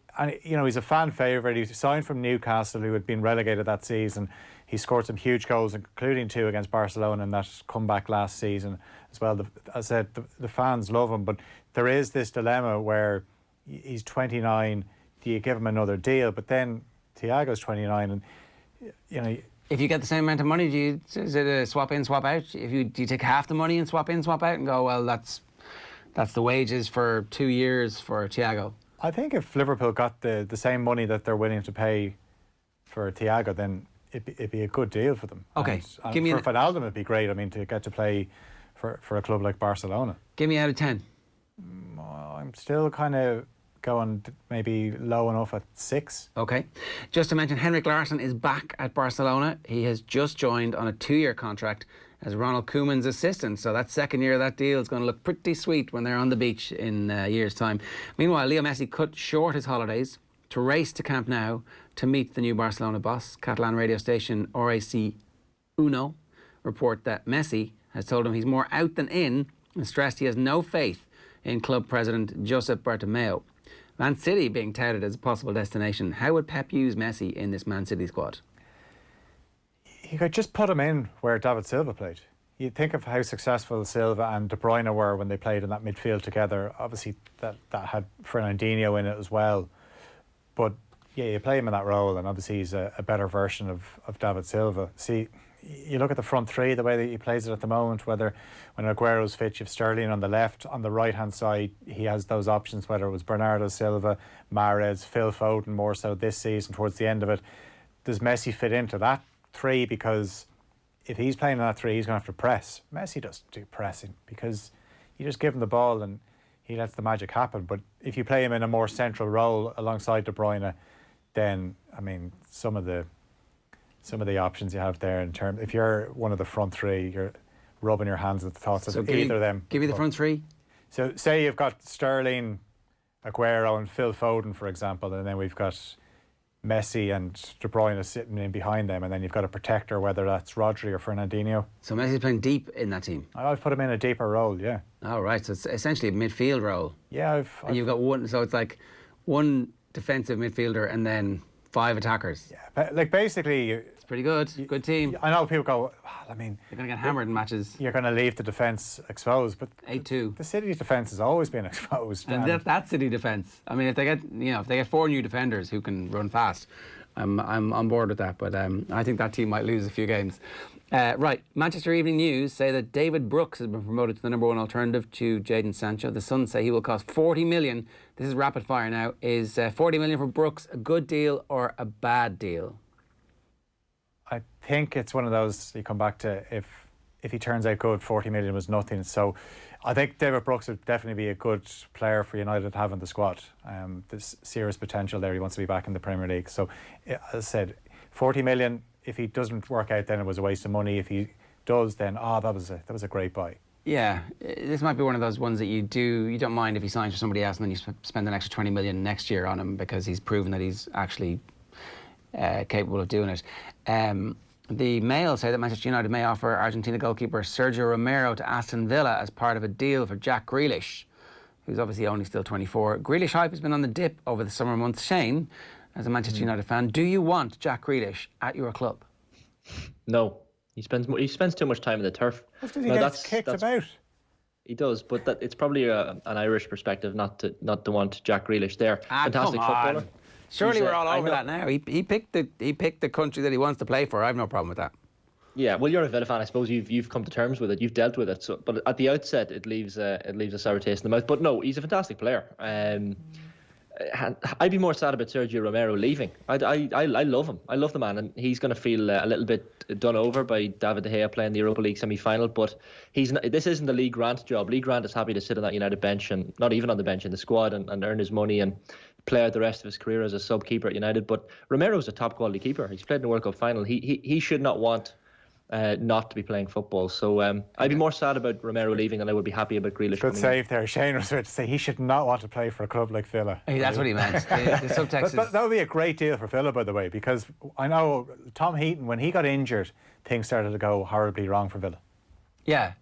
he's a fan favourite. He signed from Newcastle, who had been relegated that season. He scored some huge goals, including 2 against Barcelona in that comeback last season as well. As I said, the fans love him. But there is this dilemma where he's 29. Do you give him another deal? But then Thiago's 29 and, If you get the same amount of money, is it a swap in, swap out? Do you take half the money and swap in, swap out and go, well, that's the wages for 2 years for Thiago? I think if Liverpool got the same money that they're willing to pay for Thiago, then it'd be a good deal for them. Okay. And for Wijnaldum, it'd be great. I mean, to get to play for a club like Barcelona. Give me out of 10. I'm still kind of going maybe low enough at 6. Okay. Just to mention, Henrik Larsson is back at Barcelona. He has just joined on a 2-year contract as Ronald Koeman's assistant. So that second year of that deal is going to look pretty sweet when they're on the beach in a year's time. Meanwhile, Leo Messi cut short his holidays to race to Camp Nou to meet the new Barcelona boss. Catalan radio station RAC Uno report that Messi has told him he's more out than in and stressed he has no faith in club president Josep Bartomeu. Man City being touted as a possible destination. How would Pep use Messi in this Man City squad? You could just put him in where David Silva played. You think of how successful Silva and De Bruyne were when they played in that midfield together. Obviously, that had Fernandinho in it as well. But yeah, you play him in that role, and obviously he's a better version of David Silva. See, you look at the front three, the way that he plays it at the moment, whether when Aguero's fit, you have Sterling on the left, on the right-hand side, he has those options, whether it was Bernardo Silva, Mahrez, Phil Foden more so this season towards the end of it. Does Messi fit into that 3? Because if he's playing on that three, he's going to have to press. Messi doesn't do pressing because you just give him the ball and he lets the magic happen. But if you play him in a more central role alongside De Bruyne, then I mean some of the options you have there in terms, if you're one of the front three, you're rubbing your hands at the thoughts of either of them. Give me the front three. So say you've got Sterling, Aguero and Phil Foden, for example, and then we've got Messi and De Bruyne sitting in behind them, and then you've got a protector, whether that's Rodri or Fernandinho. So Messi's playing deep in that team? I've put him in a deeper role, yeah. Oh, right, so it's essentially a midfield role. Yeah, and you've got one, so it's like one defensive midfielder and then 5 attackers. Yeah, like basically... It's pretty good, good team. I know people go, I mean... They're going to get hammered in matches. You're going to leave the defence exposed, but... 8-2. The City's defence has always been exposed. And that City defence, I mean, if they get 4 new defenders who can run fast, I'm on board with that, but I think that team might lose a few games. Right, Manchester Evening News say that David Brooks has been promoted to the number 1 alternative to Jadon Sancho. The Sun say he will cost 40 million. This is rapid fire now. Is 40 million for Brooks a good deal or a bad deal? I think it's one of those you come back to, if he turns out good, 40 million was nothing. So I think David Brooks would definitely be a good player for United to have in the squad. There's serious potential there. He wants to be back in the Premier League. So as I said, 40 million, if he doesn't work out, then it was a waste of money. If he does, then that was a great buy. Yeah, this might be one of those ones that you don't mind if he signs for somebody else and then you spend an extra 20 million next year on him because he's proven that he's actually capable of doing it. The Mail say that Manchester United may offer Argentina goalkeeper Sergio Romero to Aston Villa as part of a deal for Jack Grealish, who's obviously only still 24. Grealish hype has been on the dip over the summer months. Shane, as a Manchester United fan, do you want Jack Grealish at your club? No. He spends too much time in the turf. He gets kicked about. He does, but it's probably an Irish perspective not to want Jack Grealish there. Fantastic footballer. Surely we're all over that now. He picked the country that he wants to play for. I have no problem with that. Yeah, well, you're a Villa fan. I suppose you've come to terms with it. You've dealt with it. So, but at the outset, it leaves a sour taste in the mouth. But no, he's a fantastic player. I'd be more sad about Sergio Romero leaving. I love him. I love the man, and he's going to feel a little bit done over by David De Gea playing the Europa League semi-final. But this isn't the Lee Grant job. Lee Grant is happy to sit on that United bench, and not even on the bench, in the squad, and earn his money and play out the rest of his career as a sub-keeper at United. But Romero's a top-quality keeper. He's played in the World Cup final. He should not want not to be playing football. So I'd be more sad about Romero leaving than I would be happy about Grealish. Good save there. Shane was about to say he should not want to play for a club like Villa. That's what he meant. The subtext but that would be a great deal for Villa, by the way, because I know Tom Heaton, when he got injured, things started to go horribly wrong for Villa. Yeah,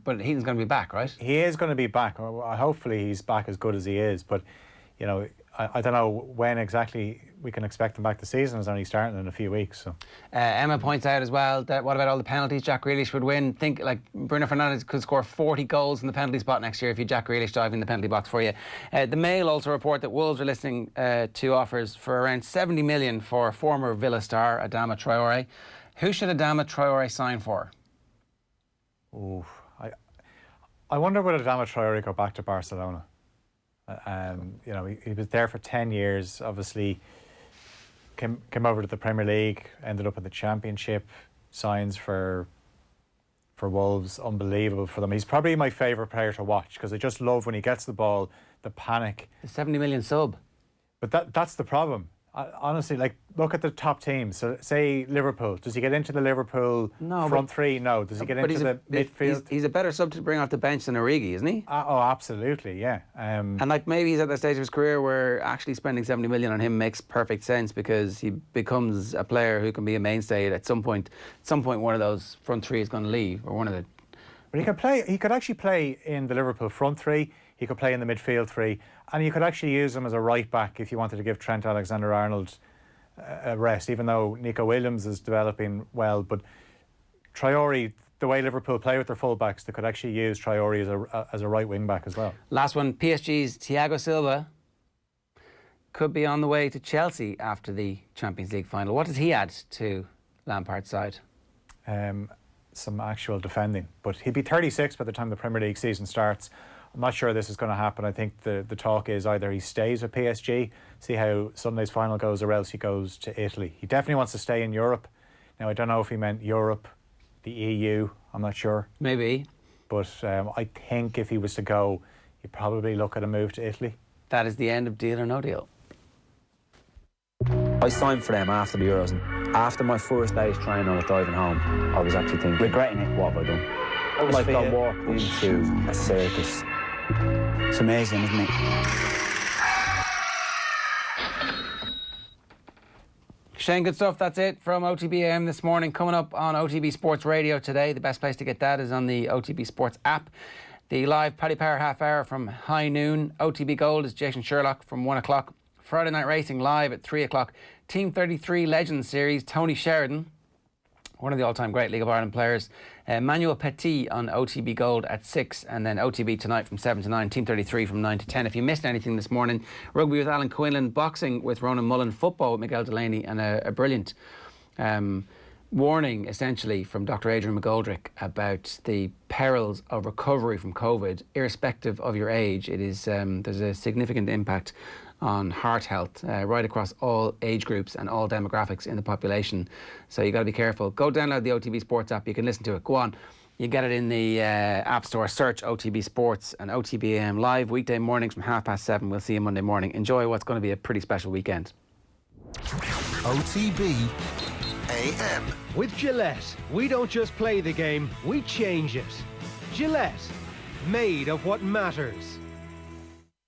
but Heaton's going to be back, right? He is going to be back. Hopefully he's back as good as he is, but you know, I don't know when exactly we can expect him back. The season is only starting in a few weeks. So Emma points out as well that what about all the penalties Jack Grealish would win? Think like Bruno Fernandes could score 40 goals in the penalty spot next year if you Jack Grealish diving in the penalty box for you. The Mail also report that Wolves are listening to offers for around 70 million for former Villa star Adama Traore. Who should Adama Traore sign for? I wonder would Adama Traore go back to Barcelona? You know, he was there for 10 years, obviously came over to the Premier League, ended up in the Championship, signs for Wolves, unbelievable for them. He's probably my favourite player to watch because I just love when he gets the ball, the panic. The 70 million sub. But that's the problem. Honestly, like, look at the top teams. So, say Liverpool. Does he get into the Liverpool front three? No. Does he get into the midfield? He's a better sub to bring off the bench than Origi, isn't he? Oh, absolutely, yeah. And like maybe he's at that stage of his career where actually spending 70 million on him makes perfect sense because he becomes a player who can be a mainstay at some point. At some point, one of those front three is going to leave, or one of the. But he could actually play in the Liverpool front three. He could play in the midfield three, and you could actually use him as a right back if you wanted to give Trent Alexander-Arnold a rest, even though Nico Williams is developing well. But Traore, the way Liverpool play with their full-backs, they could actually use Traore as a right wing-back as well. Last one, PSG's Thiago Silva could be on the way to Chelsea after the Champions League final. What does he add to Lampard's side? Some actual defending, but he'd be 36 by the time the Premier League season starts. I'm not sure this is going to happen. I think the talk is either he stays with PSG, see how Sunday's final goes, or else he goes to Italy. He definitely wants to stay in Europe. Now, I don't know if he meant Europe, the EU. I'm not sure. Maybe. But I think if he was to go, he'd probably look at a move to Italy. That is the end of Deal or No Deal. I signed for them after the Euros, and after my first day's training, I was driving home. I was actually thinking, regretting it, what have I done? Like I walked into a circus. It's amazing, isn't it? Shane, good stuff. That's it from OTB AM this morning. Coming up on OTB Sports Radio today, the best place to get that is on the OTB Sports app. The live Paddy Power half hour from high noon. OTB Gold is Jason Sherlock from 1 o'clock. Friday Night Racing live at 3 o'clock. Team 33 Legends Series, Tony Sheridan, one of the all-time great League of Ireland players. Manuel Petit on OTB Gold at 6, and then OTB tonight from 7 to 9, Team 33 from 9 to 10. If you missed anything this morning, rugby with Alan Quinlan, boxing with Ronan Mullen, football with Miguel Delaney, and a brilliant warning, essentially, from Dr. Adrian McGoldrick about the perils of recovery from COVID, irrespective of your age. It is there's a significant impact on heart health right across all age groups and all demographics in the population. So you got to be careful. Go download the OTB Sports app. You can listen to it. Go on. You get it in the App Store. Search OTB Sports and OTB AM live weekday mornings from 7:30. We'll see you Monday morning. Enjoy what's going to be a pretty special weekend. OTB AM. With Gillette, we don't just play the game, we change it. Gillette, made of what matters.